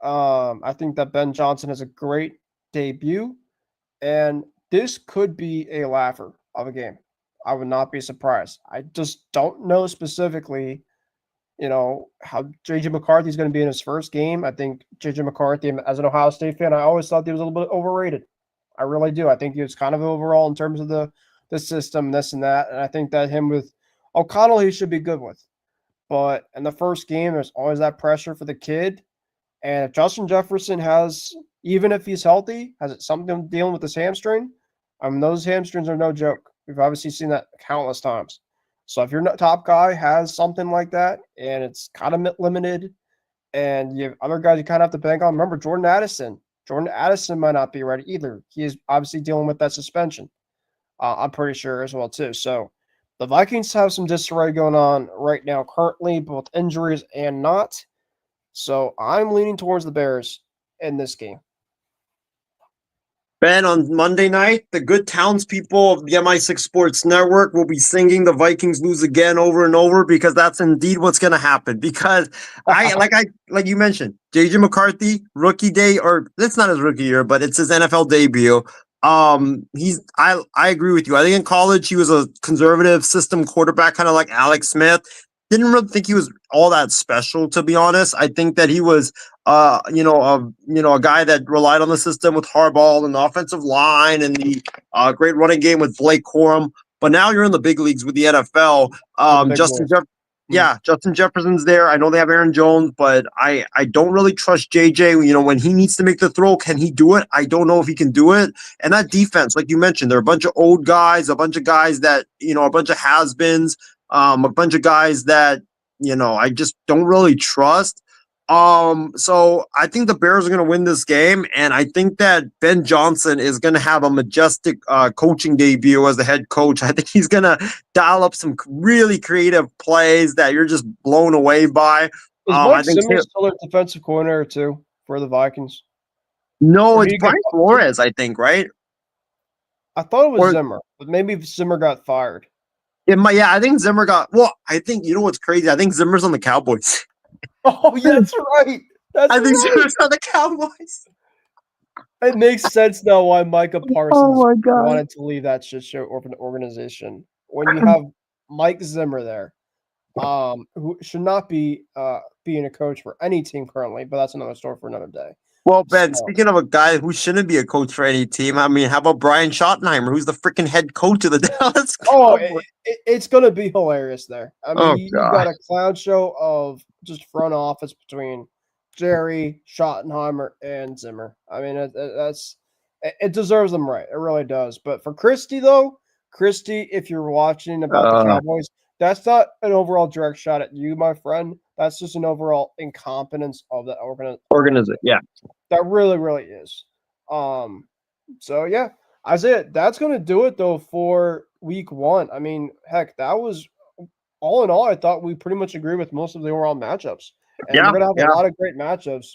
I think that Ben Johnson has a great debut, and this could be a laugher of a game. I would not be surprised. I just don't know specifically, you know, how JJ McCarthy is going to be in his first game. I think JJ McCarthy, as an Ohio State fan, I always thought he was a little bit overrated. I really do. I think he was kind of overall in terms of the system, this and that. And I think that him with O'Connell, he should be good with. But in the first game, there's always that pressure for the kid. And if Justin Jefferson has, even if he's healthy, has something dealing with his hamstring, those hamstrings are no joke. We've obviously seen that countless times. So if your top guy has something like that and it's kind of limited and you have other guys you kind of have to bank on, remember Jordan Addison. Jordan Addison might not be ready either. He is obviously dealing with that suspension. I'm pretty sure as well too. So the Vikings have some disarray going on right now currently, both injuries and not. So I'm leaning towards the Bears in this game. Ben, on Monday night, the good townspeople of the MI6 Sports Network will be singing the Vikings lose again over and over because that's indeed what's going to happen. Because like you mentioned, JJ McCarthy, rookie day, or it's not his rookie year, but it's his NFL debut. I agree with you. I think in college he was a conservative system quarterback, kind of like Alex Smith. Didn't really think he was all that special, to be honest. I think that he was a guy that relied on the system with Harbaugh and the offensive line and the great running game with Blake Corum. But now you're in the big leagues with the NFL. Justin Jefferson's there. I know they have Aaron Jones, but I don't really trust JJ. You know, when he needs to make the throw, can he do it? I don't know if he can do it. And that defense, like you mentioned, they're a bunch of old guys, a bunch of guys that, you know, a bunch of has-beens, a bunch of guys that, you know, I just don't really trust. So I think the Bears are going to win this game, and I think that Ben Johnson is going to have a majestic coaching debut as the head coach. I think he's going to dial up some really creative plays that you're just blown away by. Is Mike Zimmer still their defensive coordinator too for the Vikings? No, it's Brian Flores, I think, right? I thought it was Zimmer, but maybe Zimmer got fired. I think Zimmer got. Well, I think you know what's crazy. I think Zimmer's on the Cowboys. Oh, yeah, that's right. I think Zimmer's on the Cowboys. It makes sense now why Micah Parsons wanted to leave that shit show organization. When you have Mike Zimmer there, who should not be being a coach for any team currently, but that's another story for another day. Well, Ben, speaking of a guy who shouldn't be a coach for any team, I mean, how about Brian Schottenheimer, who's the freaking head coach of the Dallas Cowboys? It's going to be hilarious there. I mean, you've got a clown show of just front office between Jerry, Schottenheimer, and Zimmer. I mean, it deserves them right. It really does. But for Christie, though, if you're watching about the Cowboys, that's not an overall direct shot at you, my friend. That's just an overall incompetence of the organization. Yeah. That really, really is. So, yeah, Isaiah, that's going to do it though for week 1. I mean, heck, that was all in all. I thought we pretty much agree with most of the overall matchups, and Yeah, we're going to have yeah. a lot of great matchups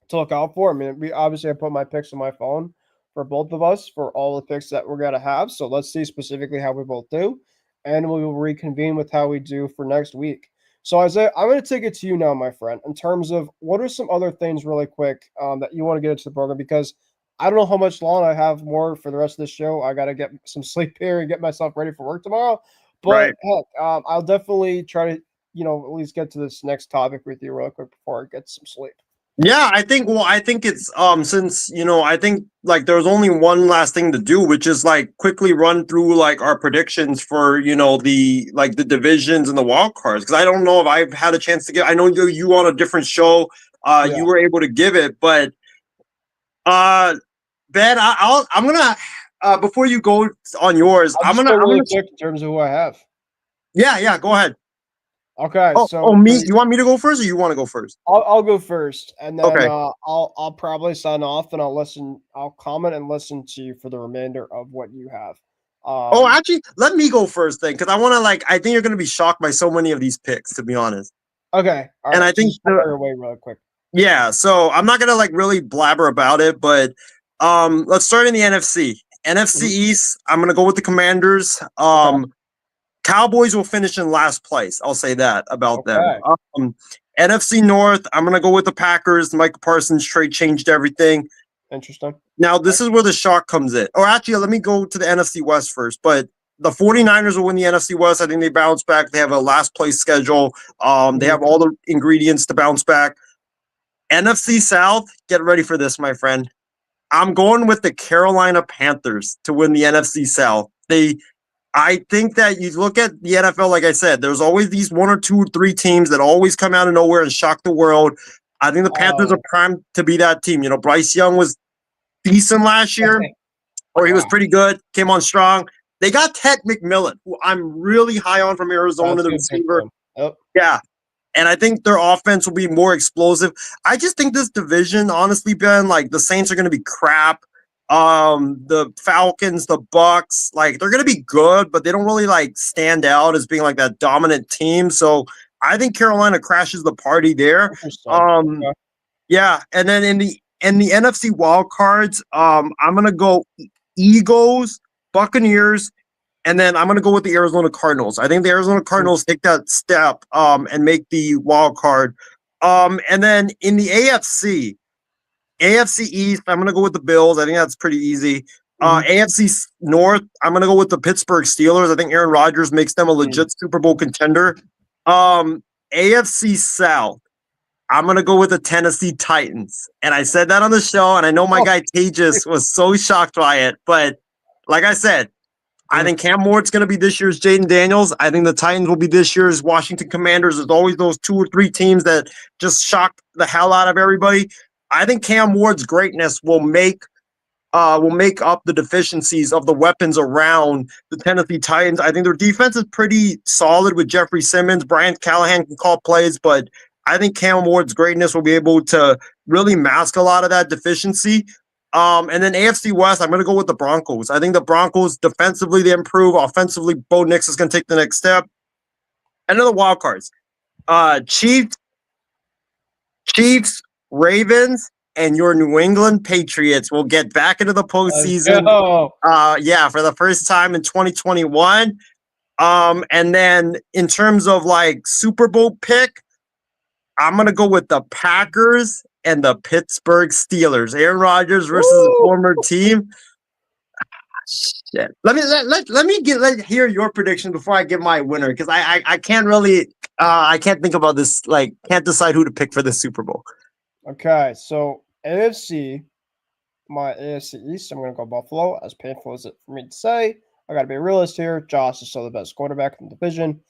to look out for. I mean, we obviously I put my picks on my phone for both of us for all the picks that we're going to have. So let's see specifically how we both do, and we will reconvene with how we do for next week. So Isaiah, I'm going to take it to you now, my friend, in terms of what are some other things really quick that you want to get into the program, because I don't know how much long I have more for the rest of the show. I got to get some sleep here and get myself ready for work tomorrow. But Right. heck, I'll definitely try to, at least get to this next topic with you real quick before I get some sleep. Yeah, I think it's since I think like there's only one last thing to do, which is like quickly run through like our predictions for the divisions and the wild cards, because I don't know if I've had a chance to get. I know you on a different show Yeah. you were able to give it, but Ben, I'm gonna before you go on yours, I'll just go really quick in terms of who I have. Yeah, go ahead. Okay, Oh, me. You want me to go first, or you want to go first? I'll go first, and then Okay. I'll probably sign off, and I'll comment and listen to you for the remainder of what you have. Actually, let me go first then, because I want to I think you're going to be shocked by so many of these picks, to be honest. Okay, all and right, I think away really quick. Yeah, so I'm not gonna really blabber about it, but let's start in the NFC. NFC East, I'm gonna go with the Commanders. Cowboys will finish in last place. I'll say that about them. NFC North, I'm gonna go with the Packers. Michael Parsons trade changed everything. Interesting. Now, this is where the shock comes in. Or actually, let me go to the NFC West first. But the 49ers will win the NFC West. I think they bounce back. They have a last place schedule. They have all the ingredients to bounce back. NFC South, get ready for this, my friend. I'm going with the Carolina Panthers to win the NFC South. I think that you look at the NFL, like I said, there's always these 1 or 2 or 3 teams that always come out of nowhere and shock the world. I think the Panthers are primed to be that team. Bryce Young was decent last year, or he was pretty good, came on strong. They got Ted McMillan, who I'm really high on from Arizona, the receiver. Yeah. And I think their offense will be more explosive. I just think this division, honestly, Ben, the Saints are going to be crap. The Falcons, the Bucks, they're going to be good, but they don't really stand out as being that dominant team. So I think Carolina crashes the party there. Yeah. And then in the NFC wild cards, I'm going to go Eagles, Buccaneers, and then I'm going to go with the Arizona Cardinals. I think the Arizona Cardinals take that step and make the wild card. And then in the AFC East, I'm going to go with the Bills. I think that's pretty easy. AFC North, I'm going to go with the Pittsburgh Steelers. I think Aaron Rodgers makes them a legit Super Bowl contender. AFC South, I'm going to go with the Tennessee Titans. And I said that on the show, and I know my guy Tejas was so shocked by it. But like I said, I think Cam Ward's going to be this year's Jaden Daniels. I think the Titans will be this year's Washington Commanders. There's always those 2 or 3 teams that just shock the hell out of everybody. I think Cam Ward's greatness will make up the deficiencies of the weapons around the Tennessee Titans. I think their defense is pretty solid with Jeffrey Simmons. Brian Callahan can call plays, but I think Cam Ward's greatness will be able to really mask a lot of that deficiency. And then AFC West, I'm going to go with the Broncos. I think the Broncos, defensively, they improve. Offensively, Bo Nix is going to take the next step. And then the wild cards. Chiefs, Ravens, and your New England Patriots will get back into the postseason. For the first time in 2021. And then in terms of Super Bowl pick, I'm going to go with the Packers and the Pittsburgh Steelers. Aaron Rodgers versus a former team. Shit. Let me hear your prediction before I give my winner, because I can't really I can't think about this, can't decide who to pick for the Super Bowl. Okay, so AFC, my AFC East, I'm going to go Buffalo. As painful as it for me to say, I got to be a realist here. Josh is still the best quarterback in the division.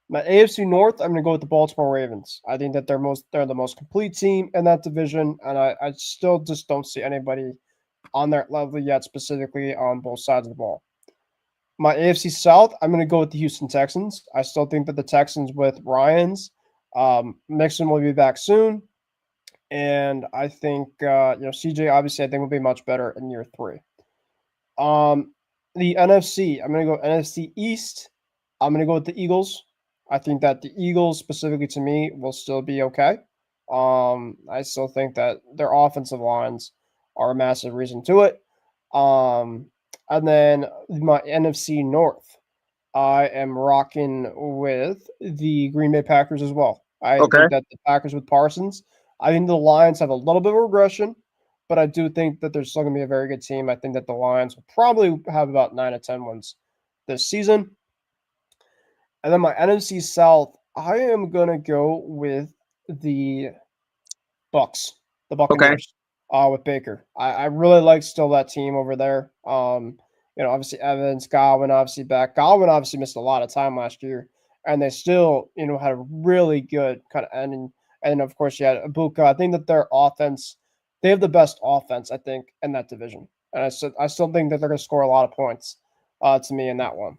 My AFC North, I'm going to go with the Baltimore Ravens. I think that they're the most complete team in that division, and I still just don't see anybody on that level yet, specifically on both sides of the ball. My AFC South, I'm going to go with the Houston Texans. I still think that the Texans with Ryans, Mixon will be back soon, and I think CJ obviously I think will be much better in year 3. The NFC, I'm gonna go NFC East. I'm gonna go with the Eagles. I think that the Eagles, specifically to me, will still be okay. I still think that their offensive lines are a massive reason to it. And then my NFC North, I am rocking with the Green Bay Packers as well. I Okay. think that the Packers with Parsons, I think the Lions have a little bit of regression, but I do think that they're still going to be a very good team. I think that the Lions will probably have about 9 to 10 wins this season. And then my NFC South, I am going to go with the Bucks, the Buccaneers, with Baker. I really like still that team over there. Obviously Evans, Godwin, obviously back. Godwin obviously missed a lot of time last year, and they still, had a really good kind of ending. And of course, you had Ibuka. I think that their offense, they have the best offense, I think, in that division. And I still think that they're going to score a lot of points to me in that one.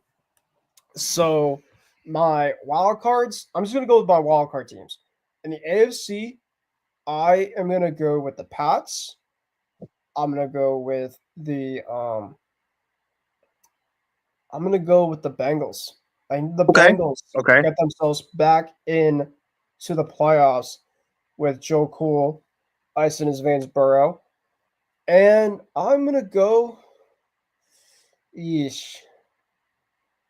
So my wild cards, I'm just going to go with my wild card teams. In the AFC, I am going to go with the Pats. I'm going to go with the I'm going to go with the Bengals. I think the Bengals get themselves back in to the playoffs with Joe Cool, ice in his veins, Burrow. And I'm going to go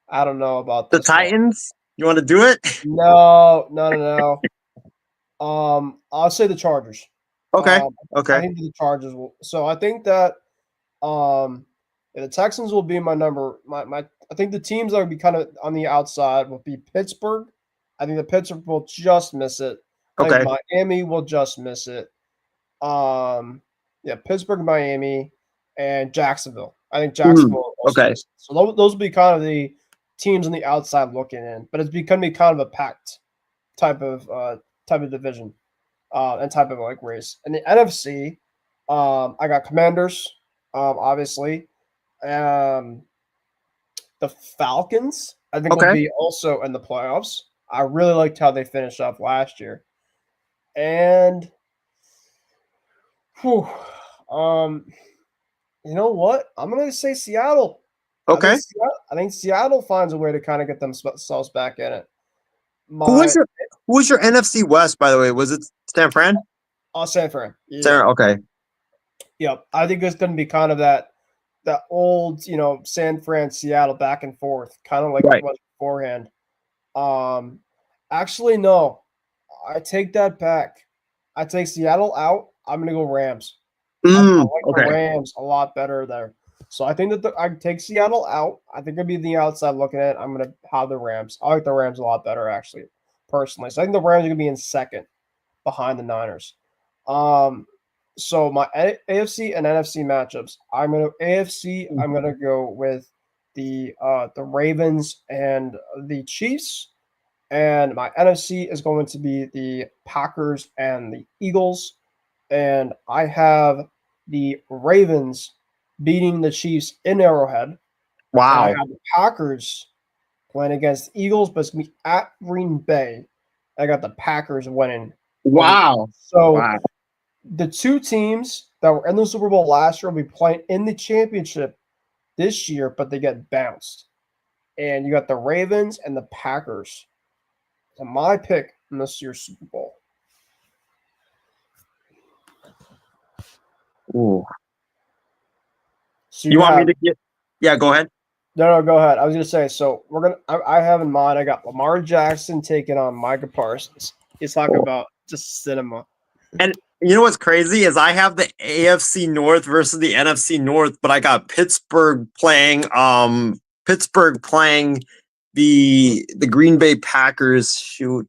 I don't know about The this Titans? You want to do it? No. I'll say the Chargers. Okay. I think the Chargers will. So I think that the Texans will be my number. I think the teams that will be kind of on the outside will be Pittsburgh. I think the Pittsburgh will just miss it. I think Miami will just miss it. Pittsburgh, Miami, and Jacksonville. I think Jacksonville will also miss it. So those will be kind of the teams on the outside looking in, but it's going to be kind of a packed type of division and type of like race. In the NFC, I got Commanders, obviously. The Falcons, I think, will be also in the playoffs. I really liked how they finished up last year. And you know what? I'm going to say Seattle. Okay. I think Seattle finds a way to kind of get themselves back in it. Who was your NFC West, by the way? Was it San Fran? San Fran. Yeah. Okay. Yep. I think it's going to be kind of that old, San Fran, Seattle back and forth, kind of like it was beforehand. Actually, no. I take that back. I take Seattle out. I'm going to go Rams. I like the Rams a lot better there. So I think that I take Seattle out. I think I'd be the outside looking at it. I'm going to have the Rams. I like the Rams a lot better, actually, personally. So I think the Rams are going to be in second behind the Niners. So my AFC and NFC matchups, I'm going to go with the Ravens and the Chiefs. And my NFC is going to be the Packers and the Eagles. And I have the Ravens beating the Chiefs in Arrowhead. Wow. And I have the Packers playing against the Eagles, but it's going to be at Green Bay. I got the Packers winning. Wow. So the two teams that were in the Super Bowl last year will be playing in the championship this year, but they get bounced. And you got the Ravens and the Packers. So my pick in this year's Super Bowl. Ooh. So you want me to get? Yeah, go ahead. No, go ahead. I was gonna say. So I have in mind. I got Lamar Jackson taking on Micah Parsons. He's talking about just cinema. And you know what's crazy is I have the AFC North versus the NFC North, but I got Pittsburgh playing the Green Bay Packers. Shoot.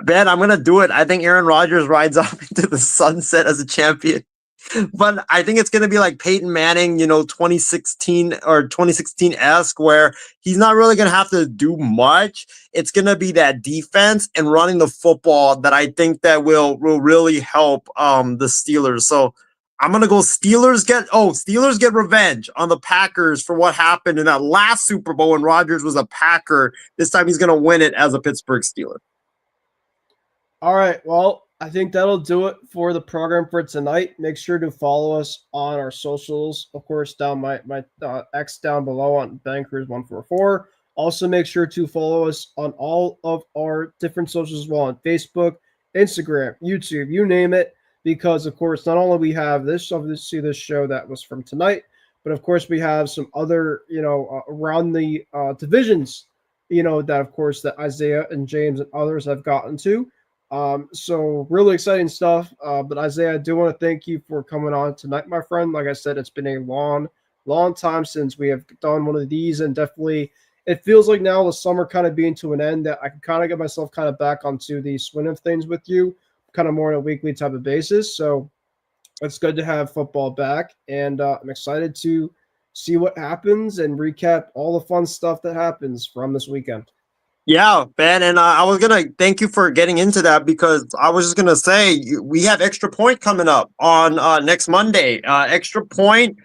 Ben, I'm gonna do it. I think Aaron Rodgers rides off into the sunset as a champion. But I think it's going to be like Peyton Manning, 2016 or 2016-esque, where he's not really going to have to do much. It's going to be that defense and running the football that I think that will really help the Steelers. So I'm going to go Steelers get revenge on the Packers for what happened in that last Super Bowl when Rodgers was a Packer. This time he's going to win it as a Pittsburgh Steeler. All right. Well, I think that'll do it for the program for tonight. Make sure to follow us on our socials. Of course, down my X down below on BenCruz144. Also, make sure to follow us on all of our different socials as well on Facebook, Instagram, YouTube, you name it. Because of course, not only we have this, obviously this show that was from tonight, but of course we have some other, around the divisions, that of course that Isaiah and James and others have gotten to. So really exciting stuff. But Isaiah, I do want to thank you for coming on tonight, my friend. Like I said, it's been a long time since we have done one of these, and definitely it feels like now the summer kind of being to an end that I can kind of get myself kind of back onto the swing of things with you, kind of more on a weekly type of basis. So it's good to have football back, and I'm excited to see what happens and recap all the fun stuff that happens from this weekend. Yeah, Ben, and I was gonna thank you for getting into that because I was just gonna say we have Extra Point coming up on next Monday. Extra Point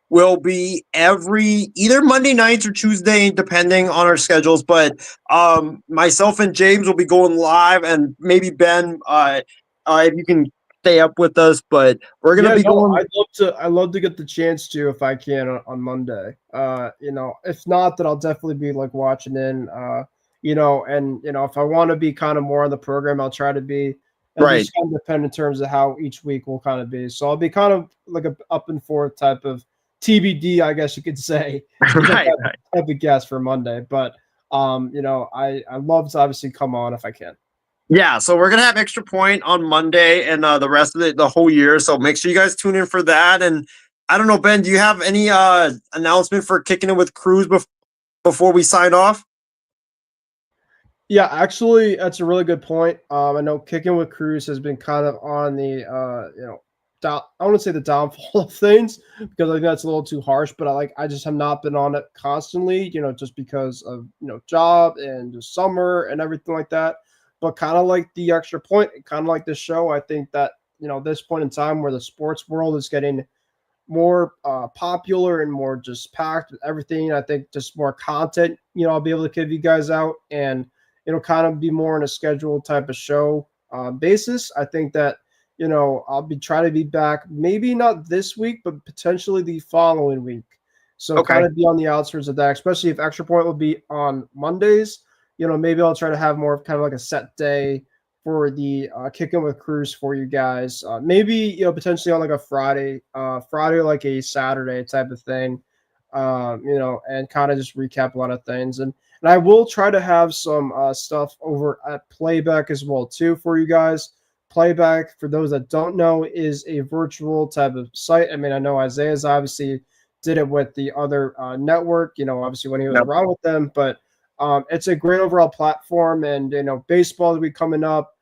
will be either Monday nights or Tuesday, depending on our schedules. But myself and James will be going live, and maybe Ben, if you can stay up with us. But we're gonna be going. I'd love to get the chance to if I can on Monday. If not, then I'll definitely be like watching in. If I want to be kind of more on the program, I'll try to be. Right. Kind of depend in terms of how each week will kind of be. So I'll be kind of like a up and forth type of TBD, I guess you could say. Right. Type of guess for Monday, but I love to obviously come on if I can. Yeah, so we're gonna have Extra Point on Monday and the rest of the whole year. So make sure you guys tune in for that. And I don't know, Ben, do you have any announcement for Kicking It with Cruz before we sign off? Yeah, actually, that's a really good point. I know Kicking with Cruz has been kind of on the, I want to say the downfall of things because I think that's a little too harsh. But I just have not been on it constantly, just because of job and just summer and everything like that. But kind of like the Extra Point, kind of like this show, I think that this point in time where the sports world is getting more popular and more just packed with everything, I think just more content, I'll be able to give you guys out and kind of be more in a scheduled type of show basis. I think that, I'll be trying to be back, maybe not this week, but potentially the following week. So kind of be on the outskirts of that, especially if Extra Point will be on Mondays. Maybe I'll try to have more of kind of like a set day for the Kicking with Cruz for you guys. Maybe, potentially on like a Friday or like a Saturday type of thing, and kind of just recap a lot of things. And I will try to have some stuff over at Playback as well, too, for you guys. Playback, for those that don't know, is a virtual type of site. I mean, I know Isaiah's obviously did it with the other network, obviously when he was around with them. But it's a great overall platform. And, baseball will be coming up.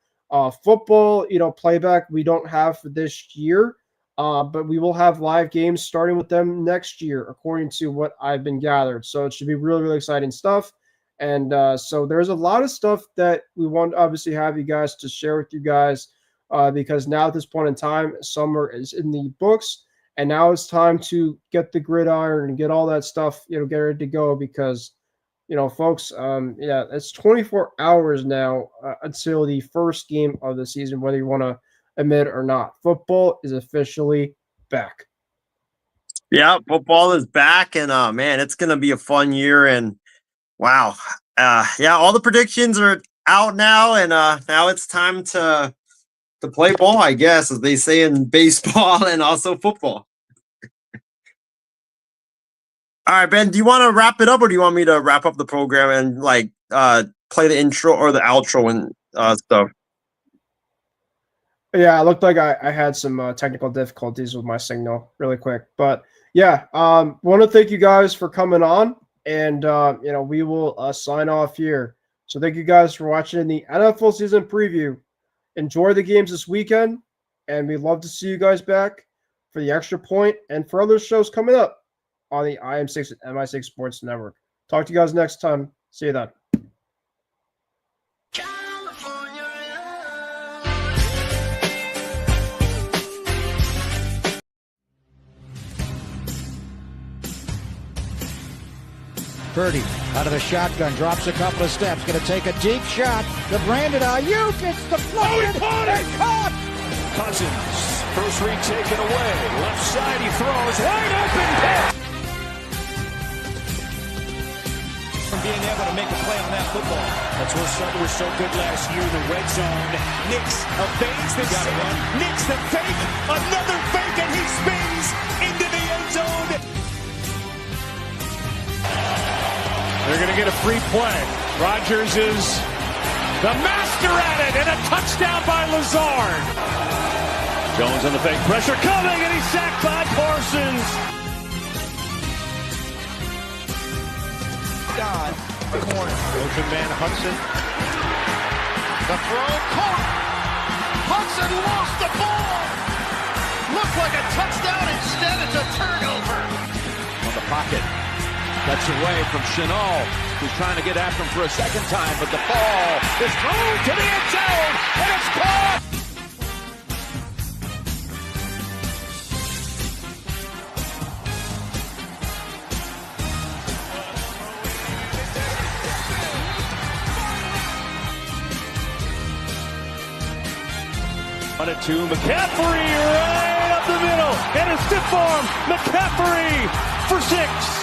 Football, Playback, we don't have for this year. But we will have live games starting with them next year, according to what I've been gathered. So it should be really, really exciting stuff. And so there's a lot of stuff that we want to obviously have you guys to share with you guys because now at this point in time, summer is in the books. And now it's time to get the gridiron and get all that stuff, get ready to go because, folks, it's 24 hours now until the first game of the season, whether you want to admit it or not. Football is officially back. Yeah, football is back, and man, it's gonna be a fun year. And wow, all the predictions are out now, and now it's time to play ball, I guess, as they say in baseball and also football. All right, Ben, do you want to wrap it up, or do you want me to wrap up the program and play the intro or the outro and stuff? Yeah, it looked like I had some technical difficulties with my signal really quick. But yeah, want to thank you guys for coming on. And, we will sign off here. So thank you guys for watching the NFL season preview. Enjoy the games this weekend. And we'd love to see you guys back for the Extra Point and for other shows coming up on the IM6 and MI6 Sports Network. Talk to you guys next time. See you then. Purdy out of the shotgun, drops a couple of steps, going to take a deep shot to Brandon Ayuk. It's deflected and caught. Cousins, first read taken away. Left side, he throws. Wide open pass. From being able to make a play on that football. That's where Sutton was so good last year in the red zone. Nix evades the run. Nix the fake. Another fake, and he spins into the end zone. They're going to get a free play. Rodgers is the master at it, and a touchdown by Lazard. Jones on the fake, pressure coming, and he's sacked by Parsons. God, corner. Motion man Hudson. The throw caught. Hudson lost the ball. Looked like a touchdown. Instead, it's a turnover. On the pocket. Gets away from Chenal, who's trying to get after him for a second time, but the ball is thrown to the end zone, and it's caught! On it to McCaffrey right up the middle, and a stiff arm. McCaffrey for 6.